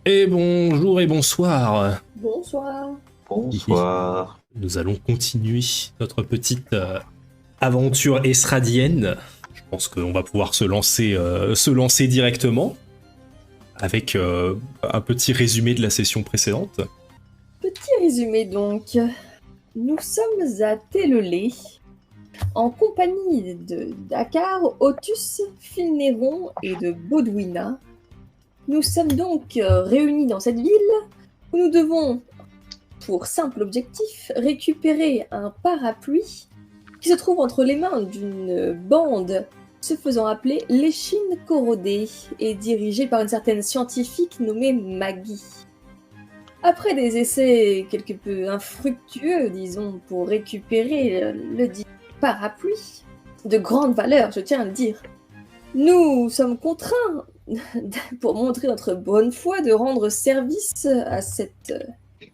Et bonjour et bonsoir. Bonsoir. Bonsoir. Nous allons continuer notre petite aventure esradienne. Je pense qu'on va pouvoir se lancer directement avec un petit résumé de la session précédente. Petit résumé donc. Nous sommes à Télelé, en compagnie de Dakar, Otus, Filnéron et de Baudouina. Nous sommes donc réunis dans cette ville où nous devons, pour simple objectif, récupérer un parapluie qui se trouve entre les mains d'une bande se faisant appeler l'Échine Corrodée et dirigée par une certaine scientifique nommée Maggie. Après des essais quelque peu infructueux, disons, pour récupérer le dit parapluie, de grande valeur, je tiens à le dire, nous sommes contraints, pour montrer notre bonne foi, de rendre service à cette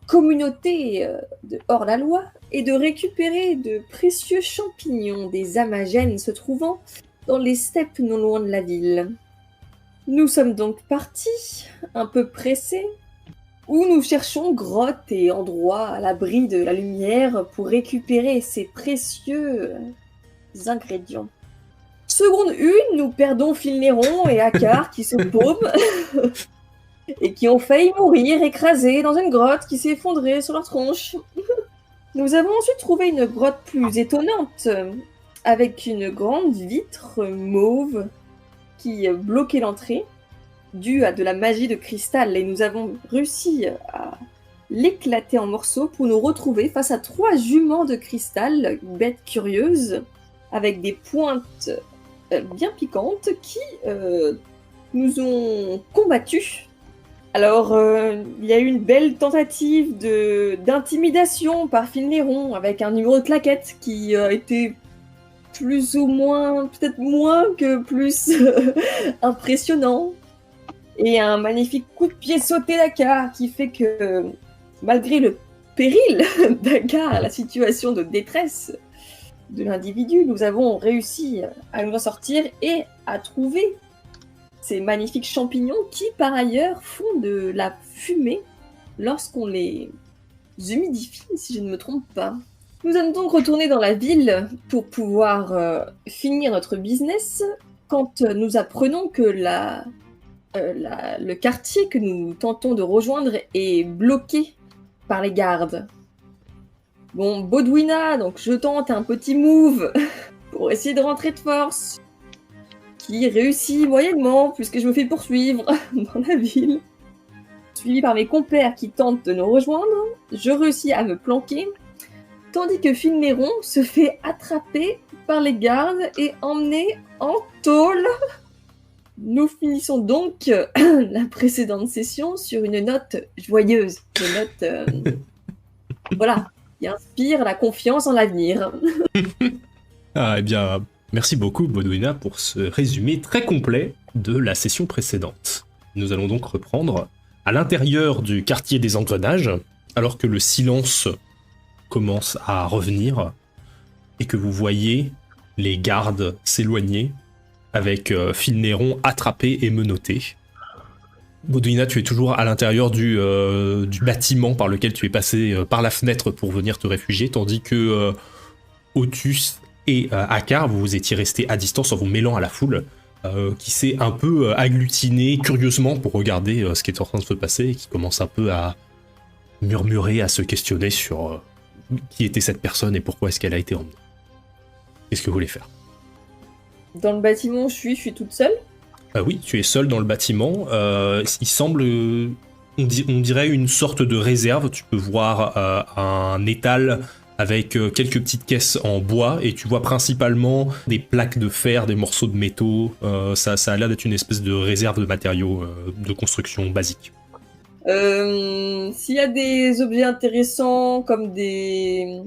communauté de hors-la-loi et de récupérer de précieux champignons des Amagènes se trouvant dans les steppes non loin de la ville. Nous sommes donc partis, un peu pressés, où nous cherchons grottes et endroits à l'abri de la lumière pour récupérer ces précieux ingrédients. Seconde une, nous perdons Filnéron et Akar qui se paument et qui ont failli mourir écrasés dans une grotte qui s'est effondrée sur leur tronche. Nous avons ensuite trouvé une grotte plus étonnante, avec une grande vitre mauve qui bloquait l'entrée, due à de la magie de cristal, et nous avons réussi à l'éclater en morceaux pour nous retrouver face à 3 juments de cristal, bêtes curieuses, avec des pointes bien piquantes qui nous ont combattus. Alors, il y a eu une belle tentative d'intimidation par Filnéron avec un numéro de claquette qui a été plus ou moins, peut-être moins que plus impressionnant. Et un magnifique coup de pied sauté Dakar qui fait que, malgré le péril Dakar, la situation de détresse de l'individu, nous avons réussi à nous en sortir et à trouver ces magnifiques champignons qui, par ailleurs, font de la fumée lorsqu'on les humidifie, si je ne me trompe pas. Nous allons donc retourner dans la ville pour pouvoir finir notre business quand nous apprenons que le quartier que nous tentons de rejoindre est bloqué par les gardes. Bon, Baudouina, donc je tente un petit move pour essayer de rentrer de force, qui réussit moyennement puisque je me fais poursuivre dans la ville. Suivi par mes compères qui tentent de nous rejoindre, je réussis à me planquer, tandis que Filnéron se fait attraper par les gardes et emmener en tôle. Nous finissons donc la précédente session sur une note joyeuse, une note voilà, qui inspire la confiance en l'avenir. Ah, eh bien, merci beaucoup Baudouina pour ce résumé très complet de la session précédente. Nous allons donc reprendre à l'intérieur du quartier des engrenages, alors que le silence commence à revenir et que vous voyez les gardes s'éloigner avec Filnéron attrapé et menotté. Baudouina, tu es toujours à l'intérieur du bâtiment par lequel tu es passé par la fenêtre pour venir te réfugier, tandis que Otus et Akar, vous étiez restés à distance en vous mêlant à la foule, qui s'est un peu agglutinée curieusement pour regarder ce qui est en train de se passer et qui commence un peu à murmurer, à se questionner sur qui était cette personne et pourquoi est-ce qu'elle a été emmenée. Qu'est-ce que vous voulez faire ? Dans le bâtiment où je suis toute seule. Oui, tu es seul dans le bâtiment. Il semble, on dirait une sorte de réserve. Tu peux voir un étal avec quelques petites caisses en bois et tu vois principalement des plaques de fer, des morceaux de métaux. Ça a l'air d'être une espèce de réserve de matériaux de construction basique. S'il y a des objets intéressants comme des,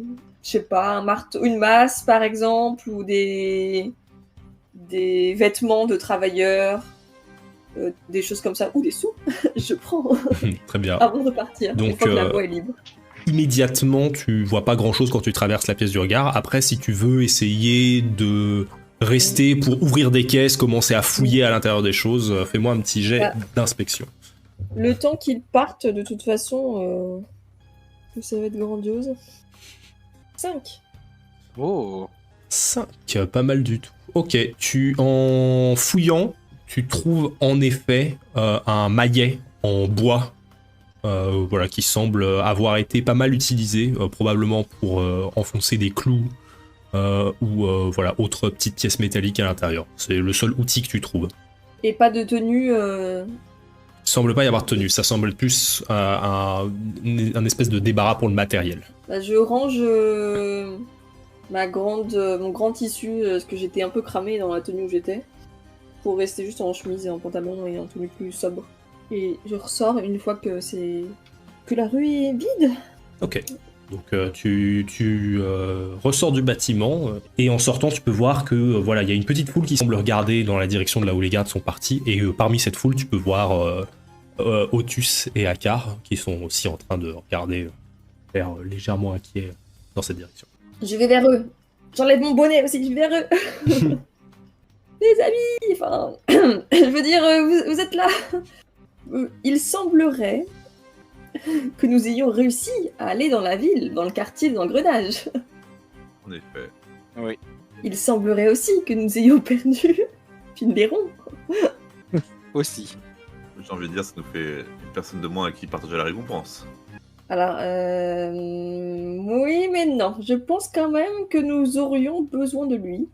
je sais pas, un marteau, une masse par exemple, ou des vêtements de travailleurs, des choses comme ça, ou des sous, je prends. Très bien. Avant de partir, donc, une fois que la voie est libre. Immédiatement, tu vois pas grand-chose quand tu traverses la pièce du regard. Après, si tu veux essayer de rester pour ouvrir des caisses, commencer à fouiller à l'intérieur des choses, fais-moi un petit jet d'inspection. Le temps qu'ils partent, de toute façon, ça va être grandiose. 5. Oh. 5, pas mal du tout. Ok, en fouillant, tu trouves en effet un maillet en bois voilà, qui semble avoir été pas mal utilisé, probablement pour enfoncer des clous ou voilà, autre petite pièce métallique à l'intérieur. C'est le seul outil que tu trouves. Et pas de tenue. Il semble pas y avoir de tenue, ça semble plus un espèce de débarras pour le matériel. Bah, je range mon grand tissu, parce que j'étais un peu cramée dans la tenue où j'étais, pour rester juste en chemise et en pantalon et en tenue plus sobre. Et je ressors une fois que la rue est vide. Ok. Donc tu ressors du bâtiment et en sortant tu peux voir que voilà, il y a une petite foule qui semble regarder dans la direction de là où les gardes sont partis et parmi cette foule tu peux voir Otus et Akar qui sont aussi en train de regarder l'air légèrement inquiets dans cette direction. Je vais vers eux. J'enlève mon bonnet aussi, je vais vers eux. Les amis, enfin, je veux dire, vous êtes là. Il semblerait que nous ayons réussi à aller dans la ville, dans le quartier d'engrenage. En effet. Oui. Il semblerait aussi que nous ayons perdu Finleron. Aussi. J'ai envie de dire, ça nous fait une personne de moins à qui partager la récompense. Alors, oui, mais non. Je pense quand même que nous aurions besoin de lui.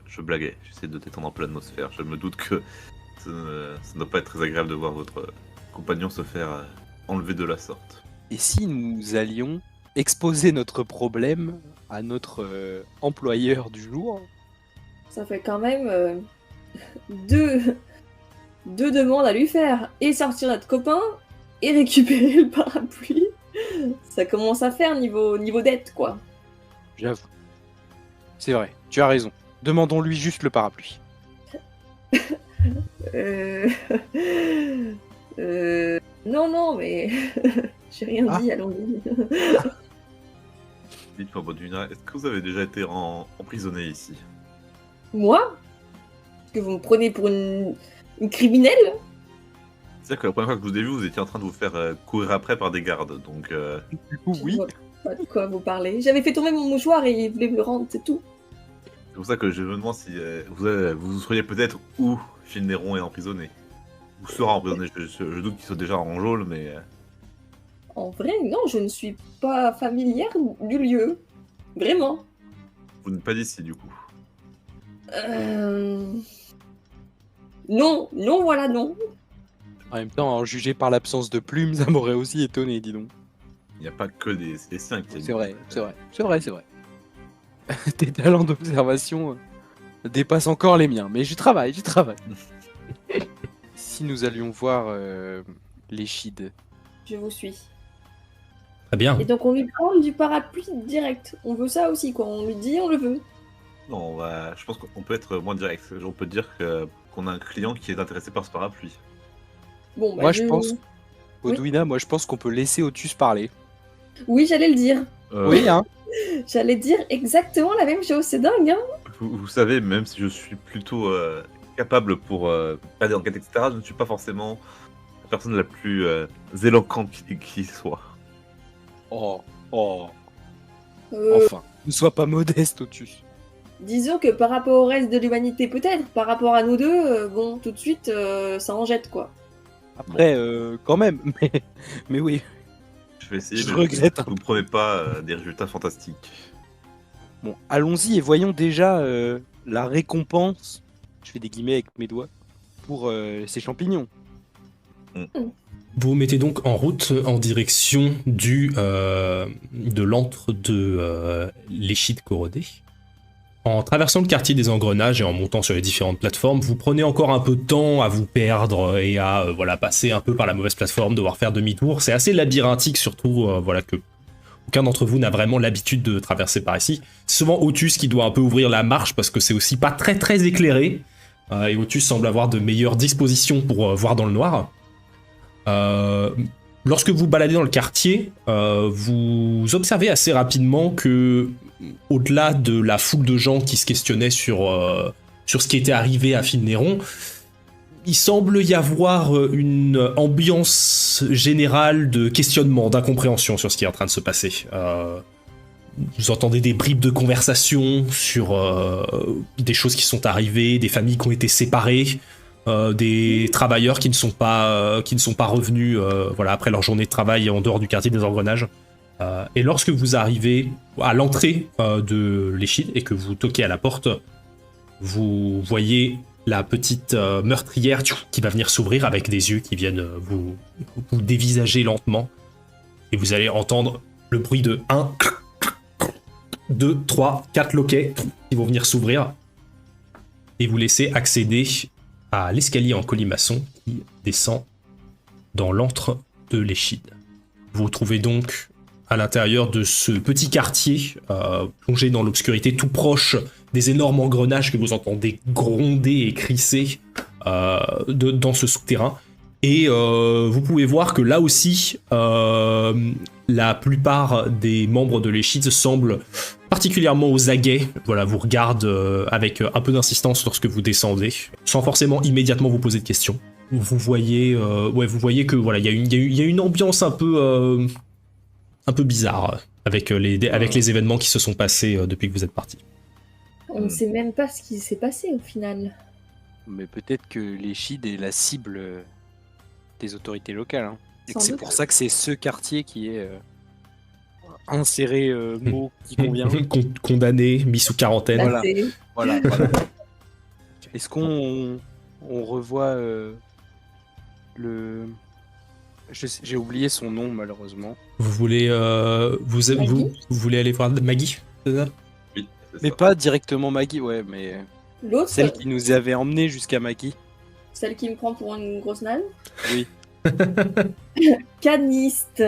Je blaguais, j'essaie de détendre un peu l'atmosphère. Je me doute que ça ne doit pas être très agréable de voir votre compagnon se faire enlever de la sorte. Et si nous allions exposer notre problème à notre employeur du jour? Ça fait quand même deux demandes à lui faire. Et sortir notre copain, et récupérer le parapluie. Ça commence à faire niveau dette, quoi. J'avoue. C'est vrai, tu as raison. Demandons-lui juste le parapluie. Non, mais j'ai rien dit, allons-y. Dites-moi, Bodwina, est-ce que vous avez déjà été emprisonné ici? Moi? Est-ce que vous me prenez pour une criminelle? C'est-à-dire que la première fois que je vous ai vu, vous étiez en train de vous faire courir après par des gardes, donc... Oui. Je vois pas de quoi vous parlez. J'avais fait tomber mon mouchoir et il voulait me le rendre, c'est tout. C'est pour ça que je me demande si vous seriez peut-être où Finleron est emprisonné. Ou sera emprisonné, je doute qu'il soit déjà en geôle, mais... En vrai, non, je ne suis pas familière du lieu. Vraiment. Vous n'êtes pas d'ici, du coup. Non, voilà, non. En même temps, jugé par l'absence de plumes, ça m'aurait aussi étonné, dis donc. Il n'y a pas que des siens qui... C'est vrai. Tes talents d'observation dépassent encore les miens, mais j'y travaille. Si nous allions voir l'Échide. Je vous suis. Très bien. Et donc on lui parle du parapluie direct. On veut ça aussi, quoi. On lui dit, on le veut. Non, je pense qu'on peut être moins direct. On peut dire qu'on a un client qui est intéressé par ce parapluie. Bon, bah, Moi, je pense... Bodwina, moi, je pense qu'on peut laisser Otus parler. Oui, j'allais le dire. Oui, hein. J'allais dire exactement la même chose. C'est dingue, hein. Vous savez, même si je suis plutôt capable pour faire des enquêtes, etc., je ne suis pas forcément la personne la plus éloquente qui soit. Oh. Euh, Enfin, ne sois pas modeste, Otus. Disons que par rapport au reste de l'humanité, peut-être. Par rapport à nous deux, bon, tout de suite, ça en jette, quoi. Après, quand même, mais oui. Je vais essayer, Je mais regrette un vous ne prenez pas des résultats fantastiques. Bon, allons-y et voyons déjà la récompense, je fais des guillemets avec mes doigts, pour ces champignons. Vous vous mettez donc en route en direction de l'antre de l'Échide corrodée. En traversant le quartier des engrenages et en montant sur les différentes plateformes, vous prenez encore un peu de temps à vous perdre et à passer un peu par la mauvaise plateforme, devoir faire demi-tour. C'est assez labyrinthique, surtout que aucun d'entre vous n'a vraiment l'habitude de traverser par ici. C'est souvent Otus qui doit un peu ouvrir la marche parce que c'est aussi pas très très éclairé. Et Otus semble avoir de meilleures dispositions pour voir dans le noir. Lorsque vous baladez dans le quartier, vous observez assez rapidement que, au-delà de la foule de gens qui se questionnaient sur ce qui était arrivé à Finleron, il semble y avoir une ambiance générale de questionnement, d'incompréhension sur ce qui est en train de se passer. Vous entendez des bribes de conversation sur des choses qui sont arrivées, des familles qui ont été séparées, des travailleurs qui ne sont pas revenus voilà, après leur journée de travail en dehors du quartier des Engrenages. Et lorsque vous arrivez à l'entrée de l'Échide et que vous toquez à la porte, vous voyez la petite meurtrière qui va venir s'ouvrir avec des yeux qui viennent vous dévisager lentement. Et vous allez entendre le bruit de 1, 2, 3, 4 loquets qui vont venir s'ouvrir. Et vous laisser accéder à l'escalier en colimaçon qui descend dans l'antre de l'Échide. Vous vous trouvez donc à l'intérieur de ce petit quartier, plongé dans l'obscurité, tout proche des énormes engrenages que vous entendez gronder et crisser dans ce souterrain. Et vous pouvez voir que là aussi, la plupart des membres de l'Échide semblent particulièrement aux aguets. Voilà, vous regardent avec un peu d'insistance lorsque vous descendez, sans forcément immédiatement vous poser de questions. Vous voyez que voilà, il y a une ambiance un peu bizarre avec les événements qui se sont passés depuis que vous êtes partis. On ne sait même pas ce qui s'est passé au final. Mais peut-être que l'Échide est la cible des autorités locales. Hein. Et que Sans c'est doute. pour ça que c'est ce quartier qui est inséré mot qui convient. Condamné, mis sous quarantaine. Voilà. Passé. Voilà. Est-ce qu'on revoit le... J'ai oublié son nom malheureusement. Vous voulez vous voulez aller voir Maggie, c'est ça? Oui, c'est Mais ça. pas directement Maggie, ouais, mais L'autre, celle qui nous avait emmené jusqu'à Maggie. celle qui me prend pour une grosse nalle. Oui. Caniste.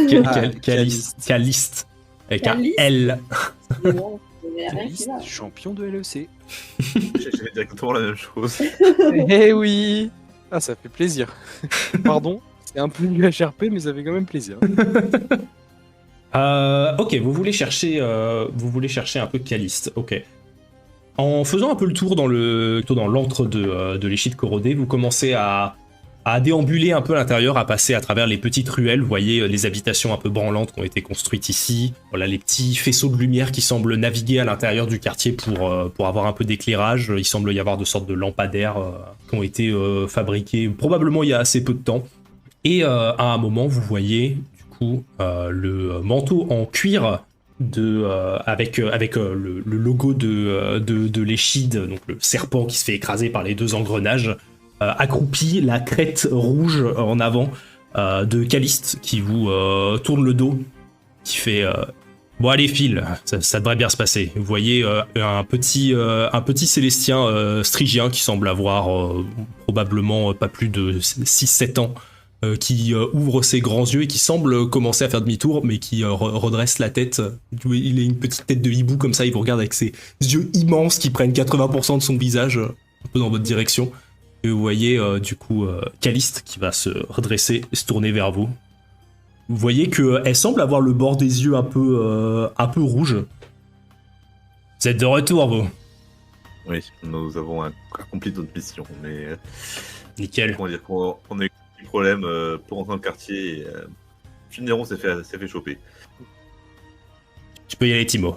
Caliste. Avec un Caliste. L. Mais bon, il y a rien qui va. Champion de LEC. J'avais exactement la même chose. Eh oui. Ah, ça fait plaisir. Pardon, c'est un peu du HRP, mais ça fait quand même plaisir. Ok, vous voulez chercher un peu Caliste. Ok. En faisant un peu le tour dans l'antre de l'Échide corrodée, vous commencez à déambuler un peu à l'intérieur, à passer à travers les petites ruelles. Vous voyez les habitations un peu branlantes qui ont été construites ici. Voilà les petits faisceaux de lumière qui semblent naviguer à l'intérieur du quartier pour avoir un peu d'éclairage. Il semble y avoir de sortes de lampadaires qui ont été fabriqués probablement il y a assez peu de temps. Et à un moment, vous voyez du coup le manteau en cuir avec le logo de l'Échide, donc le serpent qui se fait écraser par les deux engrenages, accroupi, la crête rouge en avant de Caliste qui vous tourne le dos, qui fait bon allez file, ça devrait bien se passer. Vous voyez un petit Célestien strygien qui semble avoir probablement pas plus de 6-7 ans, qui ouvre ses grands yeux et qui semble commencer à faire demi-tour, mais qui redresse la tête. Il a une petite tête de hibou comme ça, il vous regarde avec ses yeux immenses qui prennent 80% de son visage, un peu dans votre direction. Et vous voyez du coup Caliste qui va se redresser et se tourner vers vous. Vous voyez qu'elle semble avoir le bord des yeux un peu rouge. Vous êtes de retour, vous. Oui, nous avons accompli notre mission, mais Nickel. comment dire qu'on a eu des problèmes pour rentrer dans le quartier. Et, Fineron s'est fait choper. Tu peux y aller, Timo.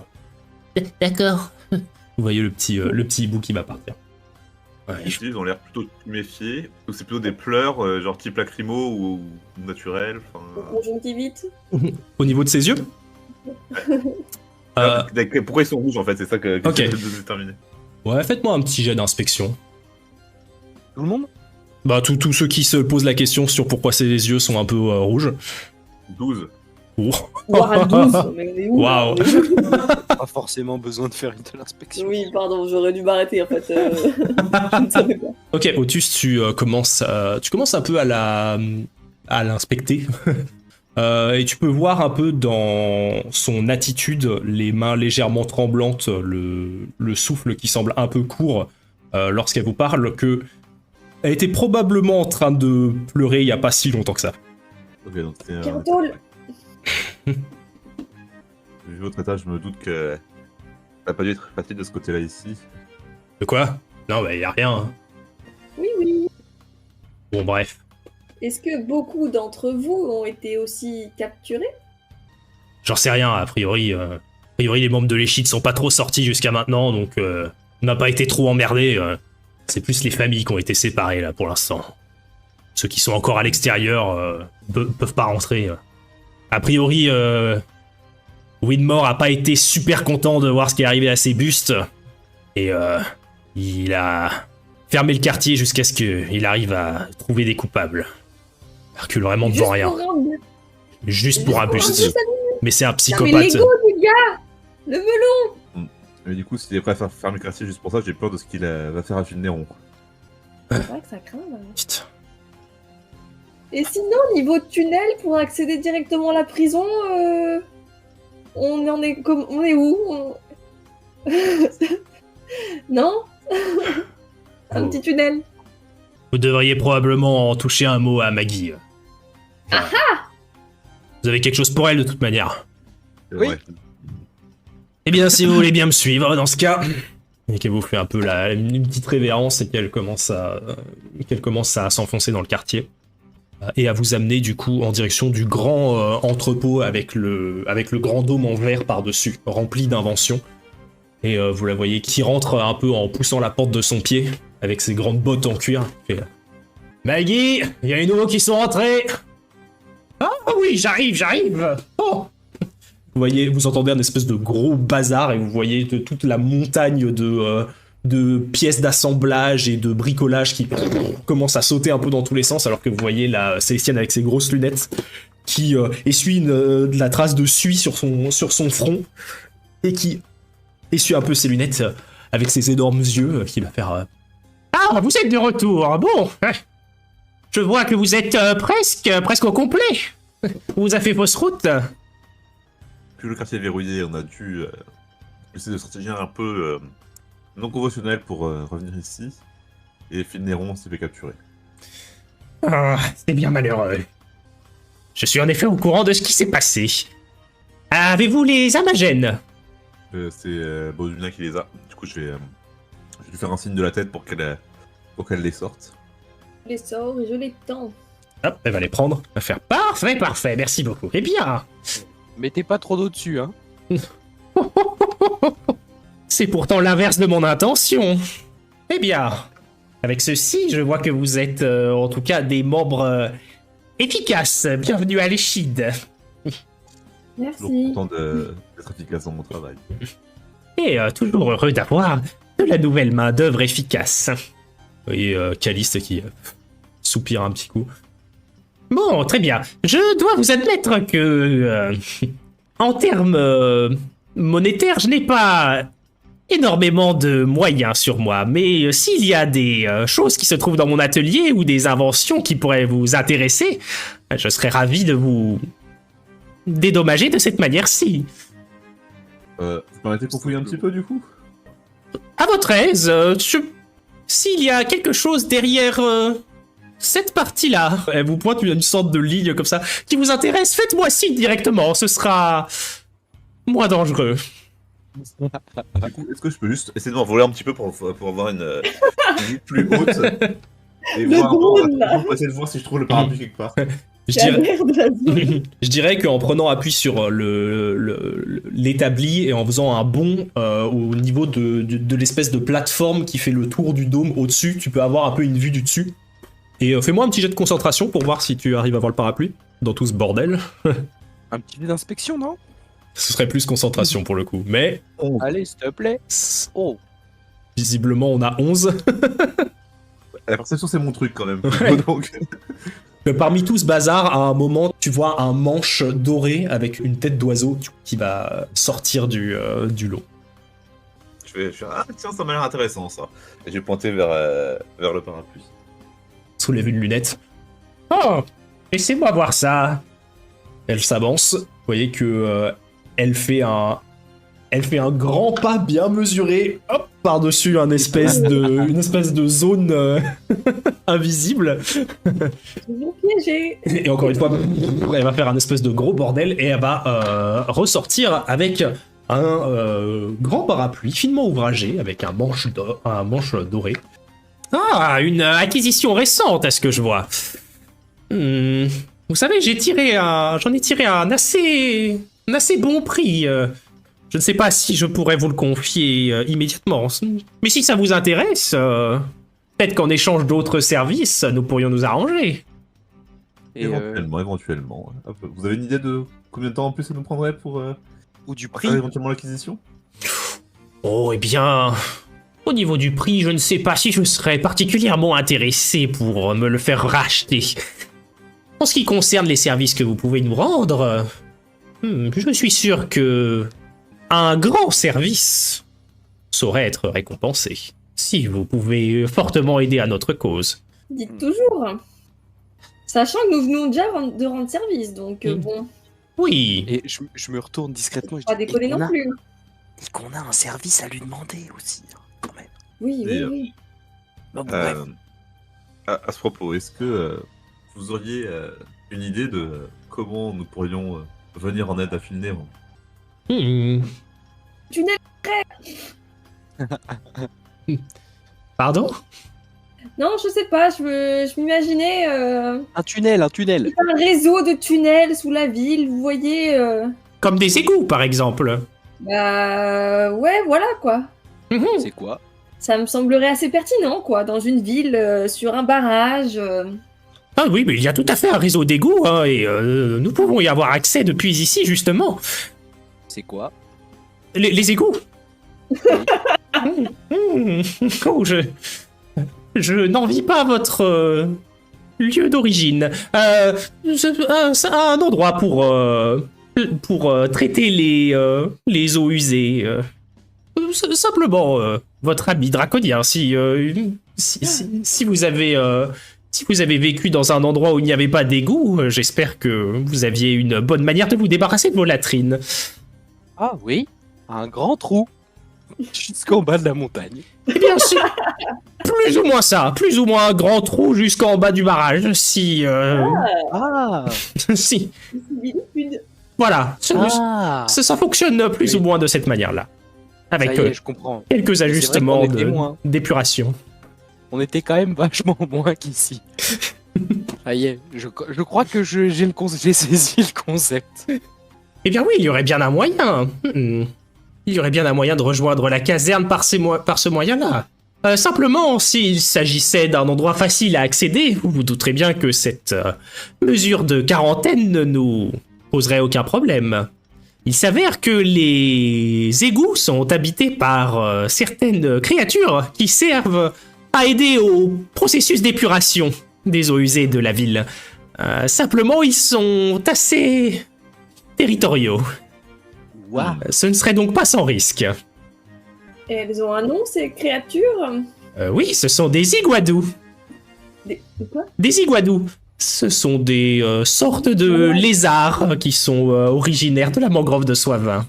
D'accord. Vous voyez le petit hibou qui va partir. Ouais, Ils ont l'air plutôt méfiés. Ou c'est plutôt des pleurs, genre type lacrymo ou naturel. Conjonctivite. Au niveau de ses yeux Pourquoi ils sont rouges en fait? C'est ça que Ok. j'essaie de déterminer. Ouais, faites-moi un petit jet d'inspection. Tout le monde? Bah, tous ceux qui se posent la question sur pourquoi ses yeux sont un peu rouges. 12. Oh. Voire à 12. Mais on est où, là Waouh. On est où Pas forcément besoin de faire de l'inspection. Oui, pardon, j'aurais dû m'arrêter en fait. Je ne savais pas. Ok, Otus, tu commences un peu à l'inspecter. Et tu peux voir un peu dans son attitude, les mains légèrement tremblantes, le souffle qui semble un peu court lorsqu'elle vous parle, que elle était probablement en train de pleurer il n'y a pas si longtemps que ça. Ok, donc c'est. Cartol. Vu votre état, je me doute que ça n'a pas dû être facile de ce côté-là ici. De quoi? Non, bah, il n'y a rien. Hein. Oui, oui. Bon, bref. Est-ce que beaucoup d'entre vous ont été aussi capturés? J'en sais rien, a priori. Les membres de l'Échide sont pas trop sortis jusqu'à maintenant, donc on n'a pas été trop emmerdés. C'est plus les familles qui ont été séparées, là, pour l'instant. Ceux qui sont encore à l'extérieur peuvent pas rentrer. A priori, Winmore a pas été super content de voir ce qui est arrivé à ses bustes. Et il a fermé le quartier jusqu'à ce qu'il arrive à trouver des coupables. Il recule vraiment devant rien. Juste pour un buste. Mais c'est un Non, mais psychopathe. l'ego du gars! Le melon! Mais du coup, s'il est prêt à faire fermer le quartier juste pour ça, j'ai peur de ce qu'il va faire à Finneron. C'est vrai que ça craint. Là. Putain. Et sinon, niveau tunnel, pour accéder directement à la prison, on est où Non. Un petit tunnel. Vous devriez probablement en toucher un mot à Maggie. Vous avez quelque chose pour elle de toute manière. Oui. Ouais. Eh bien, si vous voulez bien me suivre, dans ce cas, et qu'elle vous fait un peu une petite révérence et qu'elle commence à s'enfoncer dans le quartier et à vous amener du coup en direction du grand entrepôt avec le grand dôme en verre par-dessus, rempli d'inventions. Et vous la voyez qui rentre un peu en poussant la porte de son pied avec ses grandes bottes en cuir. Elle fait, Maggie, il y a les nouveaux qui sont rentrés. Ah oui, j'arrive. Oh. Vous entendez un espèce de gros bazar et vous voyez toute la montagne de pièces d'assemblage et de bricolage qui commence à sauter un peu dans tous les sens alors que vous voyez la Célestienne avec ses grosses lunettes qui essuie de la trace de suie sur son front et qui essuie un peu ses lunettes avec ses énormes yeux qui va faire Ah, vous êtes de retour. Bon, je vois que vous êtes presque au complet. Vous avez fait fausse route. Puis le quartier est verrouillé, on a dû essayer de stratégies un peu non conventionnelles pour revenir ici. Et Finneron s'est fait capturer. Ah, c'est bien malheureux. Je suis en effet au courant de ce qui s'est passé. Avez-vous les amagènes? C'est Baudouin qui les a. Du coup, je vais lui faire un signe de la tête pour qu'elle les sorte. Je les sors et je les tends. Hop, elle va les prendre. Elle va faire parfait, merci beaucoup. Eh bien, Mettez pas trop d'eau dessus, hein. c'est pourtant l'inverse de mon intention. Eh bien, avec ceci, je vois que vous êtes en tout cas des membres efficaces. Bienvenue à l'Échide. Toujours Merci. content d'être efficace dans mon travail. Et toujours heureux d'avoir de la nouvelle main-d'œuvre efficace. Vous voyez Caliste qui soupire un petit coup. Bon, très bien. Je dois vous admettre que, en termes monétaires, je n'ai pas énormément de moyens sur moi. Mais s'il y a des choses qui se trouvent dans mon atelier ou des inventions qui pourraient vous intéresser, je serais ravi de vous dédommager de cette manière-ci. Vous permettez qu'on fouille un petit peu du coup? À votre aise, s'il y a quelque chose derrière cette partie-là, elle vous pointe une sorte de ligne comme ça, qui vous intéresse, faites-moi signe directement, ce sera moins dangereux. Du coup, est-ce que je peux juste essayer de m'envoler un petit peu pour avoir une vue plus haute et Le drone, là. pour essayer de voir si je trouve le parapluie quelque part. Je C'est la dirais, merde de la zone. je dirais qu'en prenant appui sur l'établi et en faisant un bond au niveau de l'espèce de plateforme qui fait le tour du dôme au-dessus, tu peux avoir un peu une vue du dessus. Et fais-moi un petit jet de concentration pour voir si tu arrives à voir le parapluie dans tout ce bordel. Un petit peu d'inspection, non? Ce serait plus concentration pour le coup, mais Allez, s'il te plaît. Oh. visiblement on a 11. La perception, c'est mon truc quand même. Ouais. Donc, Parmi tout ce bazar, à un moment, tu vois un manche doré avec une tête d'oiseau qui va sortir du lot. je vais ah tiens, ça m'a l'air intéressant ça. Et je vais pointer vers le parapluie. Soulève une lunette. Oh, laissez-moi voir ça. Elle s'avance. Vous voyez que elle fait un grand pas bien mesuré, hop, par-dessus une espèce de zone invisible. Toujours piégé. Et encore une fois, elle va faire un espèce de gros bordel et elle va ressortir avec un grand parapluie finement ouvragé avec un manche doré. Ah, une acquisition récente, à ce que je vois. Vous savez, j'en ai tiré un assez bon prix. Je ne sais pas si je pourrais vous le confier immédiatement. Mais si ça vous intéresse, peut-être qu'en échange d'autres services, nous pourrions nous arranger. Et, Éventuellement. Hop, vous avez une idée de combien de temps en plus ça nous prendrait pour ou du prix. faire éventuellement l'acquisition? Oh, eh bien, au niveau du prix, je ne sais pas si je serais particulièrement intéressé pour me le faire racheter. En ce qui concerne les services que vous pouvez nous rendre, je suis sûr que un grand service saurait être récompensé. Si vous pouvez fortement aider à notre cause. Dites toujours. Sachant que nous venons déjà de rendre service, donc bon, Oui, Et je me retourne discrètement. Et je pas dis, déconner et qu'on non a- plus. et qu'on a un service à lui demander aussi, hein, quand même. Oui, oui, Et, oui. Bon, bref. À ce propos, est-ce que vous auriez une idée de comment nous pourrions venir en aide à Filnéron? Tunnel. Pardon? Non, je sais pas, je m'imaginais Un tunnel. un réseau de tunnels sous la ville, vous voyez. Comme des égouts, par exemple. Bah ouais, voilà quoi. C'est quoi? Ça me semblerait assez pertinent quoi, dans une ville, sur un barrage. Ah oui, mais il y a tout à fait un réseau d'égouts, hein, et nous pouvons y avoir accès depuis ici, justement. C'est quoi? Les égouts. Oh, je n'envie pas votre lieu d'origine. C'est un endroit pour traiter les eaux usées. Simplement, votre habit draconien. Si vous avez vécu dans un endroit où il n'y avait pas d'égout, j'espère que vous aviez une bonne manière de vous débarrasser de vos latrines. Ah oui, un grand trou. Jusqu'en bas de la montagne. Eh bien, c'est plus ou moins ça, plus ou moins un grand trou jusqu'en bas du barrage, si... Ah, si... Similitude. Voilà, ah. ça fonctionne plus ou moins de cette manière-là. Avec Ça y est, je comprends. quelques vrai ajustements qu'on était moins. d'épuration. On était quand même vachement moins qu'ici. Ça y est, je crois que j'ai saisi le concept. Eh bien oui, il y aurait bien un moyen. Il y aurait bien un moyen de rejoindre la caserne par ce moyen-là. Simplement, s'il s'agissait d'un endroit facile à accéder, vous vous douterez bien que cette mesure de quarantaine ne nous poserait aucun problème. Il s'avère que les égouts sont habités par certaines créatures qui servent à aider au processus d'épuration des eaux usées de la ville. Simplement, ils sont assez territoriaux. Waouh. Ce ne serait donc pas sans risque. Et elles ont un nom, ces créatures. Oui, ce sont des iguadous. Des quoi? Des iguadous. Ce sont des sortes de lézards qui sont originaires de la mangrove de Soivin.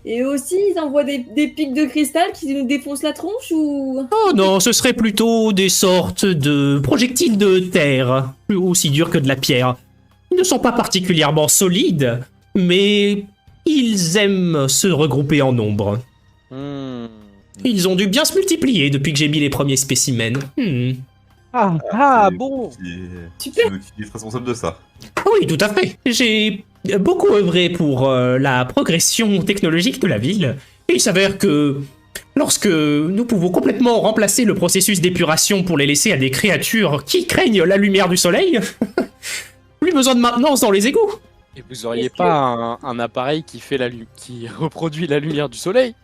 Et aussi, ils envoient des pics de cristal qui nous défoncent la tronche ou... Oh non, ce serait plutôt des sortes de projectiles de terre, aussi durs que de la pierre. Ils ne sont pas particulièrement solides, mais ils aiment se regrouper en nombre. Ils ont dû bien se multiplier depuis que j'ai mis les premiers spécimens. Ah bon. Super. Qui est responsable de ça? Oui, tout à fait. J'ai beaucoup œuvré pour la progression technologique de la ville. Et il s'avère que lorsque nous pouvons complètement remplacer le processus d'épuration pour les laisser à des créatures qui craignent la lumière du soleil, plus besoin de maintenance dans les égouts. Et vous auriez pas un appareil qui reproduit la lumière du soleil?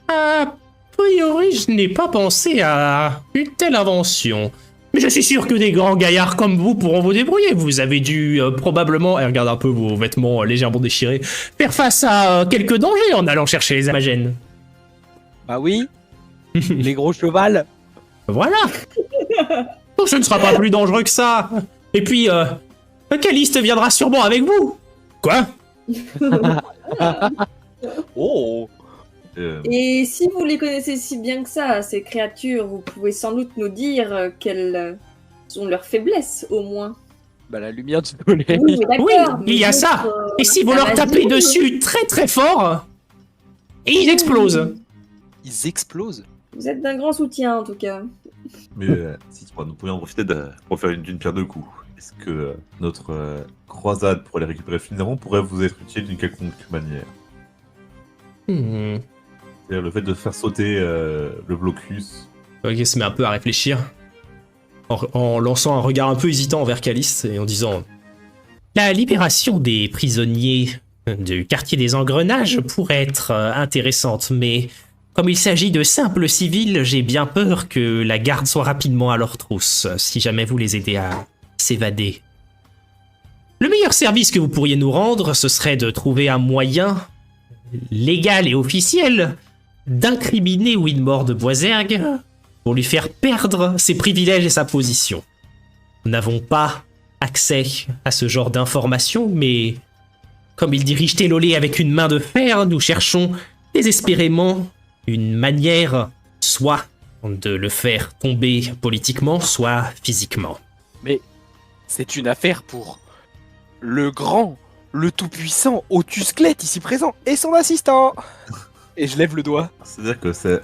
A priori, je n'ai pas pensé à une telle invention. Mais je suis sûr que des grands gaillards comme vous pourront vous débrouiller. Vous avez dû probablement, et regarde un peu vos vêtements légèrement déchirés, faire face à quelques dangers en allant chercher les amagènes. Bah oui. Les gros chevals. Voilà. Donc ce ne sera pas plus dangereux que ça. Et puis, Caliste viendra sûrement avec vous. Quoi? Oh. Et si vous les connaissez si bien que ça, ces créatures, vous pouvez sans doute nous dire quelles sont leurs faiblesses, au moins. Bah la lumière du soleil. Oui, mais Oui, d'accord, il y a mais ça. d'autres, Et si vous la leur magie, tapez dessus très très fort, et ils explosent. Ils explosent. Vous êtes d'un grand soutien en tout cas. Mais si nous pourrions en profiter pour faire d'une pierre deux coups. Est-ce que notre croisade pour aller récupérer Finneron pourrait vous être utile d'une quelconque manière? C'est-à-dire le fait de faire sauter le blocus. Ok, se met un peu à réfléchir. En lançant un regard un peu hésitant envers Caliste et en disant: la libération des prisonniers du quartier des engrenages pourrait être intéressante, mais comme il s'agit de simples civils, j'ai bien peur que la garde soit rapidement à leur trousse, si jamais vous les aidez à s'évader. Le meilleur service que vous pourriez nous rendre, ce serait de trouver un moyen légal et officiel d'incriminer Winmore de Boisergue pour lui faire perdre ses privilèges et sa position. Nous n'avons pas accès à ce genre d'informations, mais comme il dirige Télolé avec une main de fer, nous cherchons désespérément une manière soit de le faire tomber politiquement, soit physiquement. Mais c'est une affaire pour le grand, le tout-puissant Otus Clet ici présent et son assistant. Et je lève le doigt. C'est-à-dire que c'est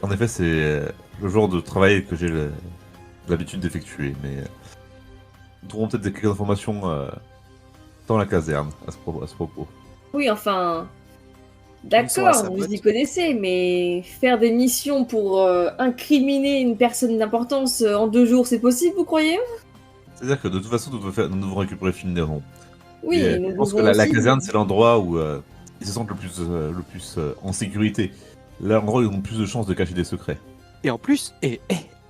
le genre de travail que j'ai l'habitude d'effectuer, mais nous trouverons peut-être quelques informations dans la caserne à ce propos. Oui, enfin... Ils sont à D'accord, sa vous botte. y connaissez, mais faire des missions pour incriminer une personne d'importance en 2 jours, c'est possible, vous croyez? C'est-à-dire que de toute façon, nous devons récupérer Finneron. Oui, Et nous je pense que devons la aussi- caserne, c'est l'endroit où ils se sentent le plus en sécurité. L'endroit où ils ont le plus de chances de cacher des secrets. Et en plus,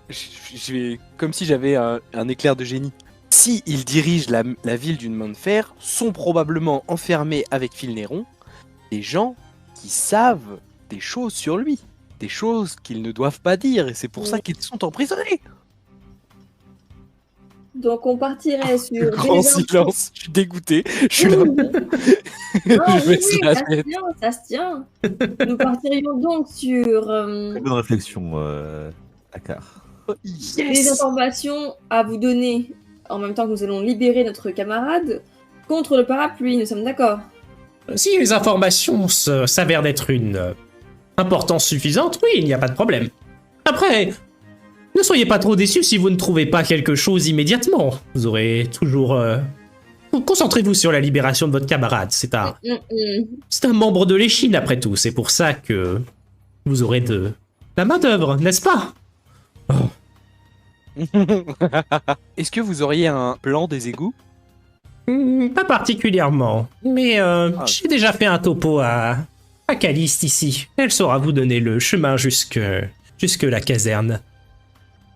je vais comme si j'avais un éclair de génie. Si ils dirigent la ville d'une main de fer, sont probablement enfermés avec Filnéron des gens qui savent des choses sur lui, des choses qu'ils ne doivent pas dire, et c'est pour ça qu'ils sont emprisonnés. Donc on partirait sur... Grand des silence, je suis dégoûté, je suis là. Non, Je oui, baisse la ça se tête. tient, ça se tient. Nous partirions donc sur Très bonne réflexion, Akar. des Yes. informations à vous donner en même temps que nous allons libérer notre camarade contre le parapluie, nous sommes d'accord? Si les informations s'avèrent d'être une importance suffisante, oui, il n'y a pas de problème. Après, ne soyez pas trop déçus si vous ne trouvez pas quelque chose immédiatement. Vous aurez toujours... Concentrez-vous sur la libération de votre camarade. C'est un membre de l'échine, après tout. C'est pour ça que vous aurez de la main-d'œuvre, n'est-ce pas? Est-ce que vous auriez un plan des égouts? Pas particulièrement, mais j'ai déjà fait un topo à Caliste ici. Elle saura vous donner le chemin jusque la caserne.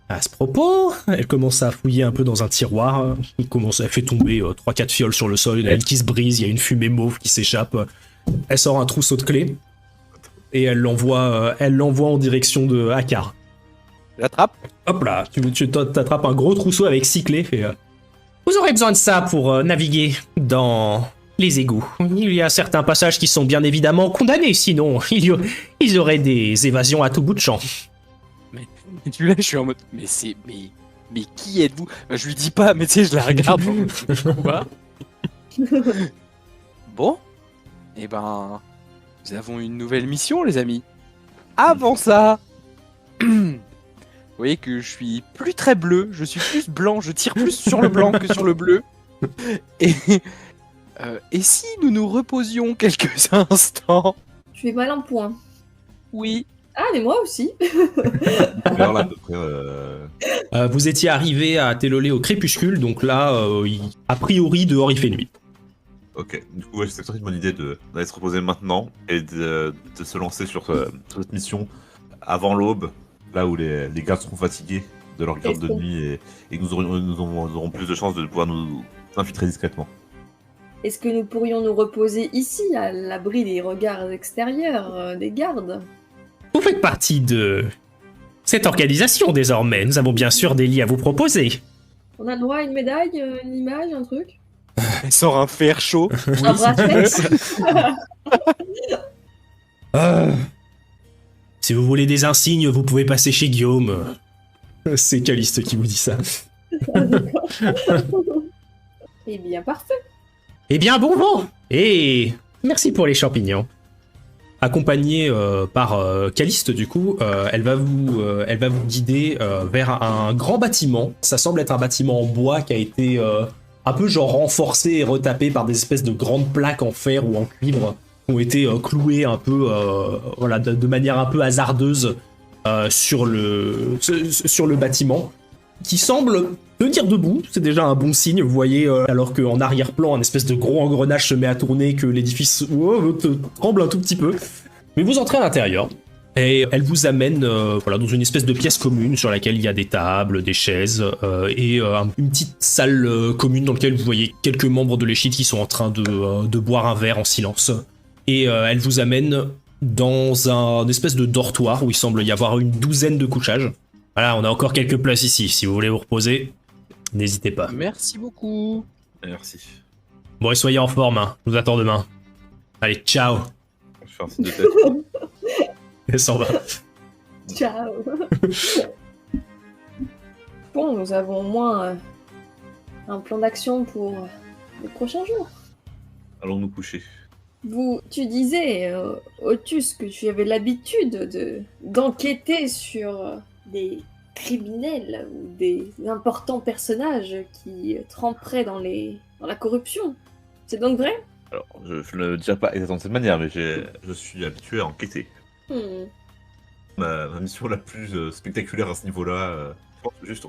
À ce propos, elle commence à fouiller un peu dans un tiroir. Elle fait tomber 3-4 fioles sur le sol, il y en a une qui se brise, il y a une fumée mauve qui s'échappe. Elle sort un trousseau de clés et elle l'envoie en direction de Akar. J'attrape. Hop là, tu t'attrapes un gros trousseau avec 6 clés. Vous aurez besoin de ça pour naviguer dans les égouts. Il y a certains passages qui sont bien évidemment condamnés, sinon ils auraient des évasions à tout bout de champ. Et tu là, je suis en mode, mais qui êtes-vous? Je lui dis pas, mais tu sais, je la regarde. Quoi? Bon, et ben, nous avons une nouvelle mission, les amis. Avant ça, vous voyez que je suis plus très bleu, je suis plus blanc, je tire plus sur le blanc que sur le bleu. Et si nous nous reposions quelques instants? Je fais mal un point. Oui. Ah, mais moi aussi. Vers là, à peu près. Vous étiez arrivé à Télolé au crépuscule, donc là, a priori, dehors il fait nuit. Ok, du coup, ouais, c'est une bonne idée d'aller se reposer maintenant et de se lancer sur cette mission avant l'aube, là où les gardes seront fatigués de leur garde de nuit et que nous aurons plus de chances de pouvoir nous infiltrer discrètement. Est-ce que nous pourrions nous reposer ici, à l'abri des regards extérieurs des gardes? Vous faites partie de cette organisation désormais. Nous avons bien sûr des lits à vous proposer. On a le droit à une médaille, une image, un truc? Elle sort un fer chaud. Un bracelet? Si vous voulez des insignes, vous pouvez passer chez Guillaume. C'est Caliste qui vous dit ça. Eh bien, parfait. Eh bien, bon vent. Et merci pour les champignons. accompagnée par Caliste, du coup, elle va vous guider vers un grand bâtiment. Ça semble être un bâtiment en bois qui a été un peu genre renforcé et retapé par des espèces de grandes plaques en fer ou en cuivre qui ont été clouées un peu, voilà, de manière un peu hasardeuse sur le bâtiment, qui semble tenir debout. C'est déjà un bon signe. Vous voyez, alors qu'en arrière-plan, un espèce de gros engrenage se met à tourner, que l'édifice tremble un tout petit peu. Mais vous entrez à l'intérieur, et elle vous amène voilà, dans une espèce de pièce commune sur laquelle il y a des tables, des chaises, et une petite salle commune dans laquelle vous voyez quelques membres de l'échide qui sont en train de boire un verre en silence. Et elle vous amène dans un espèce de dortoir où il semble y avoir une douzaine de couchages. Voilà, on a encore quelques places ici. Si vous voulez vous reposer, n'hésitez pas. Merci beaucoup. Merci. Bon, et soyez en forme, hein. Je vous attends demain. Allez, ciao. Je fais un signe de tête. Elle s'en va. Ciao. Bon, nous avons au moins un plan d'action pour les prochains jours. Allons nous coucher. Tu disais, Otus, que tu avais l'habitude d'enquêter sur des criminels ou des importants personnages qui tremperaient dans la corruption. C'est donc vrai? Alors, je ne le dirai pas exactement de cette manière, mais je suis habitué à enquêter. Ma mission la plus spectaculaire à ce niveau-là, je pense que juste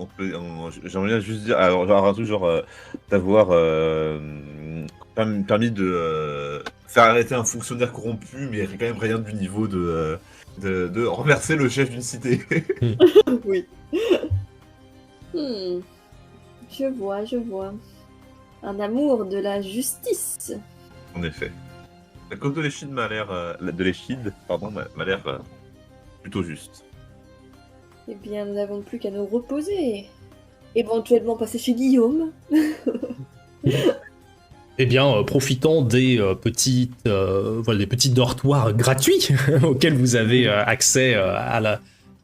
j'aimerais bien juste dire, alors genre un truc genre d'avoir permis de faire arrêter un fonctionnaire corrompu, mais il n'y a quand même rien du niveau de renverser le chef d'une cité. Oui. Je vois. Un amour de la justice. En effet. La cause de l'échide m'a l'air plutôt juste. Eh bien, nous n'avons plus qu'à nous reposer. Éventuellement passer chez Guillaume. Eh bien, profitant des petits dortoirs gratuits auxquels vous avez accès à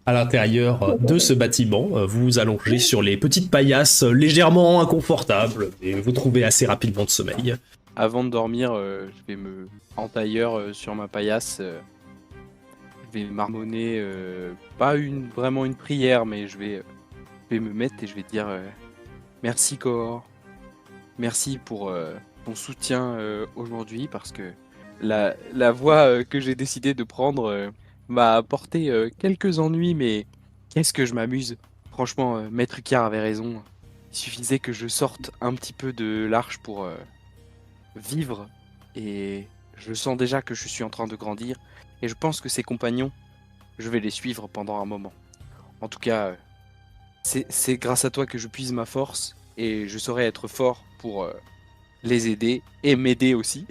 l'intérieur de ce bâtiment, vous vous allongez sur les petites paillasses légèrement inconfortables et vous trouvez assez rapidement de sommeil. Avant de dormir, je vais me en tailleur sur ma paillasse. Je vais marmonner, pas vraiment une prière, mais je vais me mettre et je vais te dire merci Cor, merci pour ton soutien aujourd'hui, parce que la voie que j'ai décidé de prendre m'a apporté quelques ennuis, mais qu'est-ce que je m'amuse. Franchement, Maître Icare avait raison. Il suffisait que je sorte un petit peu de l'arche pour vivre, et je sens déjà que je suis en train de grandir, et je pense que ces compagnons, je vais les suivre pendant un moment. En tout cas, c'est grâce à toi que je puise ma force, et je saurai être fort pour les aider et m'aider aussi.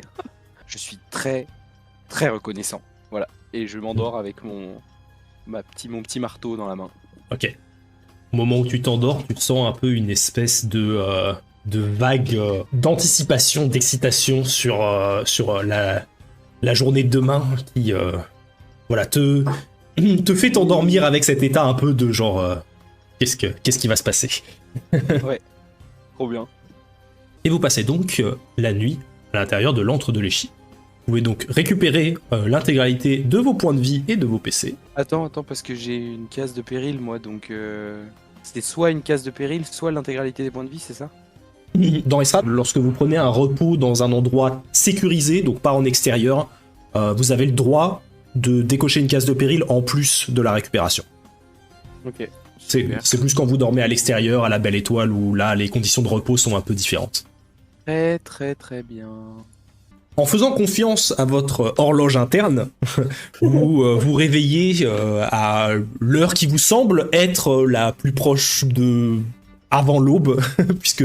Je suis très très reconnaissant. Voilà, et je m'endors avec mon petit marteau dans la main. Ok. Au moment où tu t'endors, tu te sens un peu une espèce de vague d'anticipation, d'excitation sur la journée de demain qui voilà, te fait t'endormir avec cet état un peu de genre qu'est-ce qui va se passer. Ouais, trop bien. Et vous passez donc la nuit à l'intérieur de l'antre de l'échid. Vous pouvez donc récupérer l'intégralité de vos points de vie et de vos PC. Attends, parce que j'ai une case de péril, moi, donc c'était soit une case de péril, soit l'intégralité des points de vie, c'est ça? Dans Estrade, lorsque vous prenez un repos dans un endroit sécurisé, donc pas en extérieur, vous avez le droit de décocher une case de péril en plus de la récupération. Ok. C'est plus quand vous dormez à l'extérieur, à la belle étoile, où là, les conditions de repos sont un peu différentes. Très très très bien. En faisant confiance à votre horloge interne, vous vous réveillez à l'heure qui vous semble être la plus proche de avant l'aube, puisque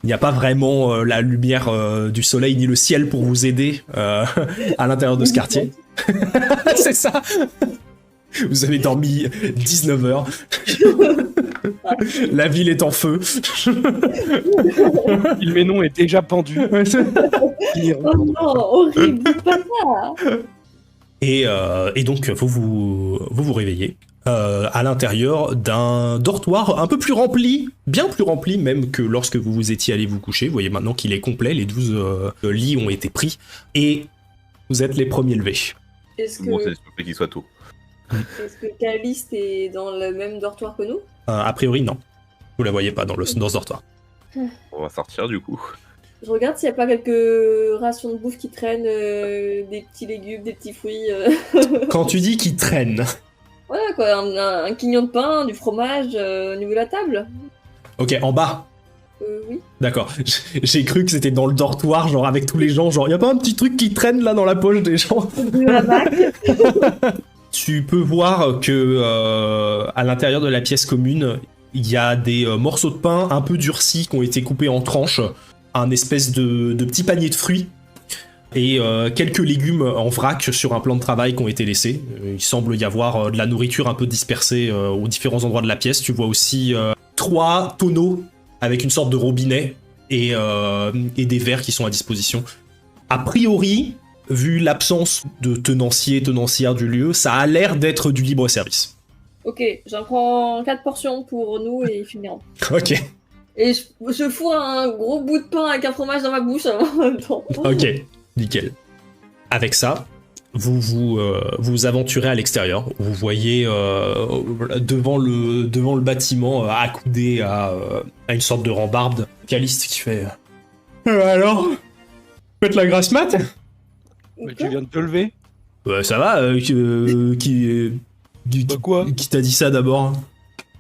il n'y a pas vraiment la lumière du soleil ni le ciel pour vous aider à l'intérieur de ce quartier. C'est ça. Vous avez dormi 19 heures. La ville est en feu. Il Ménon est déjà pendu. Oh non, horrible, dis pas ça. Et donc, vous vous réveillez à l'intérieur d'un dortoir un peu plus rempli, bien plus rempli même que lorsque vous vous étiez allé vous coucher. Vous voyez maintenant qu'il est complet, les 12 lits ont été pris, et vous êtes les premiers levés. Est-ce Bon, c'est que, sûr qu'il soit tôt. est-ce que Caliste est dans le même dortoir que nous? A priori, non. Vous la voyez pas dans ce dortoir. On va sortir du coup. Je regarde s'il n'y a pas quelques rations de bouffe qui traînent, des petits légumes, des petits fruits. Quand tu dis qu'il traîne, Voilà quoi, un quignon de pain, du fromage au niveau de la table. ok, en bas. Oui. D'accord. J'ai cru que c'était dans le dortoir, genre avec tous les gens, genre y a pas un petit truc qui traîne là dans la poche des gens. De la vague. Tu peux voir que à l'intérieur de la pièce commune, il y a des morceaux de pain un peu durcis qui ont été coupés en tranches, un espèce de petit panier de fruits et quelques légumes en vrac sur un plan de travail qui ont été laissés. Il semble y avoir de la nourriture un peu dispersée aux différents endroits de la pièce. Tu vois aussi 3 tonneaux avec une sorte de robinet et des verres qui sont à disposition. A priori, vu l'absence de tenancière du lieu, ça a l'air d'être du libre-service. Ok, j'en prends 4 portions pour nous et ils finiront. Ok, Et je fous un gros bout de pain avec un fromage dans ma bouche en même temps. ok, nickel. Avec ça, vous aventurez à l'extérieur. Vous voyez devant le bâtiment, accoudé à une sorte de rambarde, Caliste qui fait alors, faites la grasse mat. Mais tu viens de te lever? Ça va, Quoi? qui t'a dit ça d'abord?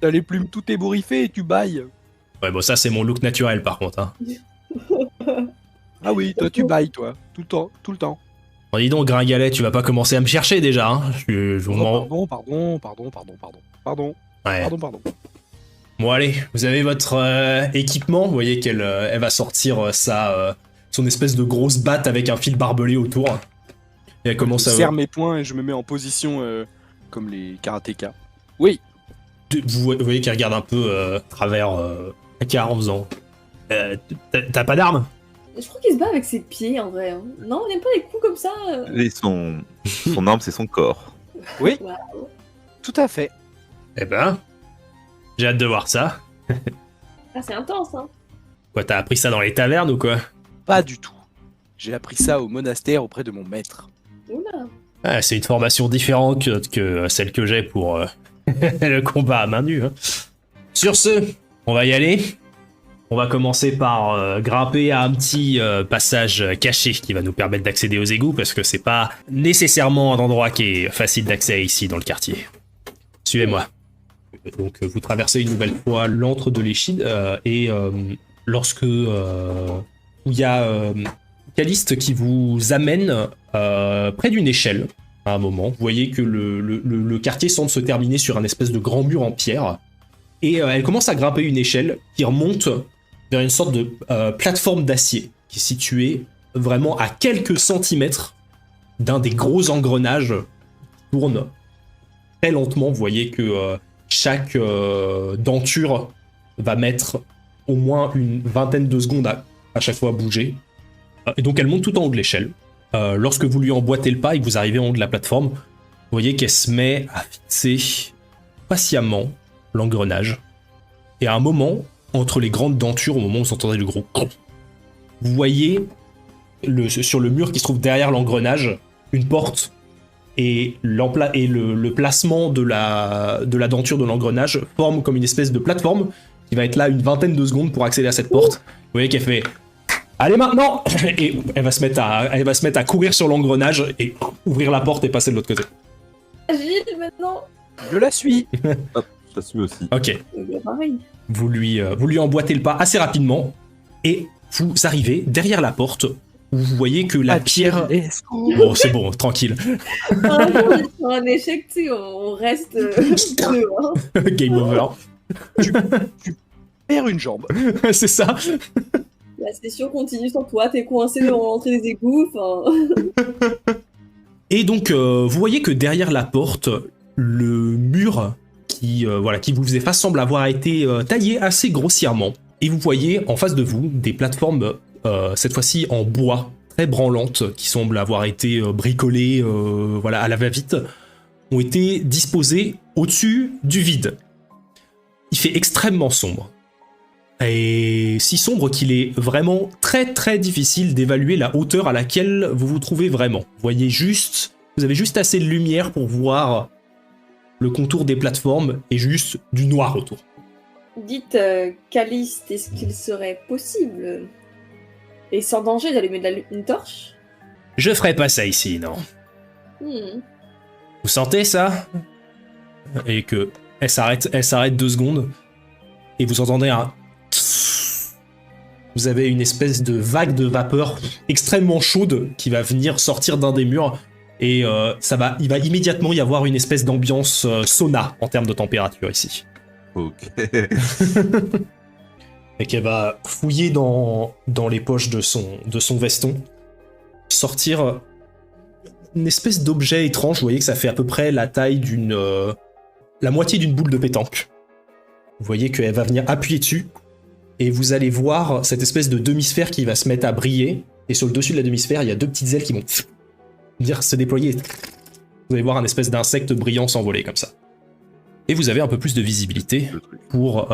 T'as les plumes tout ébouriffées et tu bailles. Ouais, bon, ça c'est mon look naturel par contre. Hein. Ah oui, toi tu bailles, toi. Tout le temps, tout le temps. Bon, dis donc, Gringalet, tu vas pas commencer à me chercher déjà. Hein. Je vous mens. Oh, pardon. Ouais. Pardon. Bon, allez, vous avez votre équipement. Vous voyez qu'elle elle va sortir son espèce de grosse batte avec un fil barbelé autour. Et elle commence Je à. serre mes poings et je me mets en position comme les karatékas. Oui. Vous voyez qu'elle regarde un peu à travers Akar en faisant. T'as pas d'arme? Je crois qu'il se bat avec ses pieds en vrai. Hein. Non, on n'aime pas les coups comme ça. Et son arme, c'est son corps. Oui, Waouh. tout à fait. Eh ben, j'ai hâte de voir ça. Ah, c'est intense, hein. Quoi, t'as appris ça dans les tavernes ou quoi? Pas du tout. J'ai appris ça au monastère auprès de mon maître. Oula. Ah, c'est une formation différente que celle que j'ai pour le combat à main nue. Hein. Sur ce, on va y aller. On va commencer par grimper à un petit passage caché qui va nous permettre d'accéder aux égouts parce que c'est pas nécessairement un endroit qui est facile d'accès ici dans le quartier. Suivez-moi. Donc vous traversez une nouvelle fois l'antre de l'Échide et lorsque il y a Caliste qui vous amène près d'une échelle à un moment, vous voyez que le quartier semble se terminer sur un espèce de grand mur en pierre et elle commence à grimper une échelle qui remonte vers une sorte de plateforme d'acier qui est située vraiment à quelques centimètres d'un des gros engrenages qui tourne très lentement. Vous voyez que chaque denture va mettre au moins une vingtaine de secondes à chaque fois à bouger. Et donc elle monte tout en haut de l'échelle. Lorsque vous lui emboîtez le pas et que vous arrivez en haut de la plateforme, vous voyez qu'elle se met à fixer patiemment l'engrenage. Et à un moment, entre les grandes dentures, au moment où vous entendez le gros clonk, vous voyez sur le mur qui se trouve derrière l'engrenage, une porte et le placement de la denture de l'engrenage forme comme une espèce de plateforme qui va être là une vingtaine de secondes pour accéder à cette porte. Vous voyez qu'elle fait « Allez maintenant !» et elle va se mettre à courir sur l'engrenage et ouvrir la porte et passer de l'autre côté. Agile maintenant. Je la suis. Hop, je la suis aussi. Ok. Pareil. Vous lui emboîtez le pas assez rapidement et vous arrivez derrière la porte où vous voyez que la pierre... Bon, c'est bon, tranquille. Un jour, on est sur un échec, tu sais, on reste deux, hein. Game over. Tu perds une jambe. C'est ça. La session continue sans toi, t'es coincé dans l'entrée des égouts, enfin... Et donc, vous voyez que derrière la porte, le mur qui vous faisait face semble avoir été taillé assez grossièrement. Et vous voyez en face de vous des plateformes, cette fois-ci en bois, très branlantes, qui semblent avoir été bricolées à la va-vite, ont été disposées au-dessus du vide. Il fait extrêmement sombre. Et si sombre qu'il est vraiment très très difficile d'évaluer la hauteur à laquelle vous vous trouvez vraiment. Vous voyez juste Vous avez juste assez de lumière pour voir le contour des plateformes et juste du noir autour. Dites, Caliste, est-ce qu'il serait possible, et sans danger, d'allumer une torche? Je ferai pas ça ici, non. Vous sentez ça? Et que elle s'arrête 2 secondes et vous entendez un... Vous avez une espèce de vague de vapeur extrêmement chaude qui va venir sortir d'un des murs et il va immédiatement y avoir une espèce d'ambiance sauna en termes de température ici. Ok. Et qu'elle va fouiller dans les poches de son veston, sortir une espèce d'objet étrange. Vous voyez que ça fait à peu près la taille la moitié d'une boule de pétanque. Vous voyez qu'elle va venir appuyer dessus, et vous allez voir cette espèce de demi-sphère qui va se mettre à briller, et sur le dessus de la demi-sphère, il y a 2 petites ailes qui vont venir se déployer. Vous allez voir un espèce d'insecte brillant s'envoler comme ça. Et vous avez un peu plus de visibilité pour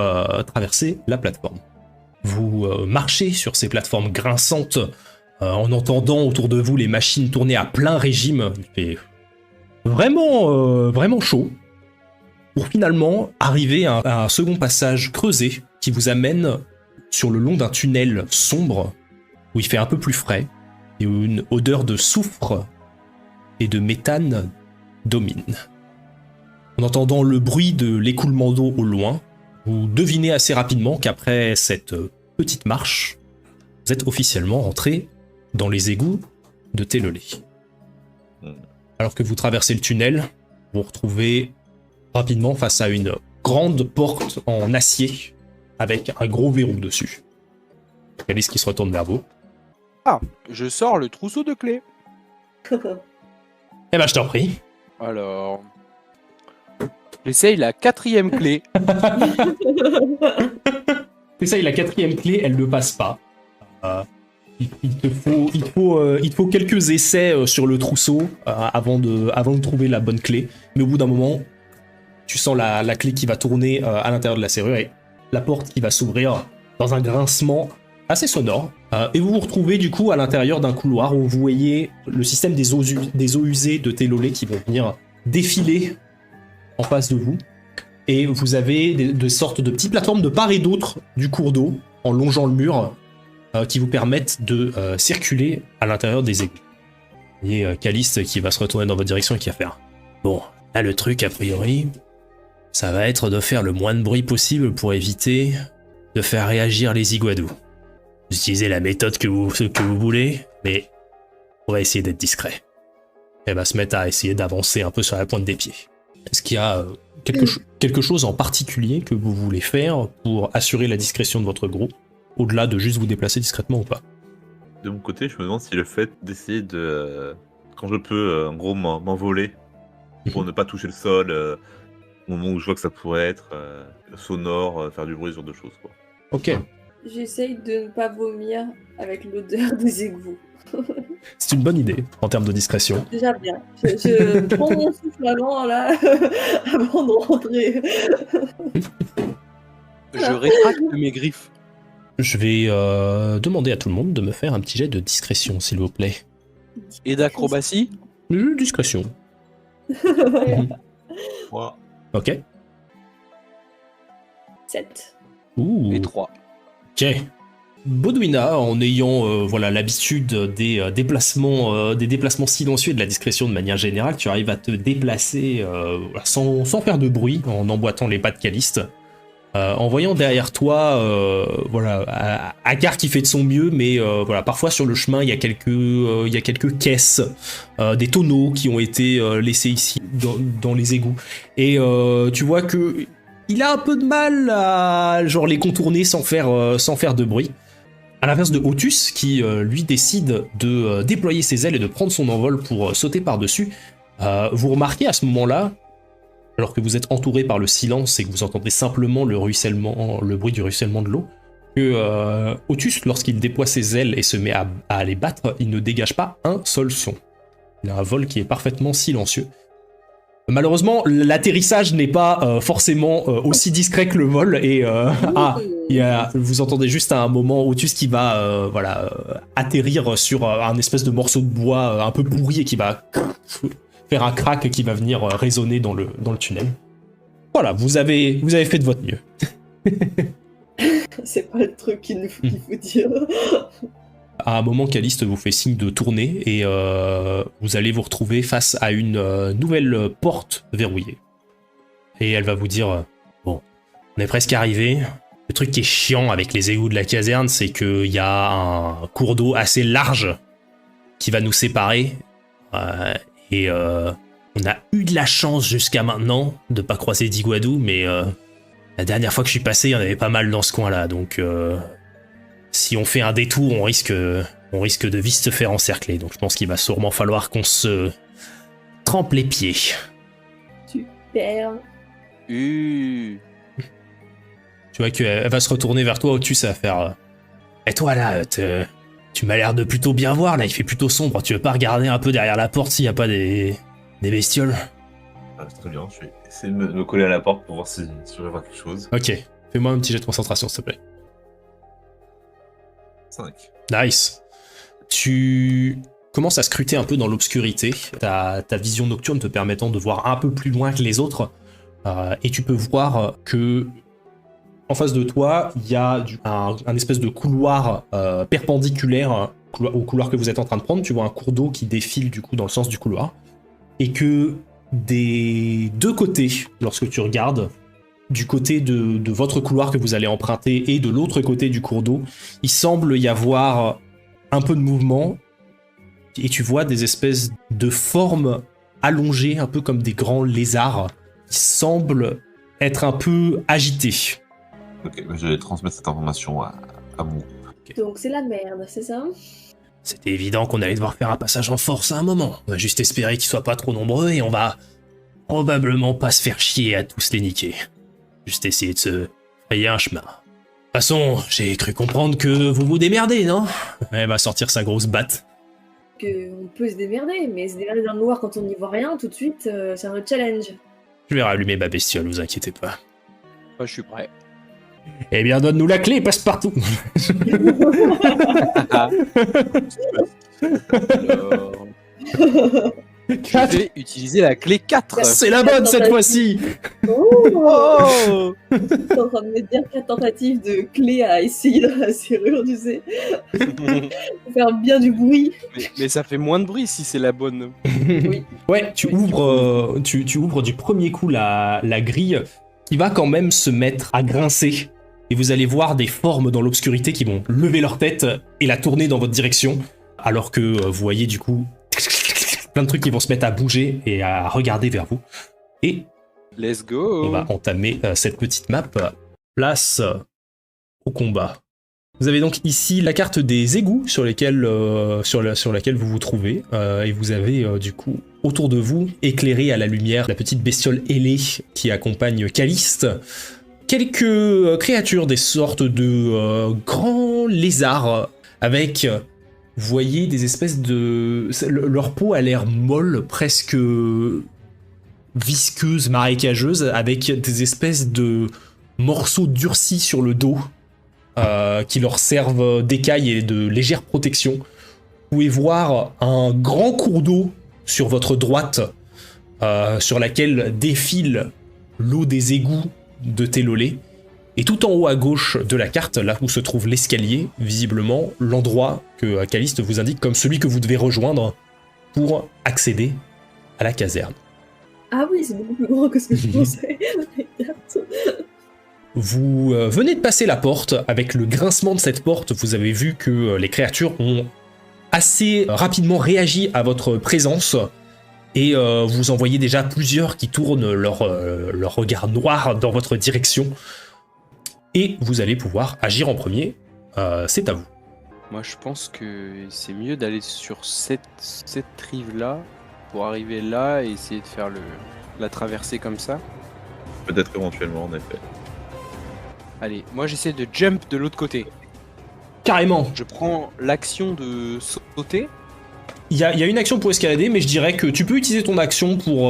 traverser la plateforme. Vous marchez sur ces plateformes grinçantes en entendant autour de vous les machines tourner à plein régime. Il fait vraiment chaud. Pour finalement arriver à un second passage creusé qui vous amène sur le long d'un tunnel sombre où il fait un peu plus frais et où une odeur de soufre et de méthane domine. En entendant le bruit de l'écoulement d'eau au loin, vous devinez assez rapidement qu'après cette petite marche, vous êtes officiellement entré dans les égouts de Télolé. Alors que vous traversez le tunnel, vous vous retrouvez rapidement face à une grande porte en acier avec un gros verrou dessus. Alice qui se retourne vers vous. Ah, je sors le trousseau de clés. Eh ben je t'en prie. Alors... J'essaye la 4e clé. T'essayes la 4e clé, elle ne passe pas. Il te faut quelques essais sur le trousseau avant de trouver la bonne clé. Mais au bout d'un moment, tu sens la clé qui va tourner à l'intérieur de la serrure et la porte qui va s'ouvrir dans un grincement assez sonore. Et vous vous retrouvez du coup à l'intérieur d'un couloir où vous voyez le système des eaux usées de Télolé qui vont venir défiler en face de vous. Et vous avez des sortes de petites plateformes de part et d'autre du cours d'eau en longeant le mur qui vous permettent de circuler à l'intérieur des égouts. Et Caliste qui va se retourner dans votre direction et qui va faire « Bon, là le truc a priori, ça va être de faire le moins de bruit possible pour éviter de faire réagir les Iguadous. Vous utilisez la méthode que vous voulez, mais on va essayer d'être discret. » Elle va se mettre à essayer d'avancer un peu sur la pointe des pieds. Est-ce qu'il y a quelque chose en particulier que vous voulez faire pour assurer la discrétion de votre groupe, au-delà de juste vous déplacer discrètement ou pas? De mon côté, je me demande si le fait d'essayer de, quand je peux, en gros, m'envoler pour ne pas toucher le sol, au moment où je vois que ça pourrait être sonore, faire du bruit, ce genre de choses, quoi. Ok. J'essaye de ne pas vomir avec l'odeur des égouts. C'est une bonne idée en termes de discrétion. Déjà bien. Je prends mon souffle avant, là, avant de rentrer. Je rétracte mes griffes. Je vais demander à tout le monde de me faire un petit jet de discrétion, s'il vous plaît. Et d'acrobatie. Discrétion. Moi, Ok. 7. Ouh. Et 3. Ok. Baudouina, en ayant l'habitude des déplacements silencieux et de la discrétion de manière générale, tu arrives à te déplacer sans faire de bruit, en emboîtant les pas de Caliste. En voyant derrière toi, Agar qui fait de son mieux, mais parfois sur le chemin il y a quelques caisses, des tonneaux qui ont été laissés ici dans les égouts, et tu vois que il a un peu de mal à les contourner sans faire de bruit. À l'inverse de Otus, qui lui décide de déployer ses ailes et de prendre son envol pour sauter par-dessus, vous remarquez à ce moment-là, alors que vous êtes entouré par le silence et que vous entendez simplement le bruit du ruissellement de l'eau, que Otus, lorsqu'il déploie ses ailes et se met à les battre, il ne dégage pas un seul son. Il a un vol qui est parfaitement silencieux. Malheureusement, l'atterrissage n'est pas forcément aussi discret que le vol, et vous entendez juste à un moment Otus qui va atterrir sur un espèce de morceau de bois un peu pourri et qui va faire un crack qui va venir résonner dans le tunnel. Voilà, vous avez fait de votre mieux. C'est pas le truc qu'il faut dire. À un moment, Caliste vous fait signe de tourner et vous allez vous retrouver face à une nouvelle porte verrouillée. Et elle va vous dire bon, on est presque arrivé. Le truc qui est chiant avec les égouts de la caserne, c'est qu'il y a un cours d'eau assez large qui va nous séparer. Et on a eu de la chance jusqu'à maintenant de pas croiser d'Iguadou, mais la dernière fois que je suis passé, il y en avait pas mal dans ce coin-là, donc si on fait un détour, on risque de vite se faire encercler. Donc je pense qu'il va sûrement falloir qu'on se trempe les pieds. Super. Tu vois qu'elle va se retourner vers toi, Otus, ça va faire et toi là, tu m'as l'air de plutôt bien voir, là il fait plutôt sombre, tu veux pas regarder un peu derrière la porte s'il y a pas des bestioles? C'est très bien, je vais essayer de me coller à la porte pour voir si je vois quelque chose. Ok, fais-moi un petit jet de concentration s'il te plaît. 5. Nice. Tu commences à scruter un peu dans l'obscurité, ta vision nocturne te permettant de voir un peu plus loin que les autres, et tu peux voir que en face de toi, il y a un espèce de couloir perpendiculaire au couloir que vous êtes en train de prendre. Tu vois un cours d'eau qui défile du coup dans le sens du couloir, et que des deux côtés, lorsque tu regardes, du côté de votre couloir que vous allez emprunter et de l'autre côté du cours d'eau, il semble y avoir un peu de mouvement, et tu vois des espèces de formes allongées, un peu comme des grands lézards, qui semblent être un peu agités. Ok, je vais transmettre cette information à mon... Donc c'est la merde, c'est ça? C'était évident qu'on allait devoir faire un passage en force à un moment. On va juste espérer qu'ils soient pas trop nombreux et on va probablement pas se faire chier à tous les niquer. Juste essayer de se frayer un chemin. De toute façon, j'ai cru comprendre que vous vous démerdez, non? Elle va sortir sa grosse batte. On peut se démerder, mais se démerder dans le noir quand on n'y voit rien, tout de suite, c'est un autre challenge. Je vais rallumer ma bestiole, vous inquiétez pas. Moi, je suis prêt. Eh bien, donne-nous la clé, passe partout. Alors, je vais utiliser la clé 4. C'est la bonne cette fois-ci. Oh T'es en train de me dire 4 tentatives de clé à essayer dans la serrure, tu sais. Faut faire bien du bruit. mais ça fait moins de bruit si c'est la bonne. Oui. Ouais, tu ouvres du premier coup la grille qui va quand même se mettre à grincer. Et vous allez voir des formes dans l'obscurité qui vont lever leur tête et la tourner dans votre direction. Alors que vous voyez du coup plein de trucs qui vont se mettre à bouger et à regarder vers vous. Et Let's go. on va entamer cette petite map. Place au combat. Vous avez donc ici la carte des égouts sur laquelle vous vous trouvez. Et vous avez du coup autour de vous, éclairé à la lumière, la petite bestiole ailée qui accompagne Caliste. Quelques créatures, des sortes de grands lézards avec, vous voyez, des espèces de... Leur peau a l'air molle, presque visqueuse, marécageuse, avec des espèces de morceaux durcis sur le dos qui leur servent d'écailles et de légère protection. Vous pouvez voir un grand cours d'eau sur votre droite, sur laquelle défile l'eau des égouts de Télolé, et tout en haut à gauche de la carte, là où se trouve l'escalier, visiblement l'endroit que Caliste vous indique comme celui que vous devez rejoindre pour accéder à la caserne. Ah oui, c'est beaucoup plus grand que ce que je pensais. Vous venez de passer la porte. Avec le grincement de cette porte, vous avez vu que les créatures ont assez rapidement réagi à votre présence. Et vous en voyez déjà plusieurs qui tournent leur regard noir dans votre direction. Et vous allez pouvoir agir en premier. C'est à vous. Moi, je pense que c'est mieux d'aller sur cette rive-là pour arriver là et essayer de faire la traversée comme ça. Peut-être éventuellement, en effet. Allez, moi j'essaie de jump de l'autre côté. Carrément. Je prends l'action de sauter. Il y a une action pour escalader, mais je dirais que tu peux utiliser ton action pour,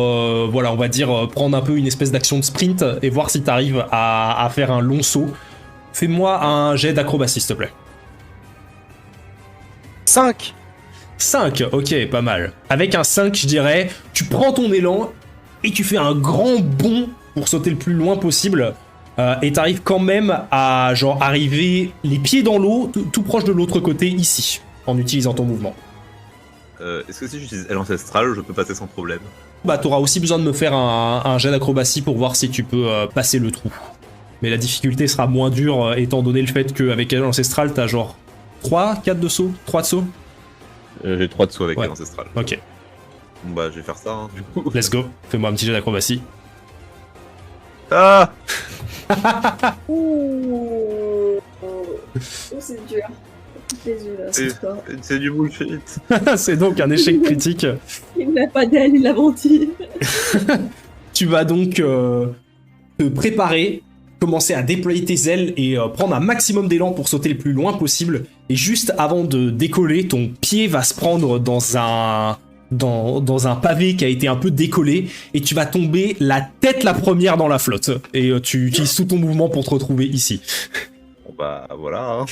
voilà, on va dire, prendre un peu une espèce d'action de sprint et voir si tu arrives à faire un long saut. Fais-moi un jet d'acrobatie, s'il te plaît. 5. 5, ok, pas mal. Avec un 5, je dirais, tu prends ton élan et tu fais un grand bond pour sauter le plus loin possible. Et t'arrives quand même à genre arriver les pieds dans l'eau, tout proche de l'autre côté ici, en utilisant ton mouvement. Est-ce que si j'utilise aile ancestrale, je peux passer sans problème? Bah t'auras aussi besoin de me faire un jet d'acrobatie pour voir si tu peux passer le trou. Mais la difficulté sera moins dure étant donné le fait qu'avec aile ancestrale t'as genre 3, 4 de saut, 3 de saut. J'ai 3 de saut avec Ouais. aile ancestrale. Ok, Bon bah je vais faire ça hein, du coup. let's go. Fais-moi un petit jet d'acrobatie. Ah Ouh. C'est dur. Les yeux là, C'est- c'est fort. C'est du bullshit. C'est donc un échec critique. Il n'a pas d'aile, il a menti. Tu vas donc te préparer, commencer à déployer tes ailes et prendre un maximum d'élan pour sauter le plus loin possible. Et juste avant de décoller, ton pied va se prendre dans un pavé qui a été un peu décollé et tu vas tomber la tête la première dans la flotte. Et tu utilises tout ton mouvement pour te retrouver ici. Bon bah voilà. Hein.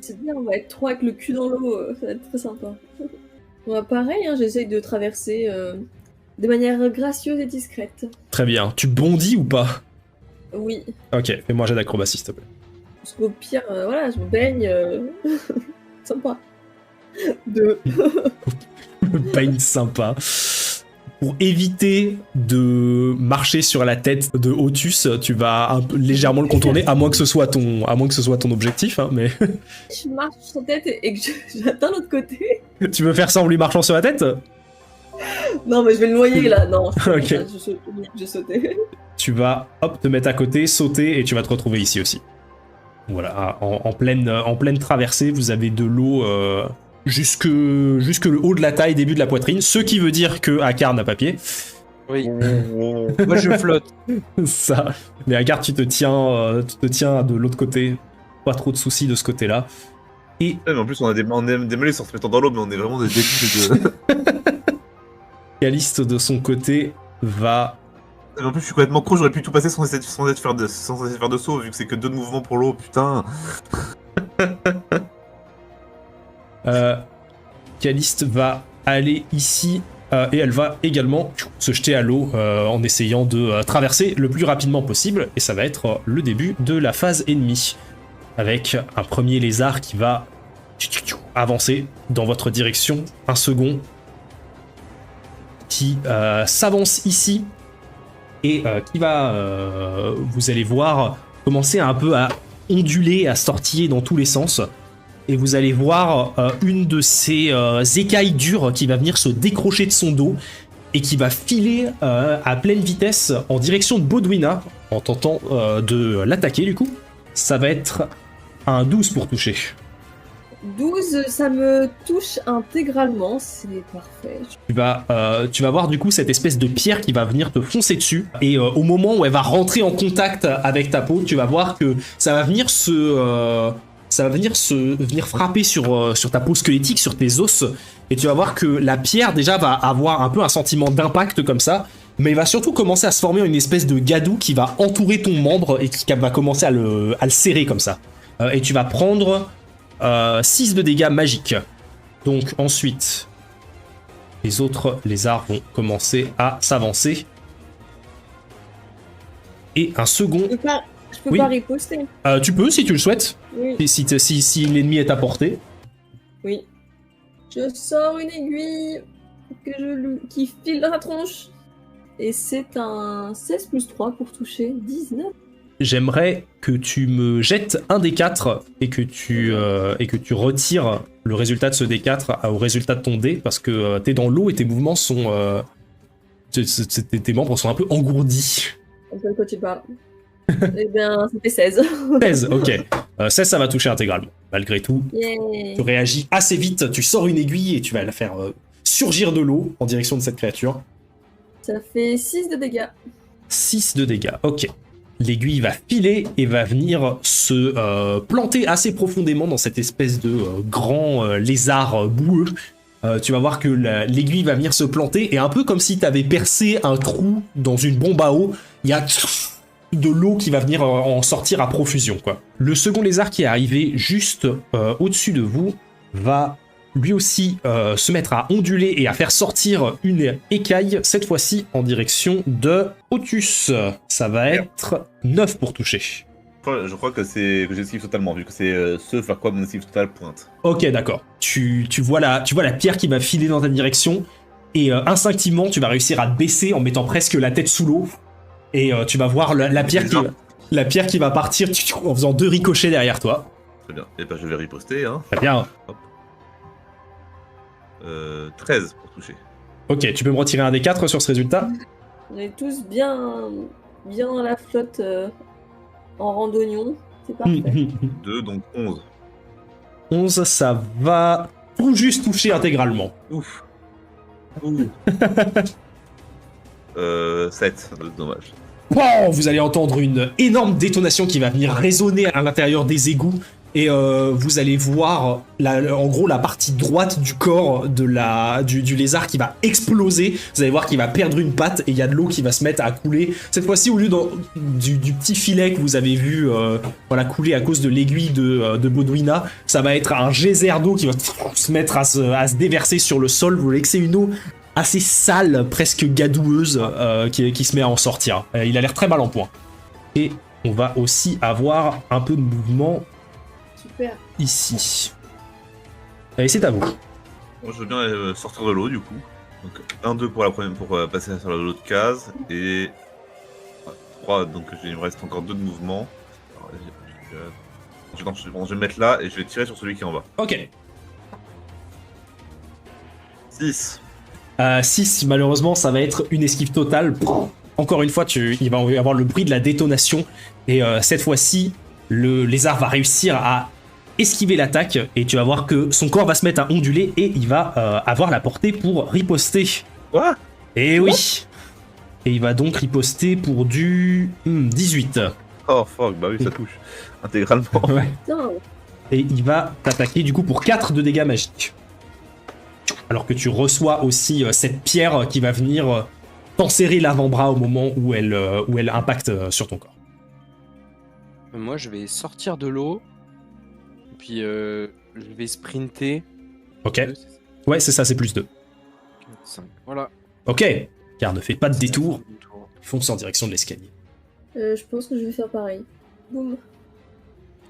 C'est bien, on va être trois avec le cul dans l'eau, ça va être très sympa. Moi, pareil, hein, j'essaye de traverser de manière gracieuse et discrète. Très bien. Tu bondis ou pas? Oui, Ok, fais-moi un jet d'acrobatie s'il te plaît. parce qu'au pire, voilà, je me baigne. Sympa. 2. Pain sympa. Pour éviter de marcher sur la tête de Otus, tu vas légèrement le contourner, à moins que ce soit ton objectif. Hein, mais Je marche sur son tête et que j'atteins l'autre côté. tu veux faire ça en lui marchant sur la tête? Non, mais je vais le noyer là. Non, Ok. je sautais. Tu vas te mettre à côté, sauter et tu vas te retrouver ici aussi. Voilà, en pleine traversée, vous avez de l'eau jusque le haut de la taille, début de la poitrine, ce qui veut dire que Akar n'a pas pied. Oui. Moi, je flotte. Ça. Mais Akar, tu te tiens de l'autre côté. Pas trop de soucis de ce côté-là. Et Ouais, mais en plus on aime démêler en se mettant dans l'eau, mais on est vraiment des débiles de... Caliste de son côté va... Mais en plus je suis complètement con, j'aurais pu tout passer sans essayer de faire de saut, vu que c'est que 2 de mouvement pour l'eau, putain. Caliste va aller ici et elle va également se jeter à l'eau en essayant de traverser le plus rapidement possible. Et ça va être le début de la phase ennemie. Avec un premier lézard qui va avancer dans votre direction. Un second qui s'avance ici et qui va, vous allez voir, commencer un peu à onduler, à sortir dans tous les sens. Et vous allez voir une de ces écailles dures qui va venir se décrocher de son dos et qui va filer à pleine vitesse en direction de Baudouina en tentant de l'attaquer du coup. Ça va être un 12 pour toucher. 12, ça me touche intégralement, c'est parfait. Tu vas voir du coup cette espèce de pierre qui va venir te foncer dessus et au moment où elle va rentrer en contact avec ta peau, tu vas voir que ça va venir venir frapper sur ta peau squelettique, sur tes os, et tu vas voir que la pierre déjà va avoir un peu un sentiment d'impact comme ça, mais il va surtout commencer à se former une espèce de gadou qui va entourer ton membre et qui va commencer à le serrer comme ça. Et tu vas prendre 6 de dégâts magiques. Donc ensuite, les autres lézards vont commencer à s'avancer. Et un second... Je peux Oui. pas riposter. tu peux si tu le souhaites, Oui. si l'ennemi est à portée. Oui. Je sors une aiguille qui file dans la tronche. Et c'est un 16 plus 3 pour toucher 19. J'aimerais que tu me jettes un des 4 et que tu retires le résultat de ce D4 au résultat de ton dé, parce que t'es dans l'eau et tes mouvements sont... tes membres sont un peu engourdis. De quoi tu parles? Eh bien, c'était 16. 16, ok. 16, ça va toucher intégralement. Malgré tout, Yeah. tu réagis assez vite, tu sors une aiguille et tu vas la faire surgir de l'eau en direction de cette créature. Ça fait 6 de dégâts. 6 de dégâts, ok. L'aiguille va filer et va venir se planter assez profondément dans cette espèce de grand lézard boueux. Tu vas voir que l'aiguille va venir se planter et un peu comme si tu avais percé un trou dans une bombe à eau, il y a de l'eau qui va venir en sortir à profusion, quoi. Le second lézard qui est arrivé juste au-dessus de vous va lui aussi se mettre à onduler et à faire sortir une écaille, cette fois-ci en direction de Otus. Ça va être 9 pour toucher. Je crois que j'esquive totalement, vu que c'est ce vers quoi mon esquive totale pointe. Ok, d'accord. Tu vois la pierre qui va filer dans ta direction, et instinctivement, tu vas réussir à te baisser en mettant presque la tête sous l'eau, et tu vas voir la pierre qui va partir en faisant 2 ricochets derrière toi. Très bien. Et ben je vais riposter, hein. Très bien. 13 pour toucher. Ok, tu peux me retirer un des 4 sur ce résultat. On est tous bien dans la flotte en randonnion. C'est parfait. 2, donc 11. 11, ça va tout juste toucher intégralement. Ouf. 7, dommage. Wow, vous allez entendre une énorme détonation qui va venir résonner à l'intérieur des égouts, et vous allez voir en gros la partie droite du corps du lézard qui va exploser. Vous allez voir qu'il va perdre une patte, et il y a de l'eau qui va se mettre à couler. Cette fois-ci, au lieu du petit filet que vous avez vu couler à cause de l'aiguille de Baudouina, ça va être un geyser d'eau qui va se mettre à se déverser sur le sol. Vous voyez que c'est une eau assez sale, presque gadoueuse, qui se met à en sortir. Il a l'air très mal en point. Et on va aussi avoir un peu de mouvement Super. ici. Allez, c'est à vous. Moi, je veux bien sortir de l'eau, du coup. Donc 1-2 pour la première, pour passer sur l'autre case, et 3, donc il me reste encore 2 de mouvement. Alors, je vais me mettre là, et je vais tirer sur celui qui est en bas. Ok. 6. 6, malheureusement, ça va être une esquive totale. Encore une fois, il va y avoir le bruit de la détonation, et cette fois-ci, le lézard va réussir à esquiver l'attaque, et tu vas voir que son corps va se mettre à onduler, et il va avoir la portée pour riposter. Quoi? Et oui. Et il va donc riposter pour du 18. Oh fuck, bah oui, ça touche. Intégralement. Ouais. Putain. Et il va t'attaquer du coup pour 4 de dégâts magiques. Alors que tu reçois aussi cette pierre qui va venir t'enserrer l'avant-bras au moment où elle impacte sur ton corps. Moi, je vais sortir de l'eau, puis je vais sprinter. Ok. Ouais, c'est ça, c'est plus 2. 4, 5. Voilà. Ok. Car ne fais pas de détour. Fonce en direction de l'escalier. Je pense que je vais faire pareil. Boum.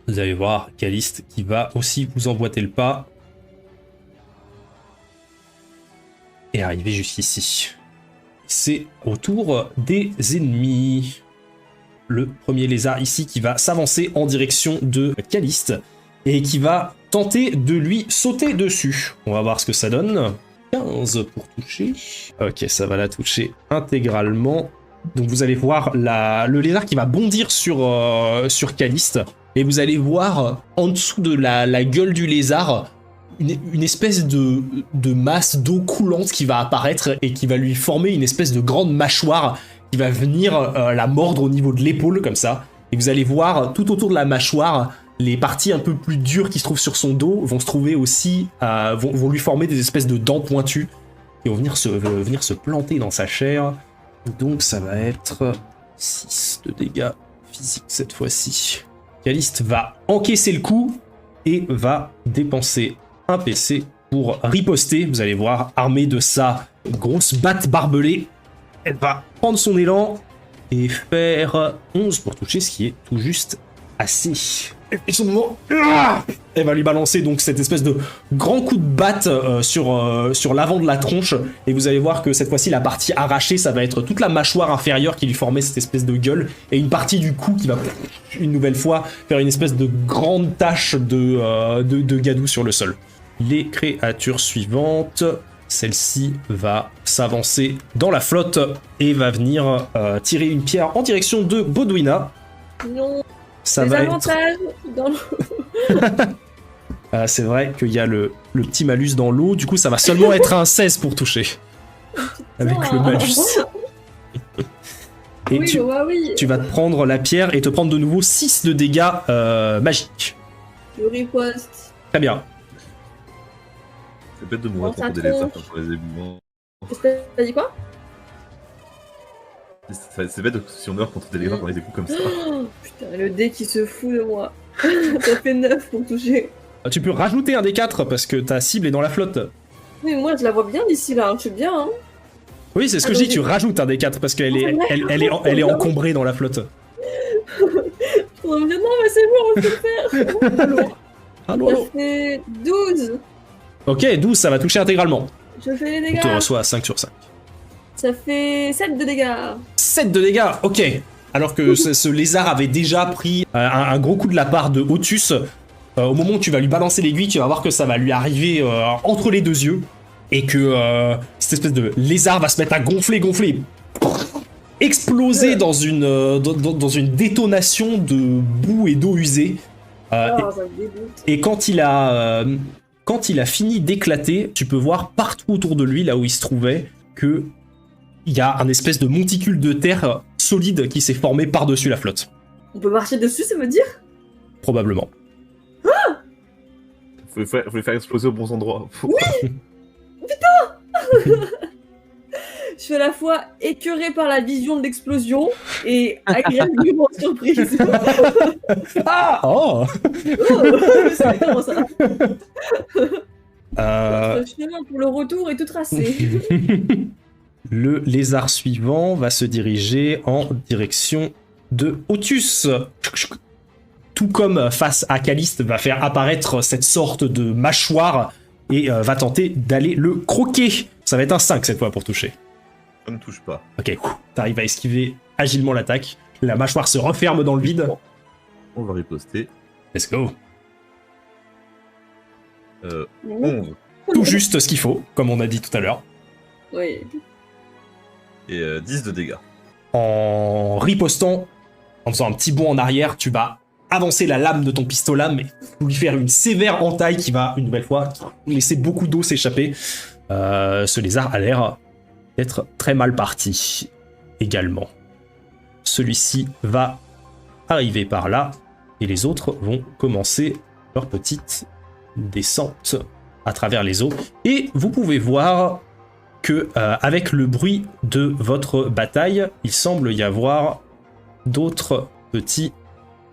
Vous allez voir Caliste qui va aussi vous emboîter le pas. Et arriver jusqu'ici. C'est au tour des ennemis. Le premier lézard ici qui va s'avancer en direction de Caliste et qui va tenter de lui sauter dessus. On va voir ce que ça donne. 15 pour toucher. Ok, ça va la toucher intégralement. Donc vous allez voir le lézard qui va bondir sur Caliste. Et vous allez voir en dessous de la gueule du lézard une espèce de masse d'eau coulante qui va apparaître et qui va lui former une espèce de grande mâchoire qui va venir la mordre au niveau de l'épaule comme ça. Et vous allez voir tout autour de la mâchoire, les parties un peu plus dures qui se trouvent sur son dos vont se trouver aussi, vont lui former des espèces de dents pointues et vont venir se planter dans sa chair. Donc ça va être 6 de dégâts physiques cette fois-ci. Caliste va encaisser le coup et va dépenser un PC pour riposter. Vous allez voir, armée de sa grosse batte barbelée, elle va prendre son élan et faire 11 pour toucher, ce qui est tout juste assez. Et son moment, elle va lui balancer donc cette espèce de grand coup de batte sur l'avant de la tronche, et vous allez voir que cette fois-ci la partie arrachée, ça va être toute la mâchoire inférieure qui lui formait cette espèce de gueule, et une partie du cou qui va une nouvelle fois faire une espèce de grande tache de gadou sur le sol. Les créatures suivantes, celle-ci va s'avancer dans la flotte et va venir tirer une pierre en direction de Baudouina. Non. Ça Les va être... avantages dans l'eau. c'est vrai qu'il y a le petit malus dans l'eau, du coup ça va seulement être un 16 pour toucher. Avec le malus. Et Oui, oui. tu vas te prendre la pierre et te prendre de nouveau 6 de dégâts magiques. Je riposte. Très bien. C'est bête de mourir Dans sa contre des lézards tronche. contre les éboulements. T'as dit quoi? C'est bête si on meurt contre des lézards dans les égouts comme ça. Oh, putain, le dé qui se fout de moi. Ça fait 9 pour toucher. Tu peux rajouter un des 4 parce que ta cible est dans la flotte. Oui, moi je la vois bien d'ici là, je suis bien. Hein. Oui, c'est ce que je dis, tu rajoutes un des 4 parce qu'elle est, elle est encombrée dans la flotte. On me dit non, mais c'est bon, on peut le faire. Allô, Ça allô. fait 12. Ok, 12, ça va toucher intégralement. Je fais les On dégâts. te reçoit à 5 sur 5. Ça fait 7 de dégâts. 7 de dégâts, ok. Alors que ce lézard avait déjà pris un gros coup de la part de Otus. Au moment où tu vas lui balancer l'aiguille, tu vas voir que ça va lui arriver entre les deux yeux. Et que cette espèce de lézard va se mettre à gonfler, exploser dans une détonation de boue et d'eau usée. Ça me dégoûte. Et quand il a fini d'éclater, tu peux voir partout autour de lui, là où il se trouvait, que il y a un espèce de monticule de terre solide qui s'est formé par-dessus la flotte. On peut marcher dessus, ça veut dire? Probablement. Faut les faire exploser aux bons endroits. Je suis à la fois écœurée par la vision de l'explosion et agréablement surprise. Ah oh C'est comment ça? Euh, Le chemin pour le retour est tout tracé. Le lézard suivant va se diriger en direction de Otus. Tout comme face à Caliste, va faire apparaître cette sorte de mâchoire et va tenter d'aller le croquer. Ça va être un 5 cette fois pour toucher. Ça ne touche pas. Ok, t'arrives à esquiver agilement l'attaque. La mâchoire se referme dans le vide. On va riposter. Let's go. 11 Tout juste ce qu'il faut, comme on a dit tout à l'heure. Oui. et 10 de dégâts. En ripostant, en faisant un petit bond en arrière, tu vas avancer la lame de ton pistolet, mais lui faire une sévère entaille qui va, une nouvelle fois, laisser beaucoup d'eau s'échapper. Ce lézard a l'air d'être très mal parti également. Celui-ci va arriver par là, et les autres vont commencer leur petite descente à travers les eaux. Et vous pouvez voir que avec le bruit de votre bataille, il semble y avoir d'autres petits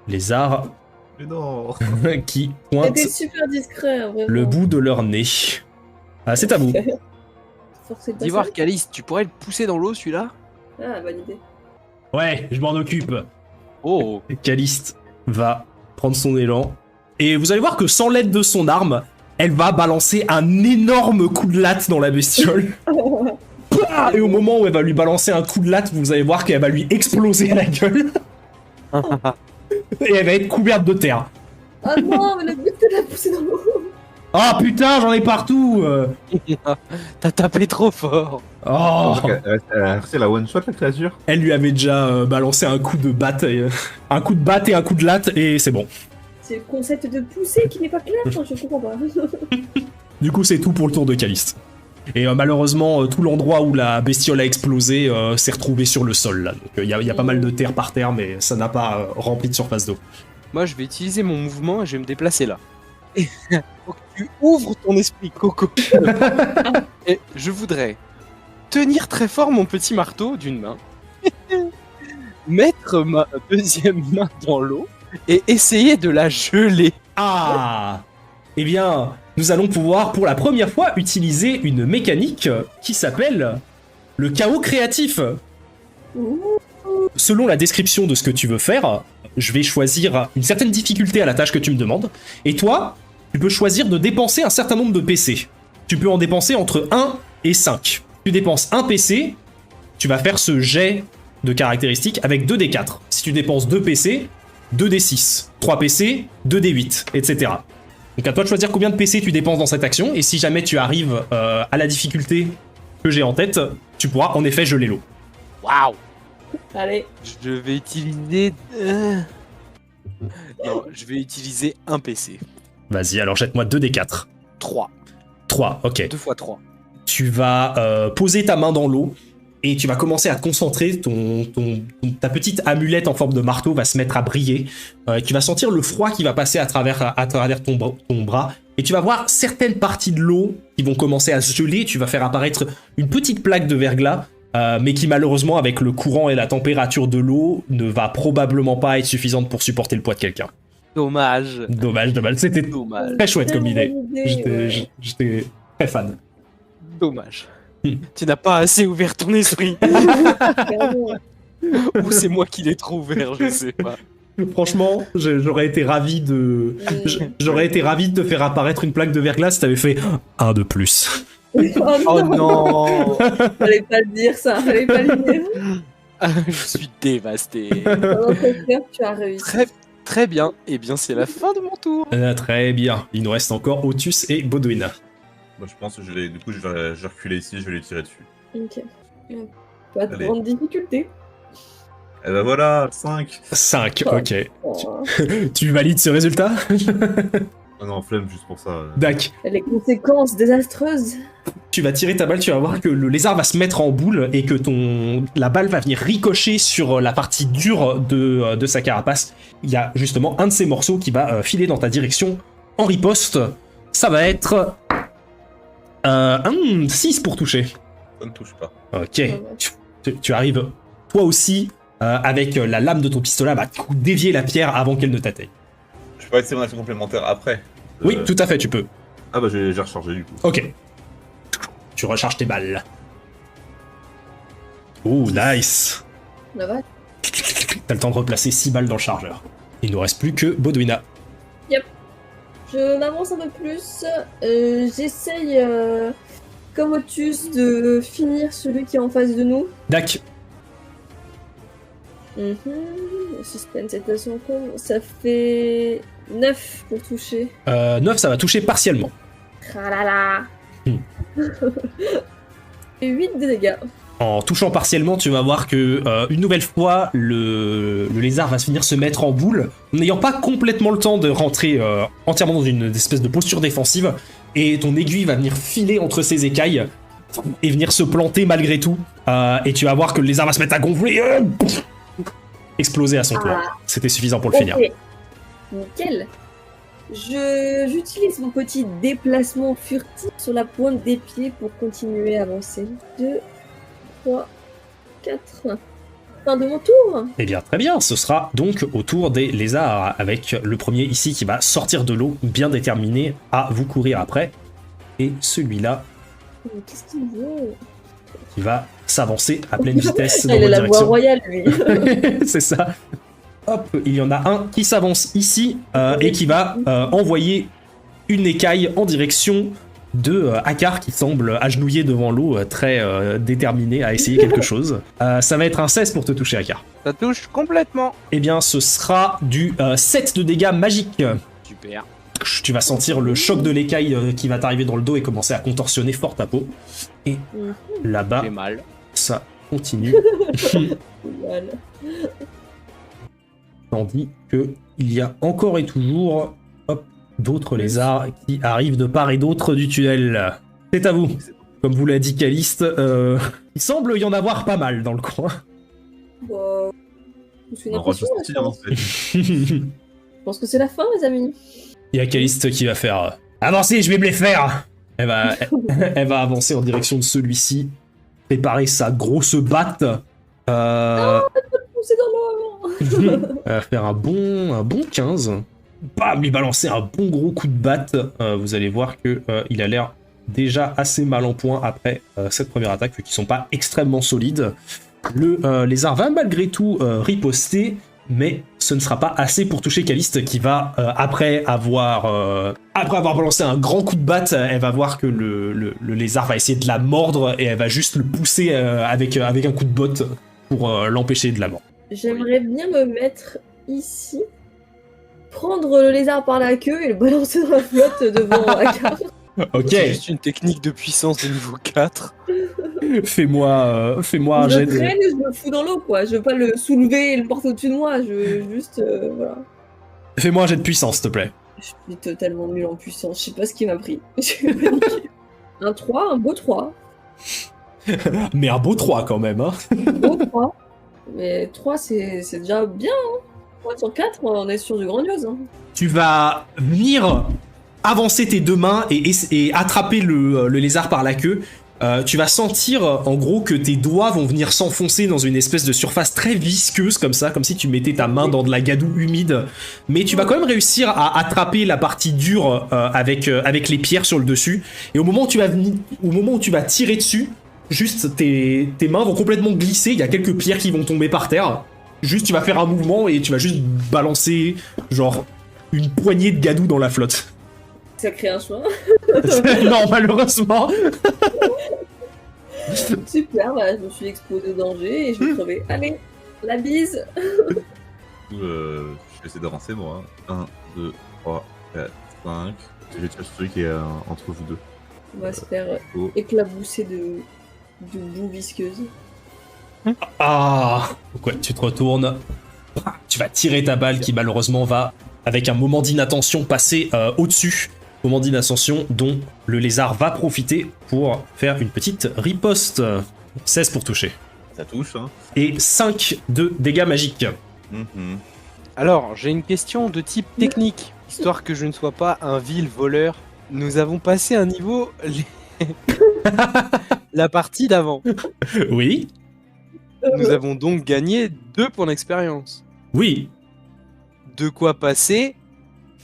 lézards Mais non. qui pointent C'était super discret, hein, vraiment. le bout de leur nez. C'est à vous. Forcé de Dis voir, passer. Calice, tu pourrais le pousser dans l'eau celui-là? Ah, bonne idée. Ouais, je m'en occupe. Oh. Caliste va prendre son élan. Et vous allez voir que sans l'aide de son arme, elle va balancer un énorme coup de latte dans la bestiole. Pah Et au moment où elle va lui balancer un coup de latte, vous allez voir qu'elle va lui exploser la gueule. Et elle va être couverte de terre. Ah non, mais le but c'est de la pousser dans l'eau. Ah putain, j'en ai partout. T'as tapé trop fort. Oh. Elle a resté la one shot la créature. Elle lui avait déjà balancé un coup de batte, un coup de batte et un coup de latte, et c'est bon. C'est le concept de pousser qui n'est pas clair, enfin, je comprends pas. Du coup, c'est tout pour le tour de Caliste. Et malheureusement, tout l'endroit où la bestiole a explosé s'est retrouvé sur le sol. Là. Donc il y a pas mal de terre par terre, mais ça n'a pas rempli de surface d'eau. Moi, je vais utiliser mon mouvement et je vais me déplacer là. Faut que tu ouvres ton esprit, Coco. Et je voudrais tenir très fort mon petit marteau d'une main, mettre ma deuxième main dans l'eau et essayer de la geler. Ah Eh bien, nous allons pouvoir pour la première fois utiliser une mécanique qui s'appelle le chaos créatif. Selon la description de ce que tu veux faire, je vais choisir une certaine difficulté à la tâche que tu me demandes. Et toi, tu peux choisir de dépenser un certain nombre de PC. Tu peux en dépenser entre 1 et 5. Tu dépenses 1 PC, tu vas faire ce jet de caractéristiques avec 2d4. Si tu dépenses 2 PC, 2d6. 3 PC, 2d8, etc. Donc à toi de choisir combien de PC tu dépenses dans cette action, et si jamais tu arrives à la difficulté que j'ai en tête, tu pourras en effet geler l'eau. Waouh. Allez. Je vais utiliser... Non, je vais utiliser un PC. Vas-y, alors jette-moi 2d4. 3. 3, ok. 2 x 3. Tu vas poser ta main dans l'eau, et tu vas commencer à te concentrer, ta petite amulette en forme de marteau va se mettre à briller, tu vas sentir le froid qui va passer à travers ton bras, et tu vas voir certaines parties de l'eau qui vont commencer à se geler, tu vas faire apparaître une petite plaque de verglas, mais qui malheureusement avec le courant et la température de l'eau ne va probablement pas être suffisante pour supporter le poids de quelqu'un. Dommage. Dommage. C'était Dommage. très chouette comme idée. Bonne idée, ouais. J'étais très fan. Dommage. Tu n'as pas assez ouvert ton esprit. Clairement. Ou c'est moi qui l'ai trop ouvert, je sais pas. Franchement, j'aurais été ravi de. J'aurais été ravi de te faire apparaître une plaque de verglas si t'avais fait un de plus. Oh non. Fallait pas le dire ça, fallait pas le dire. Je suis dévasté. Pendant ton cœur, tu as réussi. Très bien. Eh bien, c'est la fin de mon tour. Très bien. Il nous reste encore Otus et Baudouina. Moi, je pense que du coup, je vais reculer ici, je vais lui tirer dessus. Ok. Pas de Allez. grande difficulté. Et ben voilà, 5. 5, Oh. ok. Oh. Tu valides ce résultat? Ah non, flemme juste pour ça. Dac. Les conséquences désastreuses. Tu vas tirer ta balle, tu vas voir que le lézard va se mettre en boule et que la balle va venir ricocher sur la partie dure de sa carapace. Il y a justement un de ces morceaux qui va filer dans ta direction en riposte. Ça va être un 6 pour toucher. Ça ne touche pas. Ok. Tu arrives toi aussi avec la lame de ton pistolet à dévier la pierre avant qu'elle ne t'atteigne. Je peux essayer mon action complémentaire après. Oui, tout à fait, tu peux. Ah bah j'ai rechargé du coup. Ok. Tu recharges tes balles. Oh, nice. La vache. T'as le temps de replacer 6 balles dans le chargeur. Il nous reste plus que Baudouina. Je m'avance un peu plus. J'essaye, comme Otus, de finir celui qui est en face de nous. Dac. Le suspense est à son comble. Ça fait 9 pour toucher. 9, ça va toucher partiellement. Tralala. Et 8 de dégâts. En touchant partiellement, tu vas voir que une nouvelle fois, le lézard va venir se mettre en boule, n'ayant pas complètement le temps de rentrer entièrement dans une espèce de posture défensive, et ton aiguille va venir filer entre ses écailles et venir se planter malgré tout. Et tu vas voir que le lézard va se mettre à gonfler, exploser à son tour. C'était suffisant pour le finir. Ok. Nickel. J'utilise mon petit déplacement furtif sur la pointe des pieds pour continuer à avancer. 2, 3, 4. Fin de mon tour. Eh bien, très bien, ce sera donc au tour des lézards, avec le premier ici qui va sortir de l'eau, bien déterminé à vous courir après, et celui-là Mais qu'est-ce qu'il veut? qui va s'avancer à pleine vitesse dans Il a votre la voie direction. royale, lui. C'est ça. Hop, il y en a un qui s'avance ici et qui va envoyer une écaille en direction de Akar qui semble agenouillé devant l'eau, très déterminé à essayer quelque chose. Ça va être un 16 pour te toucher, Akar. Ça touche complètement. Eh bien, ce sera du 7 de dégâts magiques. Super. Tu vas sentir le choc de l'écaille qui va t'arriver dans le dos et commencer à contorsionner fort ta peau. Et là-bas, J'ai mal. ça continue. Voilà. Tandis que il y a encore et toujours d'autres lézards qui arrivent de part et d'autre du tunnel. C'est à vous. Comme vous l'a dit Caliste, il semble y en avoir pas mal dans le coin. Bon, c'est une On aura impression, tous là, en fait. je pense que c'est la fin, les amis. Il y a Caliste qui va faire avancez, je vais me les faire. Elle va avancer en direction de celui-ci, préparer sa grosse batte. C'est dans l'eau. Elle va faire un bon 15. Bam, lui balancer un bon gros coup de batte. Vous allez voir que il a l'air déjà assez mal en point après cette première attaque, vu qu'ils sont pas extrêmement solides. Le lézard va malgré tout riposter, mais ce ne sera pas assez pour toucher Caliste qui va, après avoir balancé un grand coup de batte, elle va voir que le lézard va essayer de la mordre et elle va juste le pousser avec un coup de botte pour l'empêcher de la mordre. J'aimerais bien me mettre ici, prendre le lézard par la queue et le balancer dans la flotte devant Akar. Ok, C'est juste une technique de puissance de niveau 4. fais-moi un Je jet le de... traîne et je me fous dans l'eau, quoi. Je veux pas le soulever et le porter au-dessus de moi. Je veux juste, voilà. Fais-moi un jet de puissance, s'il te plaît. Je suis totalement nulle en puissance. Je sais pas ce qui m'a pris. Je suis paniquée. Un 3, un beau 3. Mais un beau 3 quand même, hein. Beau 3. Mais 3, c'est déjà bien. Hein. 3 sur 4, on est sur du grandiose. Hein. Tu vas venir avancer tes deux mains et attraper le lézard par la queue. tu vas sentir en gros que tes doigts vont venir s'enfoncer dans une espèce de surface très visqueuse comme ça, comme si tu mettais ta main dans de la gadoue humide. Mais tu vas quand même réussir à attraper la partie dure avec les pierres sur le dessus. Et au moment où tu vas tirer dessus, juste tes mains vont complètement glisser. Il y a quelques pierres qui vont tomber par terre. Juste tu vas faire un mouvement et tu vas juste balancer genre une poignée de gadoue dans la flotte. Ça crée un chemin. Non, malheureusement. Super, bah, je me suis exposé au danger et je vais crever. Allez, la bise. Je vais essayer d'avancer, moi. 1, 2, 3, 4, 5. Je vais tuer celui qui est entre vous deux. On va se faire Oh. éclabousser de boue visqueuse. Ah. Donc ouais, tu te retournes. Tu vas tirer ta balle qui malheureusement va, avec un moment d'inattention, passer au-dessus. Moment d'inattention dont le lézard va profiter pour faire une petite riposte. 16 pour toucher. Ça touche, hein. Et 5 de dégâts magiques. Mhm. Alors, j'ai une question de type technique, histoire que je ne sois pas un vil voleur. Nous avons passé un niveau la partie d'avant. Oui. Nous avons donc gagné 2 points d'expérience. Oui. De quoi passer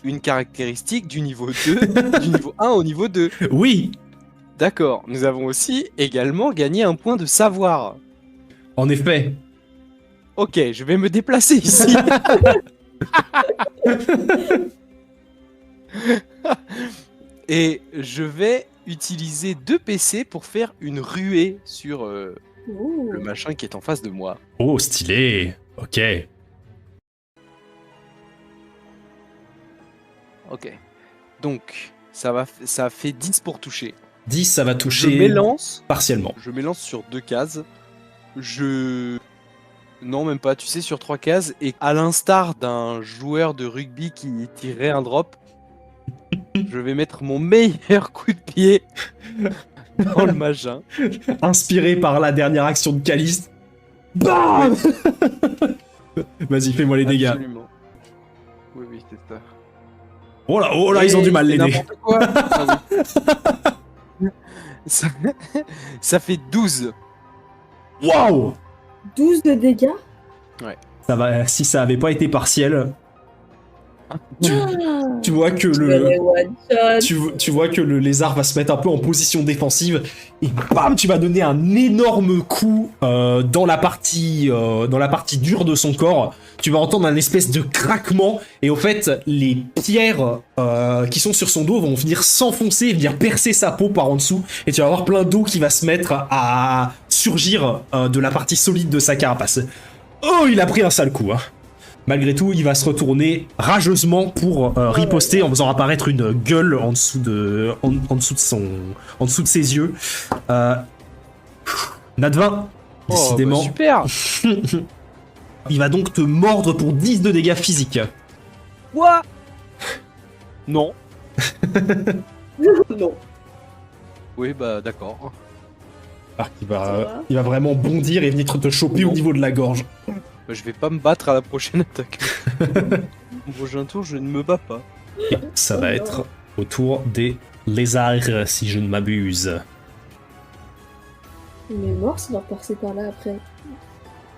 une caractéristique du niveau 2, du niveau 1 au niveau 2. Oui. D'accord, nous avons aussi également gagné un point de savoir. En effet. Ok, je vais me déplacer ici. Et je vais utiliser 2 PC pour faire une ruée sur Ouh. le machin qui est en face de moi. Oh, stylé. Ok. Ok. Donc, ça fait 10 pour toucher. 10, ça va Je toucher m'élance. partiellement. Je m'élance sur 2 cases. Non, même pas, tu sais, sur 3 cases. Et à l'instar d'un joueur de rugby qui tirerait un drop, je vais mettre mon meilleur coup de pied dans le machin. Inspiré par la dernière action de Caliste. BAM. Vas-y, fais-moi les dégâts. Absolument. Oui, oui, c'est ça. Oh là, ils ont du mal, les c'est dés. n'importe quoi. Ah oui. Ça fait 12. Waouh. 12 de dégâts. Ça va, si ça avait pas été partiel, tu vois que Je le... ferai one shot. Tu vois que le lézard va se mettre un peu en position défensive et bam, tu vas donner un énorme coup dans la partie dure de son corps. Tu vas entendre un espèce de craquement et au fait les pierres qui sont sur son dos vont venir s'enfoncer et venir percer sa peau par en dessous et tu vas avoir plein d'eau qui va se mettre à surgir de la partie solide de sa carapace. Oh, il a pris un sale coup, hein. Malgré tout, il va se retourner rageusement pour riposter en faisant apparaître une gueule en dessous de ses yeux. Nat 20, décidément. Oh, bah super. Il va donc te mordre pour 10 de dégâts physiques. Quoi? Non. Non. Oui, bah d'accord. Alors qu'il Ça va. il va vraiment bondir et venir te choper au niveau de la gorge. Bah, je vais pas me battre à la prochaine attaque. Au prochain tour, je ne me bats pas. Et ça va être au tour des lézards, si je ne m'abuse. Il est mort, ça va passer par là après.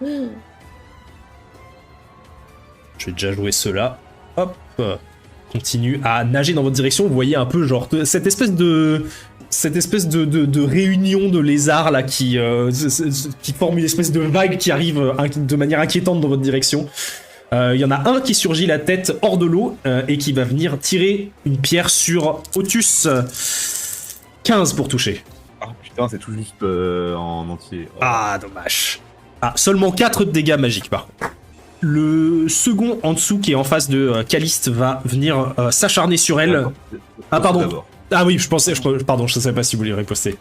Je vais déjà jouer ceux-là. Hop. Continue à nager dans votre direction. Vous voyez un peu genre cette espèce de réunion de lézards là qui forme une espèce de vague qui arrive de manière inquiétante dans votre direction. Il y en a un qui surgit la tête hors de l'eau et qui va venir tirer une pierre sur Otus. 15 pour toucher. Ah putain, c'est tout juste en entier. Oh. Ah, dommage. Ah, seulement 4 de dégâts magiques par contre. Le second en dessous qui est en face de Caliste va venir s'acharner sur elle. D'accord. Ah, pardon. D'abord. Ah oui, pardon, je ne savais pas si vous vouliez riposter.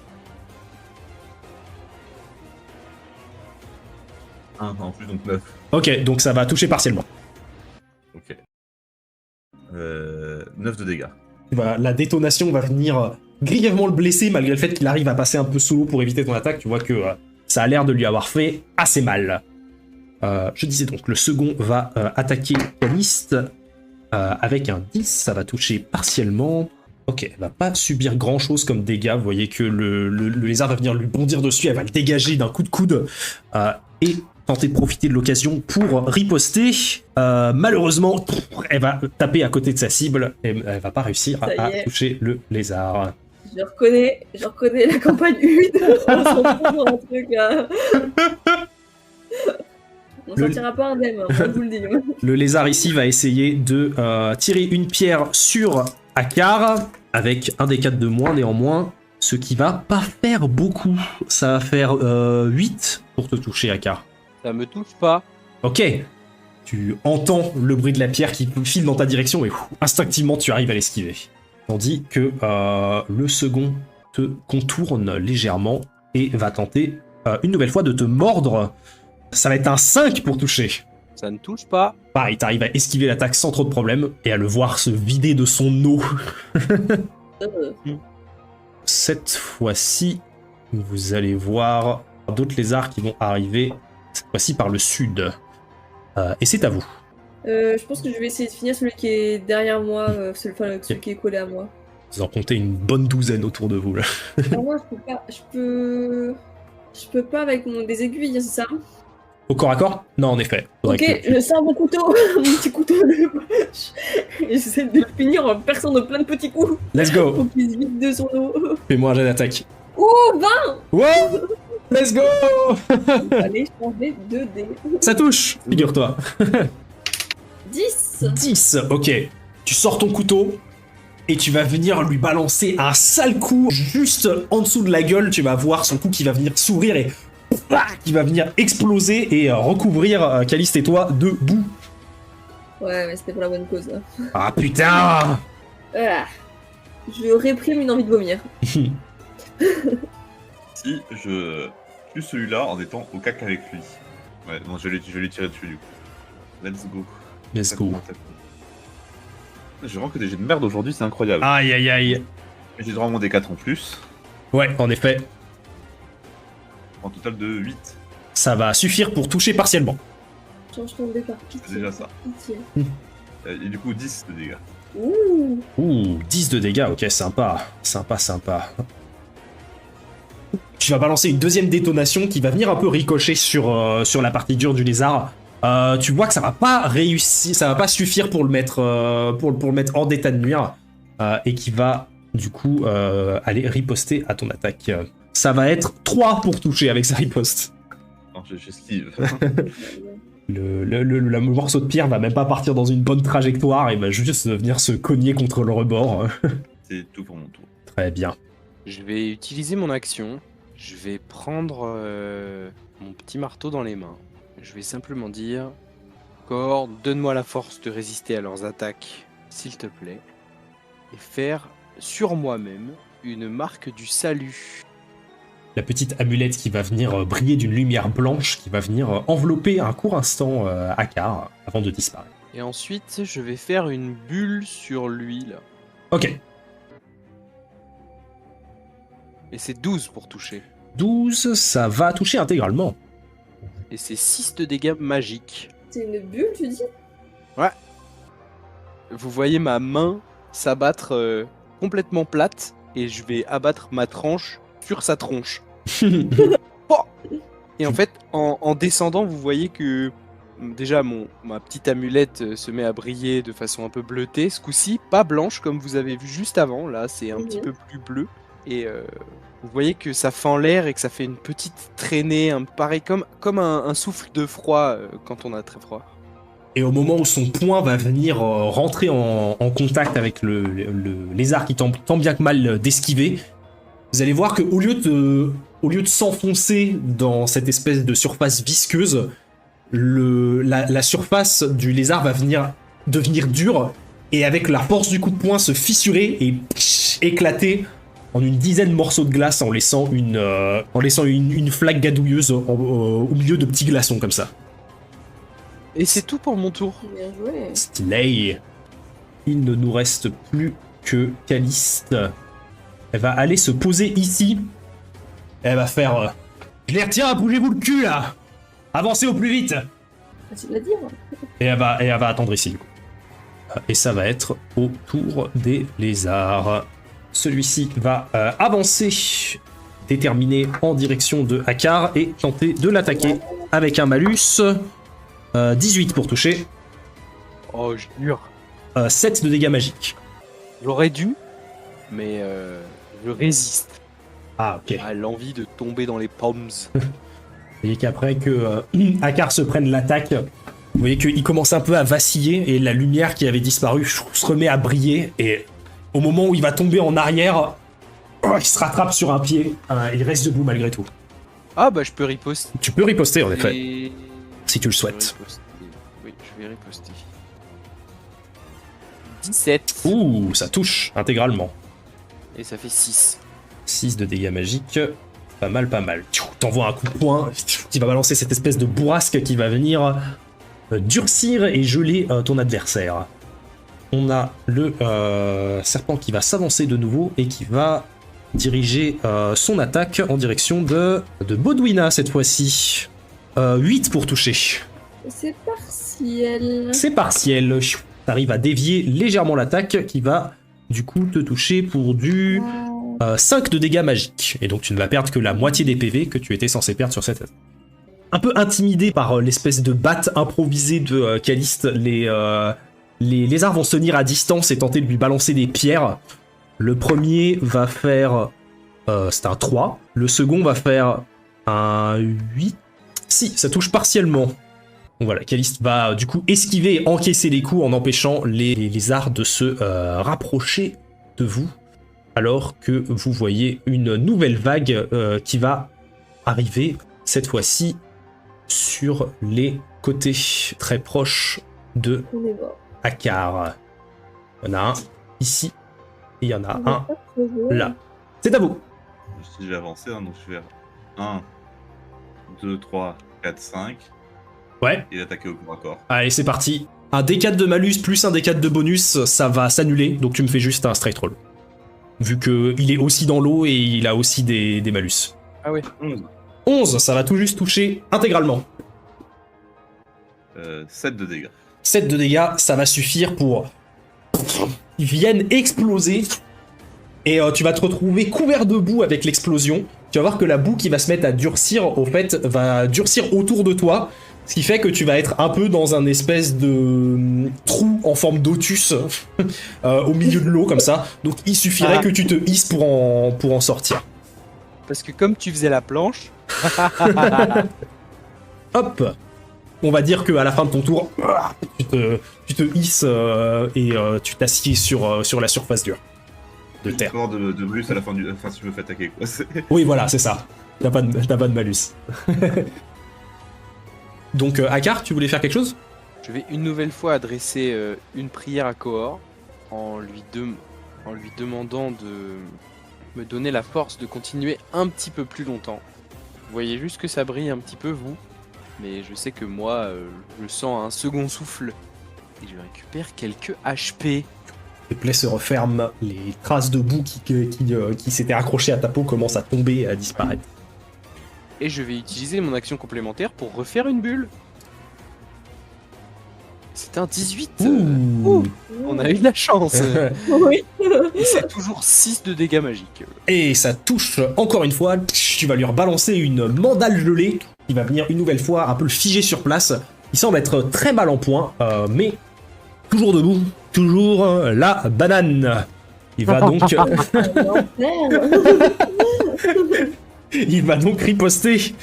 En plus, donc 9. Ok, donc ça va toucher partiellement. Ok. 9 de dégâts. La détonation va venir grièvement le blesser malgré le fait qu'il arrive à passer un peu solo pour éviter ton attaque. Tu vois que ça a l'air de lui avoir fait assez mal. Je disais donc, le second va attaquer Caliste avec un 10. Ça va toucher partiellement. Ok, elle va pas subir grand chose comme dégâts. Vous voyez que le lézard va venir lui bondir dessus, elle va le dégager d'un coup de coude et tenter de profiter de l'occasion pour riposter. Malheureusement, elle va taper à côté de sa cible et elle va pas réussir Ça y à est. toucher le lézard. Je reconnais la campagne 8. On s'en fout dans un truc là. On Le- sortira pas indemne, hein, on vous le dit. Le lézard ici va essayer de tirer une pierre sur Akar avec un des 4 de moins néanmoins, ce qui va pas faire beaucoup. Ça va faire 8 pour te toucher Akar. Ça me touche pas. Ok, tu entends le bruit de la pierre qui file dans ta direction et instinctivement tu arrives à l'esquiver. Tandis que le second te contourne légèrement et va tenter une nouvelle fois de te mordre. Ça va être un 5 pour toucher. Ça ne touche pas. Pareil, t'arrives à esquiver l'attaque sans trop de problème et à le voir se vider de son eau. Cette fois-ci, vous allez voir d'autres lézards qui vont arriver, cette fois-ci par le sud. Et c'est à vous. Je pense que je vais essayer de finir celui qui est derrière moi, celui qui est collé à moi. Vous en comptez une bonne douzaine autour de vous là. Alors moi, je peux pas avec des aiguilles, c'est ça? Au corps à corps? Non, en effet. Faudrait Ok, que- je sors mon couteau, mon petit couteau de poche, et j'essaie de le finir en perçant de plein de petits coups Let's go. pour qu'il se vide de son eau. Fais-moi un jet d'attaque. Oh, 20! Wow. Let's go. Allez, je prends 2 dés. Ça touche, figure-toi. 10! 10, ok. Tu sors ton couteau et tu vas venir lui balancer un sale coup juste en dessous de la gueule. Tu vas voir son coup qui va venir s'ouvrir et qui va venir exploser et recouvrir Caliste et toi de boue. Ouais, mais c'était pour la bonne cause, là. Ah putain. Voilà. Je réprime une envie de vomir. Si je tue celui-là en étant au cac avec lui. Ouais, non, je vais lui tirer dessus du coup. Let's go. Let's go. J'ai vraiment que des jets de merde aujourd'hui, c'est incroyable. Aïe aïe aïe. J'ai droit à mon D4 en plus, Ouais, en effet, en total de 8. ça va suffire pour toucher partiellement. Change ton dé par pitié. C'est déjà ça. Pitié. Et du coup 10 de dégâts. Ouh! Ouh, 10 de dégâts, ok, sympa. Sympa, sympa. Tu vas balancer une deuxième détonation qui va venir un peu ricocher sur la partie dure du lézard. Tu vois que ça va pas réussir, ça va pas suffire pour le mettre, pour le mettre hors d'état de nuire. Et qui va, du coup, aller riposter à ton attaque. Ça va être 3 pour toucher avec sa riposte. Non, j'esquive. Le morceau de pierre va même pas partir dans une bonne trajectoire et va juste venir se cogner contre le rebord. C'est tout pour mon tour. Très bien. Je vais utiliser mon action. Je vais prendre mon petit marteau dans les mains. Je vais simplement dire Cor, donne-moi la force de résister à leurs attaques, s'il te plaît. Et faire sur moi-même une marque du salut. La petite amulette qui va venir briller d'une lumière blanche, qui va venir envelopper un court instant Akar avant de disparaître. Et ensuite, je vais faire une bulle sur lui, là. Ok, Et c'est 12 pour toucher. 12, ça va toucher intégralement. Et c'est 6 de dégâts magiques. C'est une bulle, tu dis? Vous voyez ma main s'abattre complètement plate et je vais abattre ma tranche sur sa tronche. Et en fait, en descendant, vous voyez que déjà ma petite amulette se met à briller de façon un peu bleutée. Ce coup-ci, pas blanche comme vous avez vu juste avant. Là, c'est un petit peu plus bleu. Et vous voyez que ça fend l'air et que ça fait une petite traînée, pareil comme un souffle de froid quand on a très froid. Et au moment où son poing va venir rentrer en contact avec le lézard qui tente tant bien que mal d'esquiver, vous allez voir qu'au lieu de s'enfoncer dans cette espèce de surface visqueuse, la surface du lézard va venir devenir dure et avec la force du coup de poing se fissurer et éclater en une dizaine de morceaux de glace en laissant une flaque gadouilleuse au milieu de petits glaçons comme ça. Et c'est tout pour mon tour. Bien joué. Stylé. Il ne nous reste plus que Caliste. Elle va aller se poser ici. Elle va faire... Je les retiens, bougez-vous le cul là. Avancez au plus vite. Facile à dire. Et elle va attendre ici du coup. Et ça va être au tour des lézards. celui-ci va avancer, déterminé en direction de Akar et tenter de l'attaquer avec un malus. 18 pour toucher, Oh, je jure. 7 de dégâts magiques. J'aurais dû, mais je résiste Ah, ok. à l'envie de tomber dans les pommes. Et qu'après que Akar se prenne l'attaque, vous voyez qu'il commence un peu à vaciller et la lumière qui avait disparu se remet à briller. Et au moment où il va tomber en arrière, il se rattrape sur un pied et il reste debout malgré tout. Ah bah je peux riposter. Tu peux riposter en effet, Et- si tu le Je vais souhaites. riposter. Oui, je vais riposter. 17. Ouh, ça touche intégralement. Et ça fait 6. 6 de dégâts magiques. Pas mal, pas mal. T'envoies un coup de poing qui va balancer cette espèce de bourrasque qui va venir durcir et geler ton adversaire. On a le serpent qui va s'avancer de nouveau et qui va diriger son attaque en direction de Baudouina cette fois-ci. 8 pour toucher. C'est partiel. C'est partiel. T'arrives à dévier légèrement l'attaque qui va du coup te toucher pour du 5 de dégâts magiques. Et donc tu ne vas perdre que la moitié des PV que tu étais censé perdre sur cette attaque. Un peu intimidé par l'espèce de batte improvisée de Caliste, les lézards vont se tenir à distance et tenter de lui balancer des pierres. Le premier va faire... c'est un 3. Le second va faire un 8. Si, ça touche partiellement. Donc voilà, Caliste va du coup esquiver et encaisser les coups en empêchant les lézards de se rapprocher de vous. Alors que vous voyez une nouvelle vague qui va arriver, cette fois-ci, sur les côtés très proches de On est mort. Akar. Il y en a un ici, et il y en a On va un pas crever. là. C'est à vous. Si j'ai avancé, hein, donc je vais faire 1, 2, 3, 4, 5. Ouais, Et attaquer au corps à corps. allez, c'est parti. Un D4 de malus plus un D4 de bonus, ça va s'annuler, donc tu me fais juste un straight roll. Vu qu'il est aussi dans l'eau et il a aussi des malus. Ah ouais. 11. 11, ça va tout juste toucher intégralement. 7 de dégâts. 7 de dégâts, ça va suffire pour... Ils viennent exploser. Et tu vas te retrouver couvert de boue avec l'explosion. Tu vas voir que la boue qui va se mettre à durcir, au fait, va durcir autour de toi. Ce qui fait que tu vas être un peu dans un espèce de trou en forme d'otus au milieu de l'eau, comme ça. Donc il suffirait que tu te hisses pour en sortir. Parce que comme tu faisais la planche, Hop! On va dire qu'à la fin de ton tour, tu te hisses et tu t'assieds sur la surface dure de terre. Score de bonus à la fin du. Enfin, si je me fais attaquer, quoi. Oui, voilà, c'est ça. T'as pas de malus. Donc, Akar, tu voulais faire quelque chose? je vais une nouvelle fois adresser une prière à Kohor en lui demandant de me donner la force de continuer un petit peu plus longtemps. Vous voyez juste que ça brille un petit peu, vous, mais je sais que moi, je sens un second souffle et je récupère quelques HP. Les plaies se referment, les traces de boue qui s'étaient accrochées à ta peau commencent à tomber et à disparaître. Et je vais utiliser mon action complémentaire pour refaire une bulle. C'est un 18. Ouh. On a eu de la chance. Oui. Et c'est toujours 6 de dégâts magiques. Et ça touche encore une fois, tu vas lui rebalancer une mandale gelée qui va venir une nouvelle fois un peu le figer sur place. Il semble être très mal en point, mais toujours debout, toujours la banane. Il va donc, il va donc riposter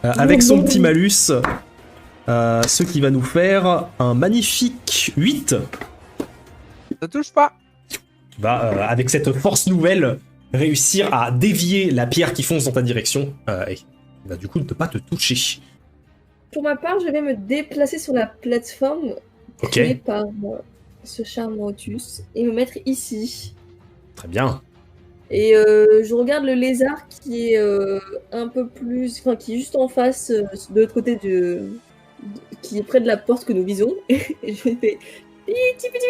avec son petit malus, ce qui va nous faire un magnifique 8. Ça touche pas. Va, avec cette force nouvelle, réussir à dévier la pierre qui fonce dans ta direction. Et il va du coup ne pas te toucher. Pour ma part, je vais me déplacer sur la plateforme Ok, créée par ce charmant Otus et me mettre ici. très bien. Et je regarde le lézard qui est un peu plus, enfin qui est juste en face, de l'autre côté qui est près de la porte que nous visons. Et je fais piti piti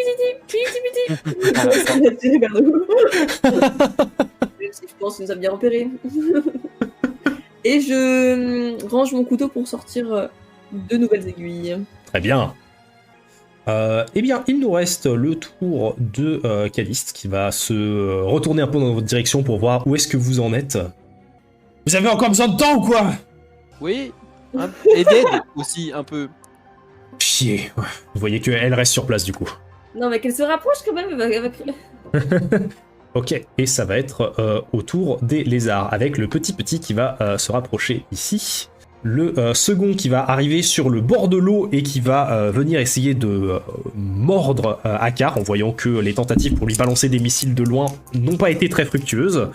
piti piti piti. Ça m'a tiré vers nous. Même si je pense que nous a bien repéré. Et je range mon couteau pour sortir 2 nouvelles aiguilles. Très bien. Eh bien, il nous reste le tour de Caliste qui va se retourner un peu dans votre direction pour voir où est-ce que vous en êtes. Vous avez encore besoin de temps ou quoi? Oui, et d'aide aussi, un peu. Chier. Ouais. Vous voyez qu'elle reste sur place du coup. Non, mais qu'elle se rapproche quand même avec... Ok, et ça va être au tour des lézards, avec le petit qui va se rapprocher ici. Le second qui va arriver sur le bord de l'eau et qui va venir essayer de mordre Akar en voyant que les tentatives pour lui balancer des missiles de loin n'ont pas été très fructueuses.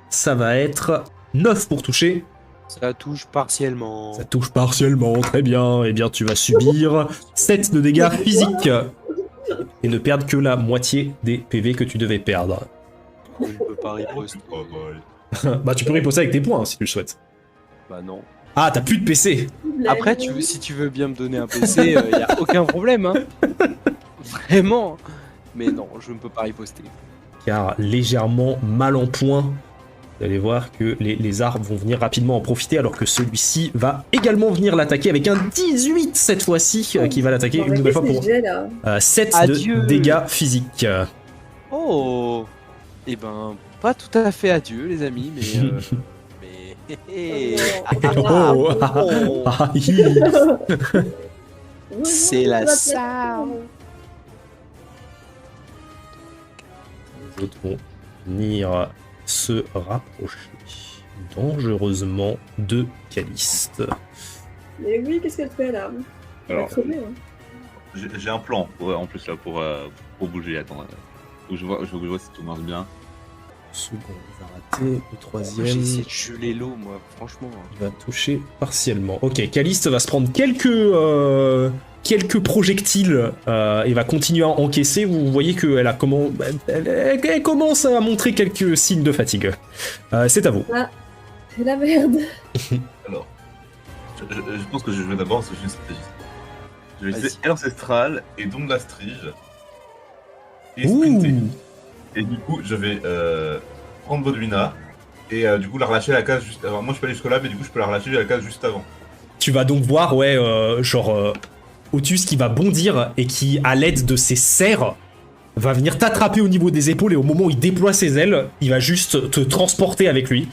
Ça va être 9 pour toucher. Ça touche partiellement. Ça touche partiellement, très bien. Eh bien, tu vas subir 7 de dégâts physiques et ne perdre que la moitié des PV que tu devais perdre. Je ne peux pas riposter. Oh, bah, Bah, tu peux riposter avec tes points si tu le souhaites. Bah non. Ah, t'as plus de PC. Après, si tu veux bien me donner un PC, y a aucun problème, hein. Vraiment. Mais non, je ne peux pas riposter. Car légèrement mal en point. Vous allez voir que les lézards vont venir rapidement en profiter alors que celui-ci va également venir l'attaquer avec un 18 cette fois-ci qui va l'attaquer une nouvelle fois pour 7 Adieu. de dégâts physiques. Oh. Eh ben, pas tout à fait adieu, les amis, mais... Oh, oh. ah, hi. C'est la salle. Les autres vont venir se rapprocher dangereusement de Caliste. Mais oui, qu'est-ce qu'elle fait là? Elle va Alors, crever, hein. j'ai un plan en plus là pour bouger. Attends, faut que je vois si tout marche bien. Second, il va rater. Le J'ai troisième, essayé de geler l'eau, moi, franchement. il va toucher partiellement. Ok, Caliste va se prendre quelques projectiles et va continuer à encaisser. Vous voyez qu'elle a elle commence à montrer quelques signes de fatigue. C'est à vous. C'est la merde. Alors, je pense que je vais d'abord, parce que je suis une stratégiste. Je vais Vas-y. utiliser Air Ancestral et Don de la Strige. Et Ouh. sprinter. Et du coup, je vais prendre Bodwina et du coup la relâcher à la case juste avant. Moi, je peux aller jusque là, mais du coup, je peux la relâcher à la case juste avant. Tu vas donc voir, ouais, Otus qui va bondir et qui, à l'aide de ses serres, va venir t'attraper au niveau des épaules et au moment où il déploie ses ailes, il va juste te transporter avec lui.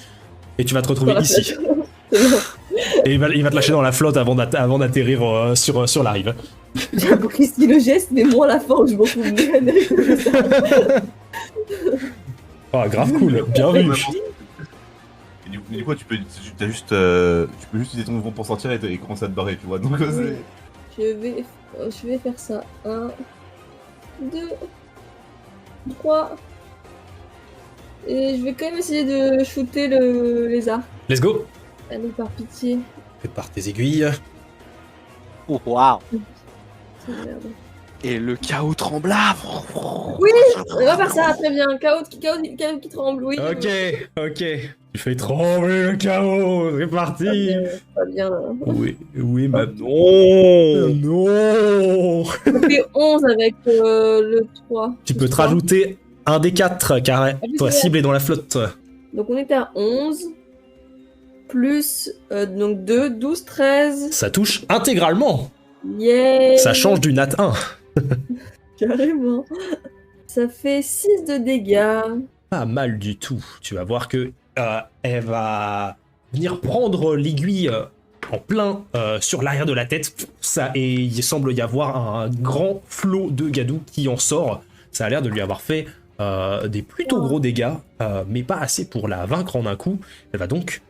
Et tu vas te retrouver Dans la ici. flotte. C'est bon. Et il va te lâcher dans la flotte avant d'atterrir sur la rive. J'ai apprécié le geste, mais moi à la fin, je m'en fous de ça. Ah, grave cool, bien vu. Et du coup, tu peux juste utiliser ton mouvement pour sortir et commencer à te barrer, tu vois. Donc, Oui. Je vais faire ça. 1, 2, 3. Et je vais quand même essayer de shooter le lézard. Let's go. Allez, par pitié. Prépare tes aiguilles. Oh, waouh. C'est merde. Et le chaos trembla. Oui, on va faire ça, très bien. Chaos qui tremble, oui. Ok. Tu fais trembler le chaos, c'est parti. Pas bien. Oui, ma... Non. Non. Ça fait 11 avec le 3. Tu peux te rajouter un des 4 car toi cible est dans la flotte. Donc on était à 11. Plus donc 2, 12, 13. Ça touche intégralement. Yeah. Ça change du nat 1. Carrément. Ça fait 6 de dégâts. Pas mal du tout. Tu vas voir que elle va venir prendre l'aiguille en plein sur l'arrière de la tête. Ça, et il semble y avoir un grand flot de gadou qui en sort. Ça a l'air de lui avoir fait des plutôt gros dégâts, mais pas assez pour la vaincre en un coup. Elle va donc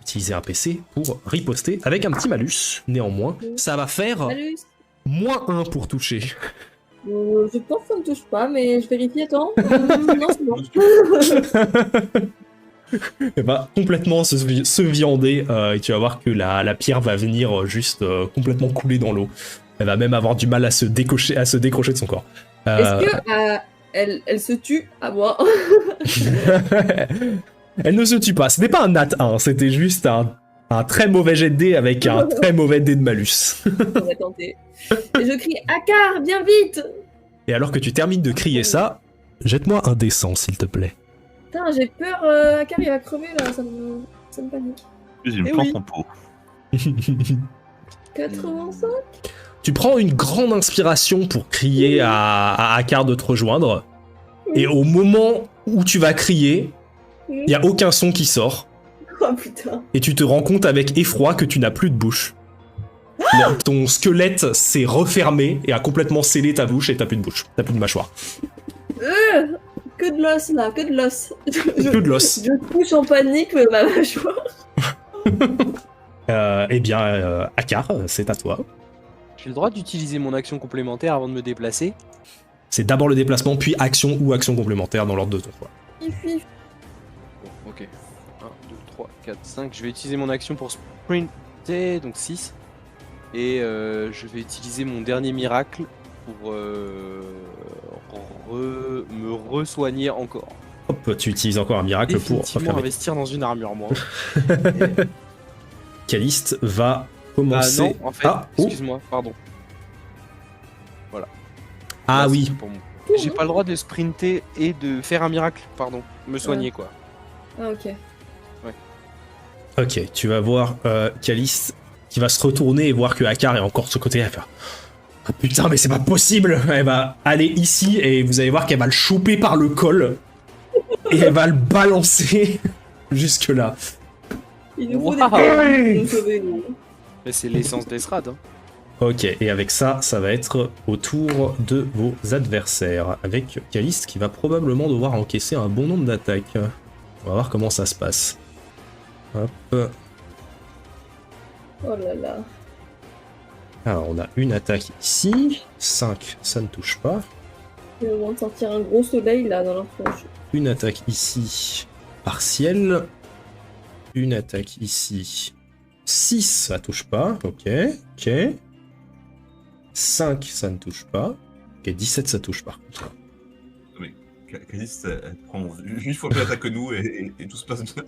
utiliser un PC pour riposter avec un petit malus. Néanmoins, ça va faire Salut. -1 pour toucher. Je pense que ça me touche pas, mais je vérifie, attends. Non, c'est bon. Elle va complètement se viander et tu vas voir que la pierre va venir juste complètement couler dans l'eau. Elle va même avoir du mal à se décrocher de son corps. Est-ce que elle se tue à moi? Elle ne se tue pas. Ce n'est pas un nat 1, c'était juste un très mauvais jet de dés avec un très mauvais dé de malus. On va tenter. Et je crie Akar, viens vite! Et alors que tu termines de crier ça, jette-moi un dé 100 s'il te plaît. Putain, j'ai peur, Akar il va crever là, ça me panique. Puis il me Eh plante oui. en pot. 85. Tu prends une grande inspiration pour crier à Akar de te rejoindre. Et au moment où tu vas crier, il n'y a aucun son qui sort. Oh putain. Et tu te rends compte avec effroi que tu n'as plus de bouche. Ton squelette s'est refermé et a complètement scellé ta bouche et t'as plus de bouche. T'as plus de mâchoire. Que de l'os là, que de l'os. Que de l'os. Je touche en panique ma mâchoire. Eh bien, Akar, c'est à toi. J'ai le droit d'utiliser mon action complémentaire avant de me déplacer. C'est d'abord le déplacement, puis action ou action complémentaire dans l'ordre de ton choix. Fifi. Bon, ok. 1, 2, 3, 4, 5. Je vais utiliser mon action pour sprinter, donc 6. Et je vais utiliser mon dernier miracle pour me re-soigner encore. Hop, tu utilises encore un miracle pour Définitivement refermer. investir dans une armure, moi. Caliste va commencer. Non, en fait, Ah, oh. excuse-moi, pardon. Ah Là, oui, c'est pour moi. J'ai pas le droit de sprinter et de faire un miracle, pardon. Me soigner, quoi. Ah ok. ok, tu vas voir Caliste qui va se retourner et voir que Akar est encore de ce côté. Elle va faire ah, putain, mais c'est pas possible! Elle va aller ici et vous allez voir qu'elle va le choper par le col et elle va le balancer jusque là. Il nous faut Waouh. des pour nous sauver, nous. Mais c'est l'essence d'Esrad, hein. Ok, et avec ça, ça va être au tour de vos adversaires. Avec Caliste qui va probablement devoir encaisser un bon nombre d'attaques. On va voir comment ça se passe. Hop. Oh là là. Alors, on a une attaque ici. 5, ça ne touche pas. J'ai le moment de sortir un gros soleil là dans leur tronche. Une attaque ici, partielle. Une attaque ici. 6, ça touche pas. Ok, ok. 5, ça ne touche pas. Ok, 17, ça touche par contre. Caliste, elle prend 8 fois plus d'attaque que nous et tout se passe bien.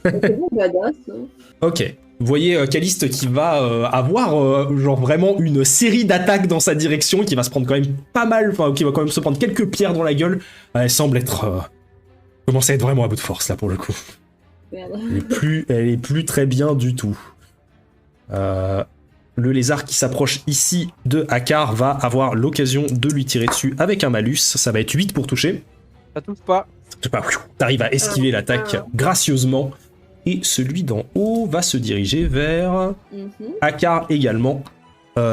C'est bon, badass. Hein. Ok. Vous voyez Caliste qui va avoir genre vraiment une série d'attaques dans sa direction et qui va se prendre quand même pas mal, enfin qui va quand même se prendre quelques pierres dans la gueule. Elle semble être commencer à être vraiment à bout de force là pour le coup. Merde. Elle est plus très bien du tout. Le lézard qui s'approche ici de Akar va avoir l'occasion de lui tirer dessus avec un malus. Ça va être 8 pour toucher. Ça touche pas. Je sais pas, t'arrives à esquiver l'attaque gracieusement. Et celui d'en haut va se diriger vers Mhm. Akar également.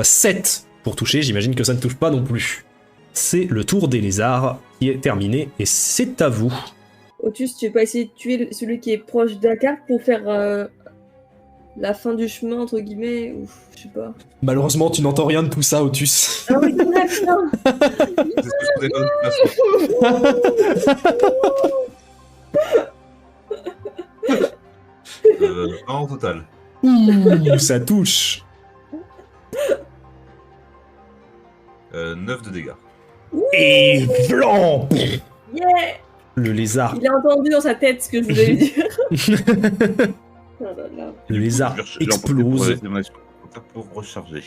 7 pour toucher, j'imagine que ça ne touche pas non plus. C'est le tour des lézards qui est terminé et c'est à vous. Otus, tu veux pas essayer de tuer celui qui est proche d'Akar pour faire la fin du chemin, entre guillemets, ou je sais pas. Malheureusement, tu n'entends rien de tout ça, Otus. Ah oui, putain. C'est ce que je faisais dans notre façon. 1 en total. Ouh, ça touche. 9 de dégâts. Et blanc. Yeah. Le lézard. Il a entendu dans sa tête ce que je voulais lui dire. Oh là là. Le lézard explose. Pour recharger.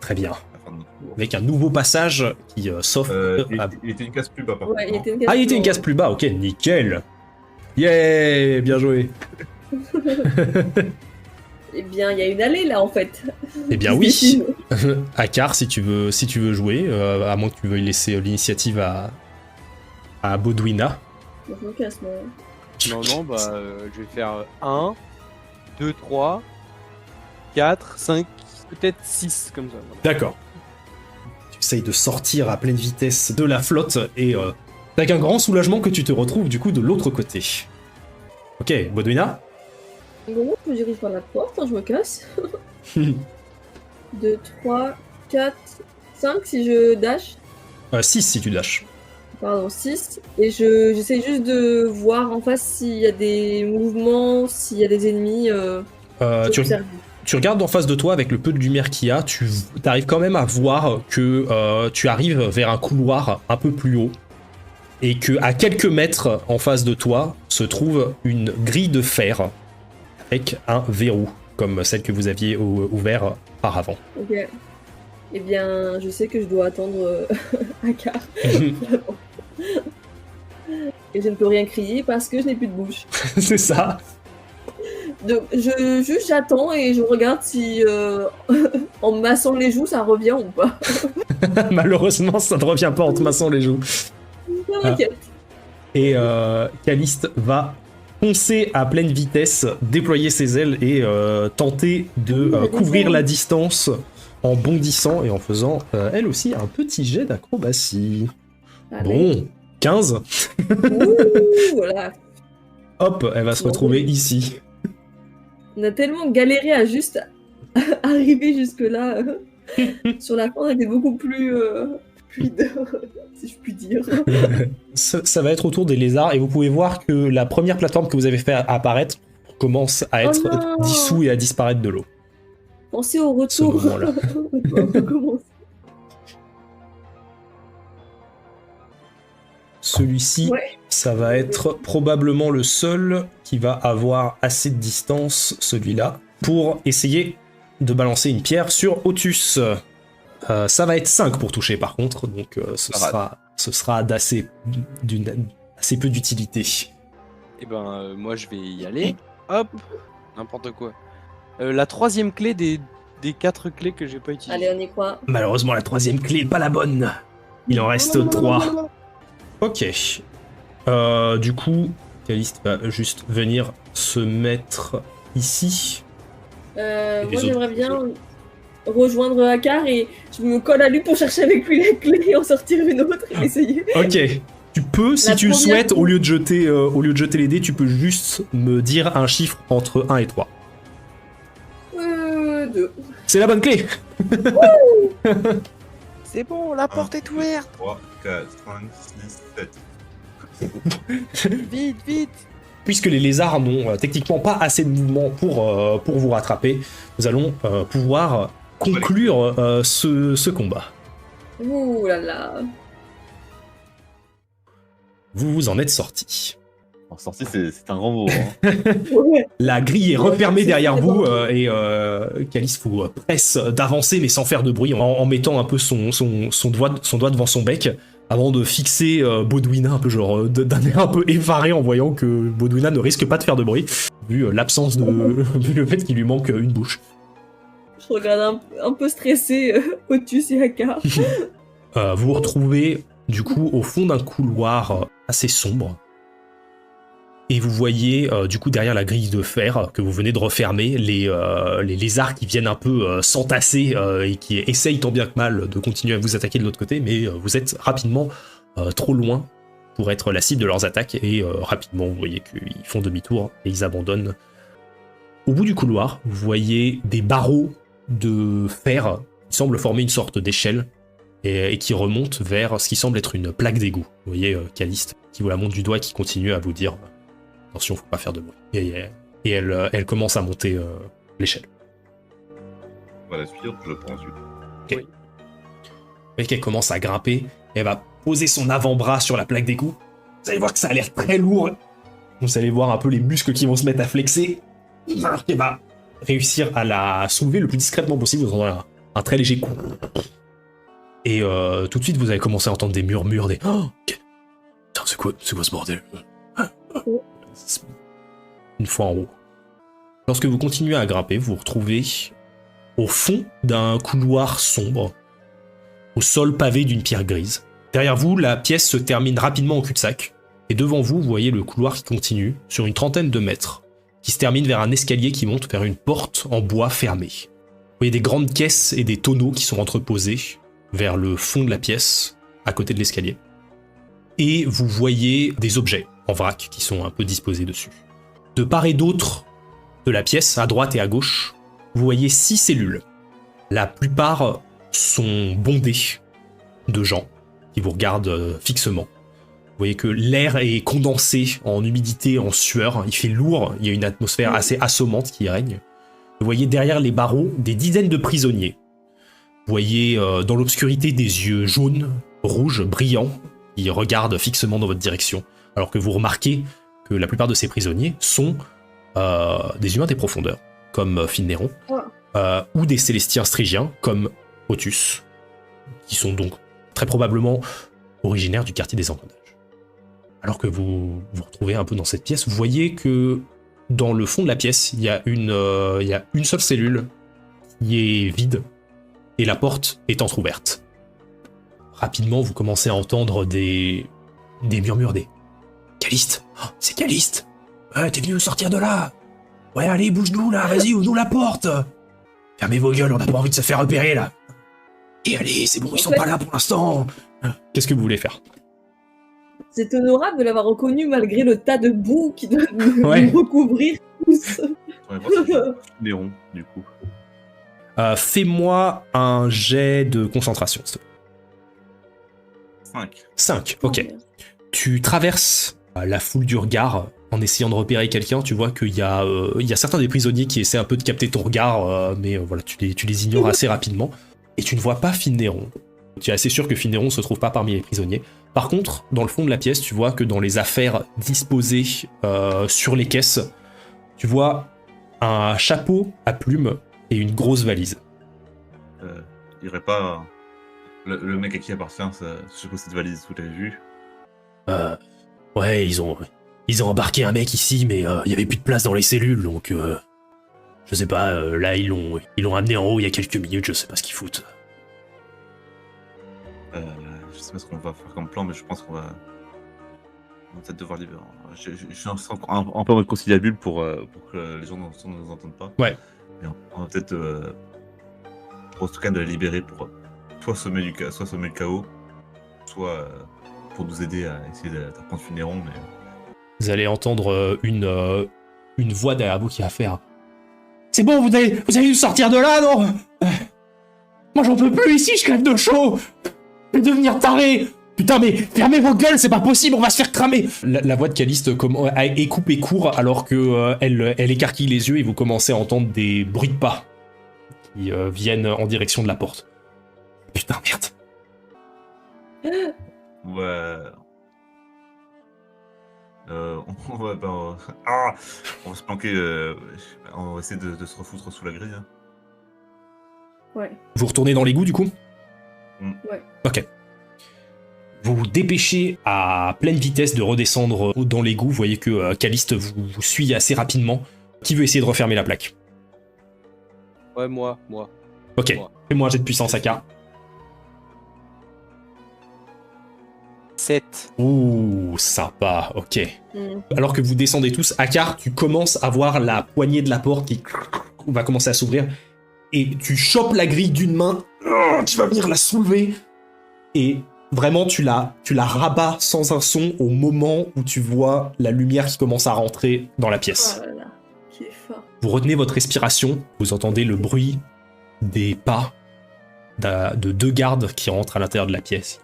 Très bien. À la fin de notre tour. Avec un nouveau passage qui s'offre. Il était une case plus bas par Ouais, il contre. était une Ah, il était une case plus bas, ok, nickel. Yeah, bien joué. Eh bien, il y a une allée là en fait. Eh bien oui. Akar, si tu veux jouer, à moins que tu veuilles laisser l'initiative à Baudouina. Je me casse moi. Non, bah, je vais faire 1, 2, 3, 4, 5, peut-être 6, comme ça. Voilà. D'accord. Tu essayes de sortir à pleine vitesse de la flotte et c'est avec un grand soulagement que tu te retrouves du coup de l'autre côté. Ok, Baudouina. Bon, je me dirige vers la porte, hein, je me casse. 2, 3, 4, 5 si je dash. 6 si tu dashes. Pardon, 6. Et j'essaie juste de voir en face s'il y a des mouvements, s'il y a des ennemis. J'observe. Tu regardes en face de toi avec le peu de lumière qu'il y a, tu arrives quand même à voir que tu arrives vers un couloir un peu plus haut et que à quelques mètres en face de toi se trouve une grille de fer avec un verrou comme celle que vous aviez ouvert par avant. Ok. Eh bien, je sais que je dois attendre Akar. Et je ne peux rien crier parce que je n'ai plus de bouche. C'est ça. Juste j'attends et je regarde si en me massant les joues ça revient ou pas. Malheureusement, ça ne revient pas en te massant les joues. Ça m'inquiète. Et Caliste va foncer à pleine vitesse, déployer ses ailes et tenter de couvrir la distance en bondissant et en faisant elle aussi un petit jet d'acrobatie. Allez. Bon, 15. Ouh, voilà. Hop, elle va se retrouver ici. On a tellement galéré à juste arriver jusque-là. Sur la fin, on était beaucoup plus fluide, si je puis dire. Ça va être autour des lézards et vous pouvez voir que la première plateforme que vous avez fait apparaître commence à être non dissous et à disparaître de l'eau. Pensez au Ce retour. moment-là. On peut commencer. Celui-ci, Ouais. ça va être probablement le seul qui va avoir assez de distance, celui-là, pour essayer de balancer une pierre sur Otus. Ça va être 5 pour toucher par contre, donc ce sera d'assez assez peu d'utilité. Et ben, moi, je vais y aller. Hop, n'importe quoi. La troisième clé des 4 clés que j'ai pas utilisées. Allez, on y croit. Malheureusement, la troisième clé est pas la bonne. Il en reste 3. Ok. Du coup, Caliste va juste venir se mettre ici. les Moi, autres j'aimerais bien rejoindre Akar et je me colle à lui pour chercher avec lui les clés et en sortir une autre et essayer. Ok. Tu peux, si La tu le première souhaites, au lieu de jeter les dés, tu peux juste me dire un chiffre entre 1 et 3. 2. C'est la bonne clé. C'est bon, la porte est ouverte. 3, 4, 5, 6, 7. Vite, vite. Puisque les lézards n'ont techniquement pas assez de mouvement pour vous rattraper, nous allons pouvoir conclure ce combat. Ouh là là. Vous vous en êtes sortis. En sortie, c'est un grand mot. Hein. Ouais. La grille est Ouais, refermée c'est derrière très vous bon. et Caliste vous presse d'avancer mais sans faire de bruit en mettant un peu son doigt devant son bec avant de fixer Baudouina un peu genre d'un air un peu effaré en voyant que Baudouina ne risque pas de faire de bruit vu l'absence de vu le fait qu'il lui manque une bouche. Je regarde un peu stressé Otus et Akar. Vous vous retrouvez du coup au fond d'un couloir assez sombre. Et vous voyez, du coup, derrière la grille de fer que vous venez de refermer, les lézards qui viennent un peu s'entasser et qui essayent tant bien que mal de continuer à vous attaquer de l'autre côté, mais vous êtes rapidement trop loin pour être la cible de leurs attaques, et rapidement, vous voyez qu'ils font demi-tour et ils abandonnent. Au bout du couloir, vous voyez des barreaux de fer qui semblent former une sorte d'échelle et qui remontent vers ce qui semble être une plaque d'égout. Vous voyez Caliste qui vous la montre du doigt et qui continue à vous dire... Attention, faut pas faire de bruit. Et elle commence à monter l'échelle. On va la suivre, je prends ensuite. Okay. Et qu'elle commence à grimper, elle va poser son avant-bras sur la plaque d'égout. Vous allez voir que ça a l'air très lourd. Vous allez voir un peu les muscles qui vont se mettre à flexer. Alors qu'elle va réussir à la soulever le plus discrètement possible. Vous entendez un très léger coup. Et tout de suite, vous allez commencer à entendre des murmures, des... Oh, okay. Putain, c'est quoi ce bordel? Une fois en haut. Lorsque vous continuez à grimper, vous vous retrouvez au fond d'un couloir sombre, au sol pavé d'une pierre grise. Derrière vous, la pièce se termine rapidement en cul-de-sac, et devant vous, vous voyez le couloir qui continue, sur une trentaine de mètres, qui se termine vers un escalier qui monte vers une porte en bois fermée. Vous voyez des grandes caisses et des tonneaux qui sont entreposés vers le fond de la pièce, à côté de l'escalier. Et vous voyez des objets en vrac qui sont un peu disposés dessus. De part et d'autre de la pièce, à droite et à gauche, vous voyez 6 cellules. La plupart sont bondées de gens qui vous regardent fixement. Vous voyez que l'air est condensé en humidité, en sueur, il fait lourd, il y a une atmosphère assez assommante qui règne. Vous voyez derrière les barreaux des dizaines de prisonniers. Vous voyez dans l'obscurité des yeux jaunes, rouges, brillants, qui regardent fixement dans votre direction. Alors que vous remarquez que la plupart de ces prisonniers sont des humains des profondeurs, comme Finnéron, ou des célestiens strygiens, comme Otus, qui sont donc très probablement originaires du quartier des engrenages. Alors que vous vous retrouvez un peu dans cette pièce, vous voyez que dans le fond de la pièce, il y a une seule cellule qui est vide et la porte est entrouverte. Rapidement, vous commencez à entendre des murmures, des Caliste, oh, c'est Caliste. Ouais, t'es venu nous sortir de là. Ouais, allez, bouge-nous là, vas-y, ouvre-nous la porte. Fermez vos gueules, on n'a pas envie de se faire repérer là. Et allez, c'est bon, ils sont pas là pour l'instant. Qu'est-ce que vous voulez faire? C'est honorable de l'avoir reconnu malgré le tas de boue qui doit nous recouvrir tous. On va voir si je Néron, du coup. Fais-moi un jet de concentration, s'il te plaît. 5. 5, ok. Tu traverses la foule du regard en essayant de repérer quelqu'un. Tu vois qu'il y a certains des prisonniers qui essaient un peu de capter ton regard, mais voilà, tu les ignores assez rapidement. Et tu ne vois pas Finneron. Tu es assez sûr que Finneron ne se trouve pas parmi les prisonniers. Par contre, dans le fond de la pièce, tu vois que dans les affaires disposées sur les caisses, tu vois un chapeau à plumes et une grosse valise. Il n'y aurait pas le mec à qui appartient je suppose cette valise, vous l'avez vu? Ouais, ils ont embarqué un mec ici, mais il y avait plus de place dans les cellules, donc je sais pas. Là, ils l'ont amené en haut il y a quelques minutes. Je sais pas ce qu'ils foutent. Je sais pas ce qu'on va faire comme plan, mais je pense qu'on va peut-être devoir libérer. Je suis un peu en mode conciliabule pour que les gens ne nous entendent pas. Ouais. Mais on va peut-être en tout cas de la libérer pour soit sommer le chaos, soit pour nous aider à essayer d'apprendre Finneron. Mais... Vous allez entendre une voix derrière vous qui va faire. C'est bon, vous allez nous sortir de là, non? Moi j'en peux plus ici, je crève de chaud. Je vais devenir taré. Putain, mais fermez vos gueules, c'est pas possible, on va se faire cramer. La voix de Caliste est coupée court alors que elle écarquille les yeux et vous commencez à entendre des bruits de pas qui viennent en direction de la porte. Putain, merde. Ouais. On va se planquer. On va essayer de se refoutre sous la grille. Hein. Ouais. Vous retournez dans l'égout du coup? Ouais. Ok. Vous vous dépêchez à pleine vitesse de redescendre dans l'égout. Vous voyez que Caliste vous suit assez rapidement. Qui veut essayer de refermer la plaque? Ouais, moi. Ok. Moi. Fais-moi un jet de puissance, Aka. 7. Ouh, sympa, ok. Mm. Alors que vous descendez tous, Akar, tu commences à voir la poignée de la porte qui va commencer à s'ouvrir. Et tu chopes la grille d'une main, tu vas venir la soulever. Et vraiment, tu la rabats sans un son au moment où tu vois la lumière qui commence à rentrer dans la pièce. Oh là là, qui est fort. Vous retenez votre respiration, vous entendez le bruit des pas de deux gardes qui rentrent à l'intérieur de la pièce.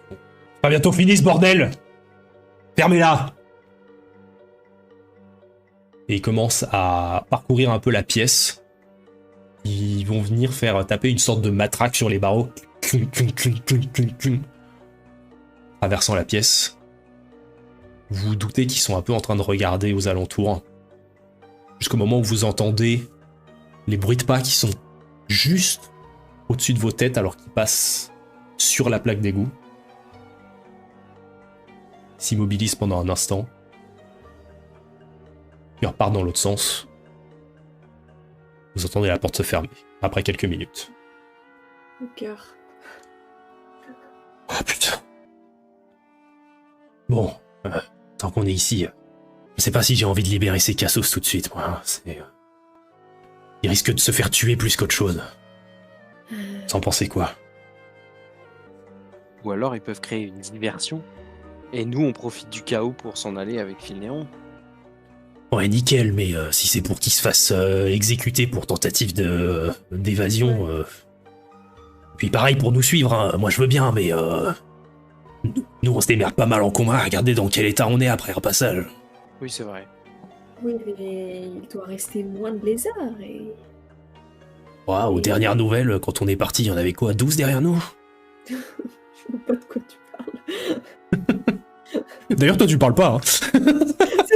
Pas bientôt fini ce bordel! Fermez-la! Et ils commencent à parcourir un peu la pièce. Ils vont venir faire taper une sorte de matraque sur les barreaux. Traversant la pièce. Vous vous doutez qu'ils sont un peu en train de regarder aux alentours. Jusqu'au moment où vous entendez les bruits de pas qui sont juste au-dessus de vos têtes alors qu'ils passent sur la plaque d'égout. S'immobilise pendant un instant, puis repart dans l'autre sens. Vous entendez la porte se fermer, après quelques minutes. Au cœur. Oh putain. Bon, tant qu'on est ici, je sais pas si j'ai envie de libérer ces cassos tout de suite, moi. Il risque de se faire tuer plus qu'autre chose. Sans penser quoi? Ou alors ils peuvent créer une diversion. Et nous, on profite du chaos pour s'en aller avec Finneron. Ouais, nickel, mais si c'est pour qu'il se fasse exécuter pour tentative d'évasion... Puis pareil pour nous suivre, hein. Moi je veux bien, mais... Nous on se démerde pas mal en combat, regardez dans quel état on est après un passage. Oui, c'est vrai. Oui, mais il doit rester moins de lézards et... Ouais, aux dernières nouvelles, quand on est parti, il y en avait quoi, 12 derrière nous? Je sais pas de quoi tu parles. D'ailleurs, toi tu parles pas, hein. C'est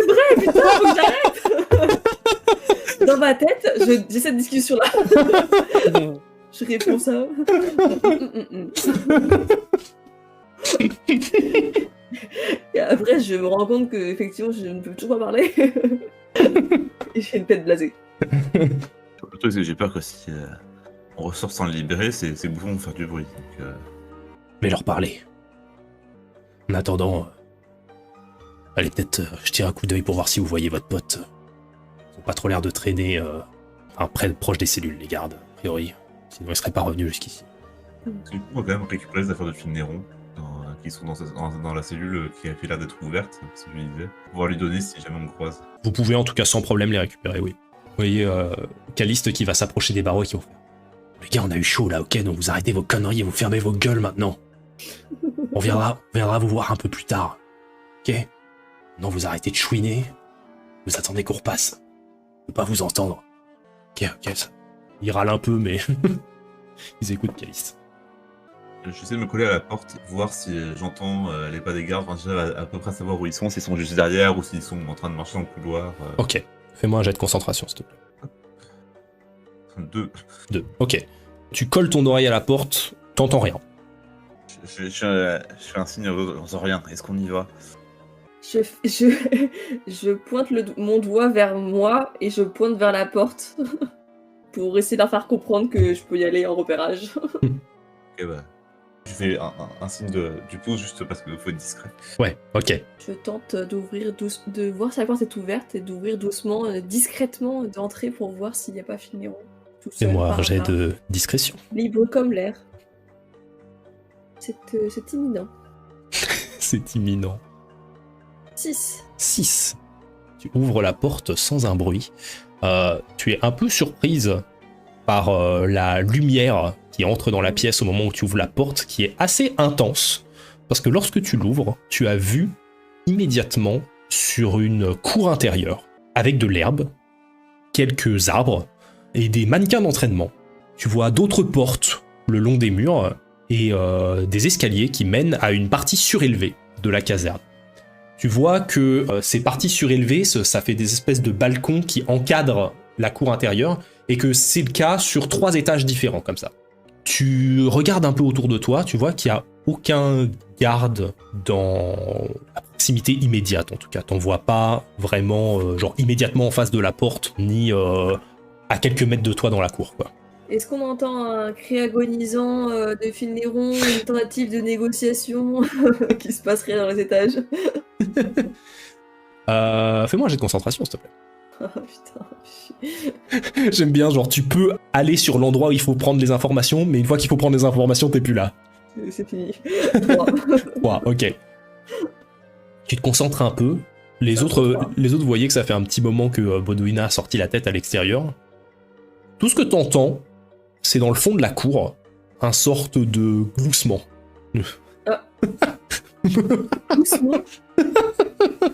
vrai, putain, faut que j'arrête. Dans ma tête, j'ai cette discussion-là. Je réponds ça. Et après, je me rends compte que effectivement, je ne peux toujours pas parler. Et j'ai une tête blasée. Le truc, c'est que j'ai peur que si on ressort sans le libérer, ces bouffons vont faire du bruit. Donc, Je vais leur parler. En attendant, allez peut-être jeter un coup d'œil pour voir si vous voyez votre pote. Ils ont pas trop l'air de traîner proche des cellules, les gardes, a priori. Sinon, ils seraient pas revenus jusqu'ici. parce que du coup, on va quand même récupérer les affaires de Finneron qui sont dans la cellule qui a fait l'air d'être ouverte, ce que je disais, pour pouvoir lui donner si jamais on le croise. Vous pouvez en tout cas sans problème les récupérer, oui. Vous voyez Caliste qui va s'approcher des barreaux et qui va faire: les gars, on a eu chaud là, ok, donc vous arrêtez vos conneries et vous fermez vos gueules maintenant. On viendra vous voir un peu plus tard. Ok? Non, vous arrêtez de chouiner. Vous attendez qu'on repasse. Je peux pas vous entendre. Ok, ça. Ils râlent un peu, mais ils écoutent Caliste. J'essaie de me coller à la porte, voir si j'entends les pas des gardes, enfin, déjà à peu près savoir où ils sont, s'ils sont juste derrière ou s'ils sont en train de marcher dans le couloir. Ok. Fais-moi un jet de concentration, s'il te plaît. 2. 2. Ok. Tu colles ton oreille à la porte, t'entends rien. Je fais un signe, on sent rien, est-ce qu'on y va? Je pointe mon doigt vers moi et je pointe vers la porte pour essayer de leur faire comprendre que je peux y aller en repérage. Ok, bah. Je fais un signe du pouce juste parce qu'il faut être discret. Ouais, ok. Je tente d'ouvrir de voir si la porte est ouverte et d'ouvrir doucement, discrètement, d'entrer pour voir s'il n'y a pas Finneron. Tout seul, Fais-moi par un jet hasard. de discrétion. Libre comme l'air. C'est imminent. C'est imminent. 6. 6. Tu ouvres la porte sans un bruit. Tu es un peu surprise par la lumière qui entre dans la pièce au moment où tu ouvres la porte, qui est assez intense. Parce que lorsque tu l'ouvres, tu as vu immédiatement sur une cour intérieure, avec de l'herbe, quelques arbres et des mannequins d'entraînement. Tu vois d'autres portes le long des murs et des escaliers qui mènent à une partie surélevée de la caserne. Tu vois que ces parties surélevées, ça fait des espèces de balcons qui encadrent la cour intérieure, et que c'est le cas sur 3 étages différents, comme ça. Tu regardes un peu autour de toi, tu vois qu'il n'y a aucun garde dans la proximité immédiate, en tout cas. T'en vois pas vraiment, genre immédiatement en face de la porte, ni à quelques mètres de toi dans la cour, quoi. Est-ce qu'on entend un cri agonisant de Finneron, une tentative de négociation qui se passerait dans les étages? Fais-moi un jet de concentration, s'il te plaît. Oh putain. J'aime bien, genre tu peux aller sur l'endroit où il faut prendre les informations, mais une fois qu'il faut prendre les informations, t'es plus là. C'est fini. 3. 3, ok. Tu te concentres un peu. Les autres, vous voyez que ça fait un petit moment que Baudouina a sorti la tête à l'extérieur. Tout ce que t'entends, c'est dans le fond de la cour, un sorte de gloussement. Doucement.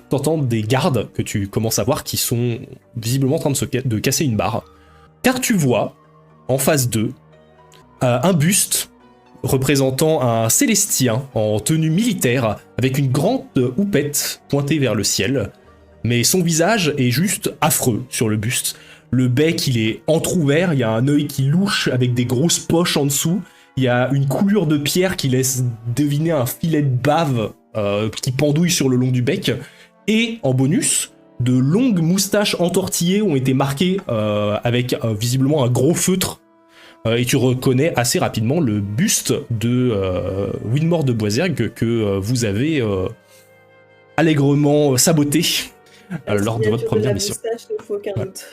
T'entends des gardes que tu commences à voir qui sont visiblement en train de casser une barre. Car tu vois, en face d'eux, un buste représentant un Célestien en tenue militaire, avec une grande houppette pointée vers le ciel. Mais son visage est juste affreux sur le buste. Le bec, il est entrouvert, il y a un œil qui louche avec des grosses poches en dessous. Il y a une coulure de pierre qui laisse deviner un filet de bave qui pendouille sur le long du bec. Et en bonus, de longues moustaches entortillées ont été marquées avec visiblement un gros feutre. Et tu reconnais assez rapidement le buste de Winmore de Boisergue que vous avez allègrement saboté lors de votre première mission. Moustache, il faut aucun doute.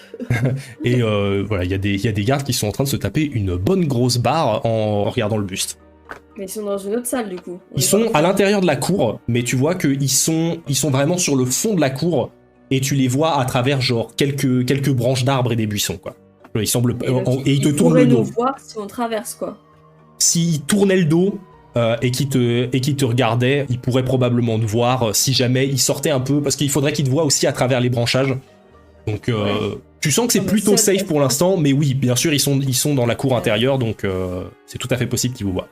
Et voilà, il y a des gardes qui sont en train de se taper une bonne grosse barre en regardant le buste. Mais ils sont dans une autre salle du coup. Ils sont à l'intérieur de la cour, mais tu vois qu'ils sont vraiment sur le fond de la cour, et tu les vois à travers genre quelques branches d'arbres et des buissons, quoi. Ils semblent et ils te tournent le dos. Nous voir si on traverse, quoi. S'ils tournaient le dos et qu'ils te regardaient, ils pourraient probablement te voir si jamais ils sortaient un peu, parce qu'il faudrait qu'ils te voient aussi à travers les branchages. Donc tu sens que c'est plutôt safe pour l'instant, mais oui, bien sûr, ils sont dans la cour intérieure, donc c'est tout à fait possible qu'ils vous voient.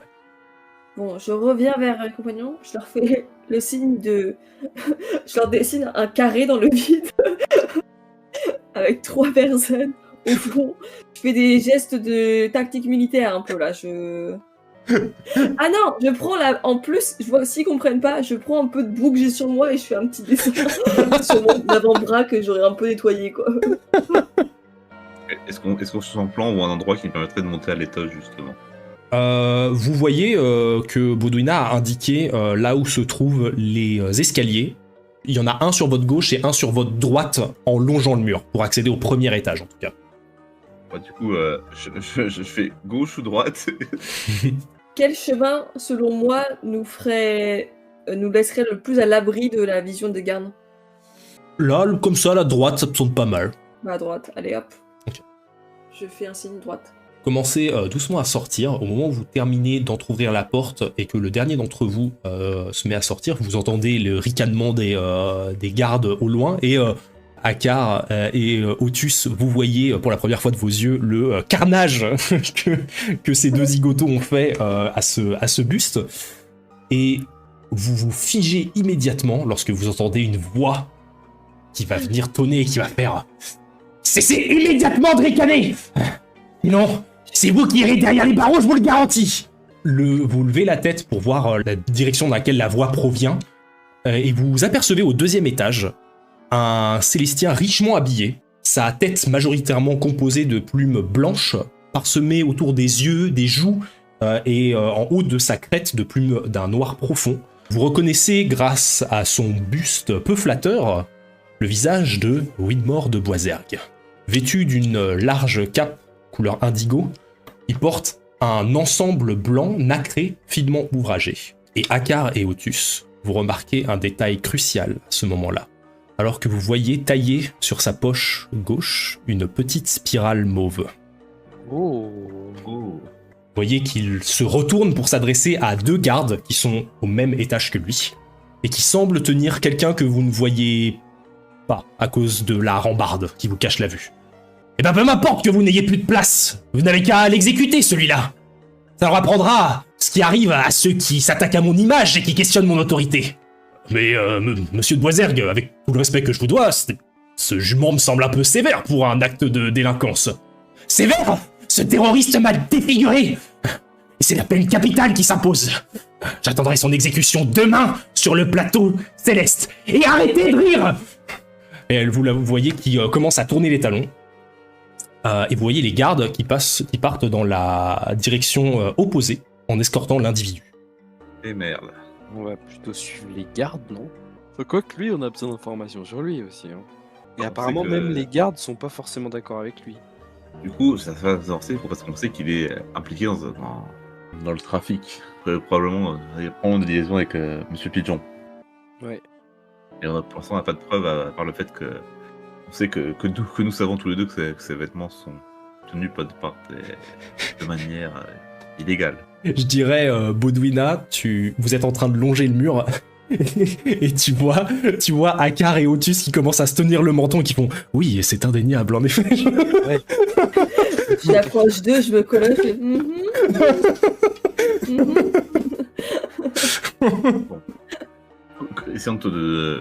Bon, je reviens vers un compagnon, je leur fais le signe de... je leur dessine un carré dans le vide avec 3 personnes au fond. Je fais des gestes de tactique militaire un peu là, Ah non, je prends la. En plus, je vois s'ils comprennent pas, je prends un peu de boue que j'ai sur moi et je fais un petit dessin sur mon avant-bras que j'aurais un peu nettoyé, quoi. Est-ce qu'on cherche un plan ou un endroit qui me permettrait de monter à l'étage, justement? Vous voyez que Baudouina a indiqué là où se trouvent les escaliers. Il y en a un sur votre gauche et un sur votre droite en longeant le mur, pour accéder au premier étage en tout cas. Ouais, du coup, je fais gauche ou droite? Quel chemin, selon moi, nous laisserait le plus à l'abri de la vision des gardes? Là, comme ça, la droite, ça me semble pas mal. Bah à droite, allez hop. Ok. Je fais un signe droite. Commencez doucement à sortir. Au moment où vous terminez d'entrouvrir la porte et que le dernier d'entre vous se met à sortir, vous entendez le ricanement des gardes au loin et Akar et Otus, vous voyez pour la première fois de vos yeux le carnage que ces deux zigotos ont fait à ce buste. Et vous vous figez immédiatement lorsque vous entendez une voix qui va venir tonner et qui va faire « Cessez immédiatement de ricaner ! Sinon, c'est vous qui irez derrière les barreaux, je vous le garantis !» Vous levez la tête pour voir la direction dans laquelle la voix provient, et vous apercevez au deuxième étage un Célestien richement habillé, sa tête majoritairement composée de plumes blanches, parsemées autour des yeux, des joues, et en haut de sa crête de plumes d'un noir profond. Vous reconnaissez, grâce à son buste peu flatteur, le visage de Winmore de Boisergue. Vêtu d'une large cape couleur indigo, il porte un ensemble blanc nacré finement ouvragé. Et Akar et Otus, vous remarquez un détail crucial à ce moment-là, alors que vous voyez taillé sur sa poche gauche une petite spirale mauve. Oh. Oh. Vous voyez qu'il se retourne pour s'adresser à deux gardes qui sont au même étage que lui, et qui semblent tenir quelqu'un que vous ne voyez pas à cause de la rambarde qui vous cache la vue. Eh ben peu m'importe que vous n'ayez plus de place, vous n'avez qu'à l'exécuter celui-là. Ça leur apprendra ce qui arrive à ceux qui s'attaquent à mon image et qui questionnent mon autorité. Mais monsieur de Boisergue, avec tout le respect que je vous dois, ce jugement me semble un peu sévère pour un acte de délinquance. Sévère ? Ce terroriste m'a défiguré. Et c'est la peine capitale qui s'impose. J'attendrai son exécution demain sur le plateau céleste. Et arrêtez de rire ! Et vous voyez qui commence à tourner les talons. Et vous voyez les gardes qui partent dans la direction opposée en escortant l'individu. Et merde. On va plutôt suivre les gardes, non? Quoi que lui, on a besoin d'informations sur lui aussi. Hein. Et On apparemment, sait que- même les gardes sont pas forcément d'accord avec lui. Du coup, ça va avancer parce qu'on sait qu'il est impliqué dans le trafic. Probablement, il y a probablement des liaisons avec Monsieur Pigeon. Ouais. Et pour l'instant, on n'a pas de preuve à part le fait que on sait que nous savons tous les deux que ces vêtements sont tenus de manière illégale. Je dirais, Baudouina, vous êtes en train de longer le mur et tu vois Akar et Otus qui commencent à se tenir le menton et qui font « Oui, c'est indéniable, en effet. » J'approche d'eux, je me colle, je fais Essayons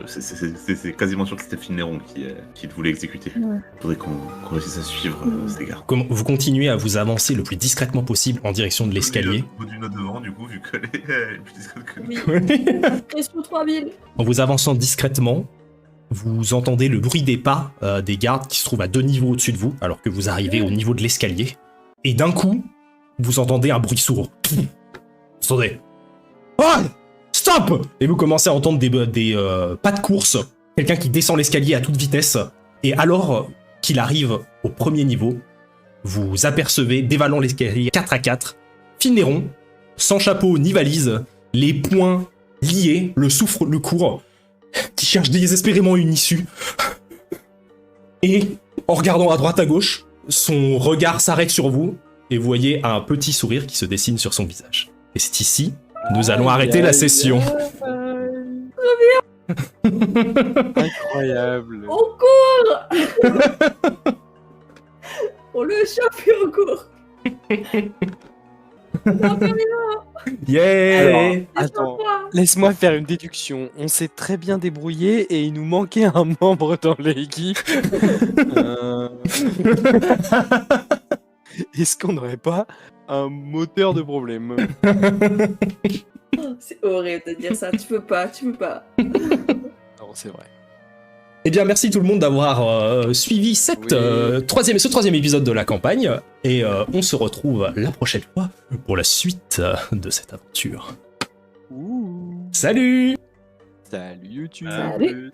c'est quasiment sûr que c'était Finneron qui voulait exécuter. Ouais. Faudrait qu'on réussisse à suivre ces gars. Vous continuez à vous avancer le plus discrètement possible en direction de l'escalier. Baudouina devant, du coup, vu qu'elle est plus discrète que nous. Oui. Pression 3000. En vous avançant discrètement, vous entendez le bruit des pas des gardes qui se trouvent à 2 niveaux au-dessus de vous, alors que vous arrivez au niveau de l'escalier. Et d'un coup, vous entendez un bruit sourd. Vous entendez « Oh ! Stop !» Et vous commencez à entendre des pas de course, quelqu'un qui descend l'escalier à toute vitesse, et alors qu'il arrive au premier niveau, vous apercevez, dévalant l'escalier 4 à 4, Finneron, sans chapeau ni valise, les poings liés, le souffle le court, qui cherche désespérément une issue. Et en regardant à droite à gauche, son regard s'arrête sur vous, et vous voyez un petit sourire qui se dessine sur son visage. Et c'est ici, nous allons arrêter la session. Incroyable. On court. On le chope et on court. Non, mais Yeah! Alors, c'est attends, sympa. laisse-moi faire une déduction. On s'est très bien débrouillé et il nous manquait un membre dans l'équipe. Est-ce qu'on n'aurait pas un moteur de problème. C'est horrible de dire ça. Tu peux pas. Non, c'est vrai. Eh bien, merci tout le monde d'avoir suivi ce troisième épisode de la campagne. Et on se retrouve la prochaine fois pour la suite de cette aventure. Ouh. Salut! Salut YouTube. Salut.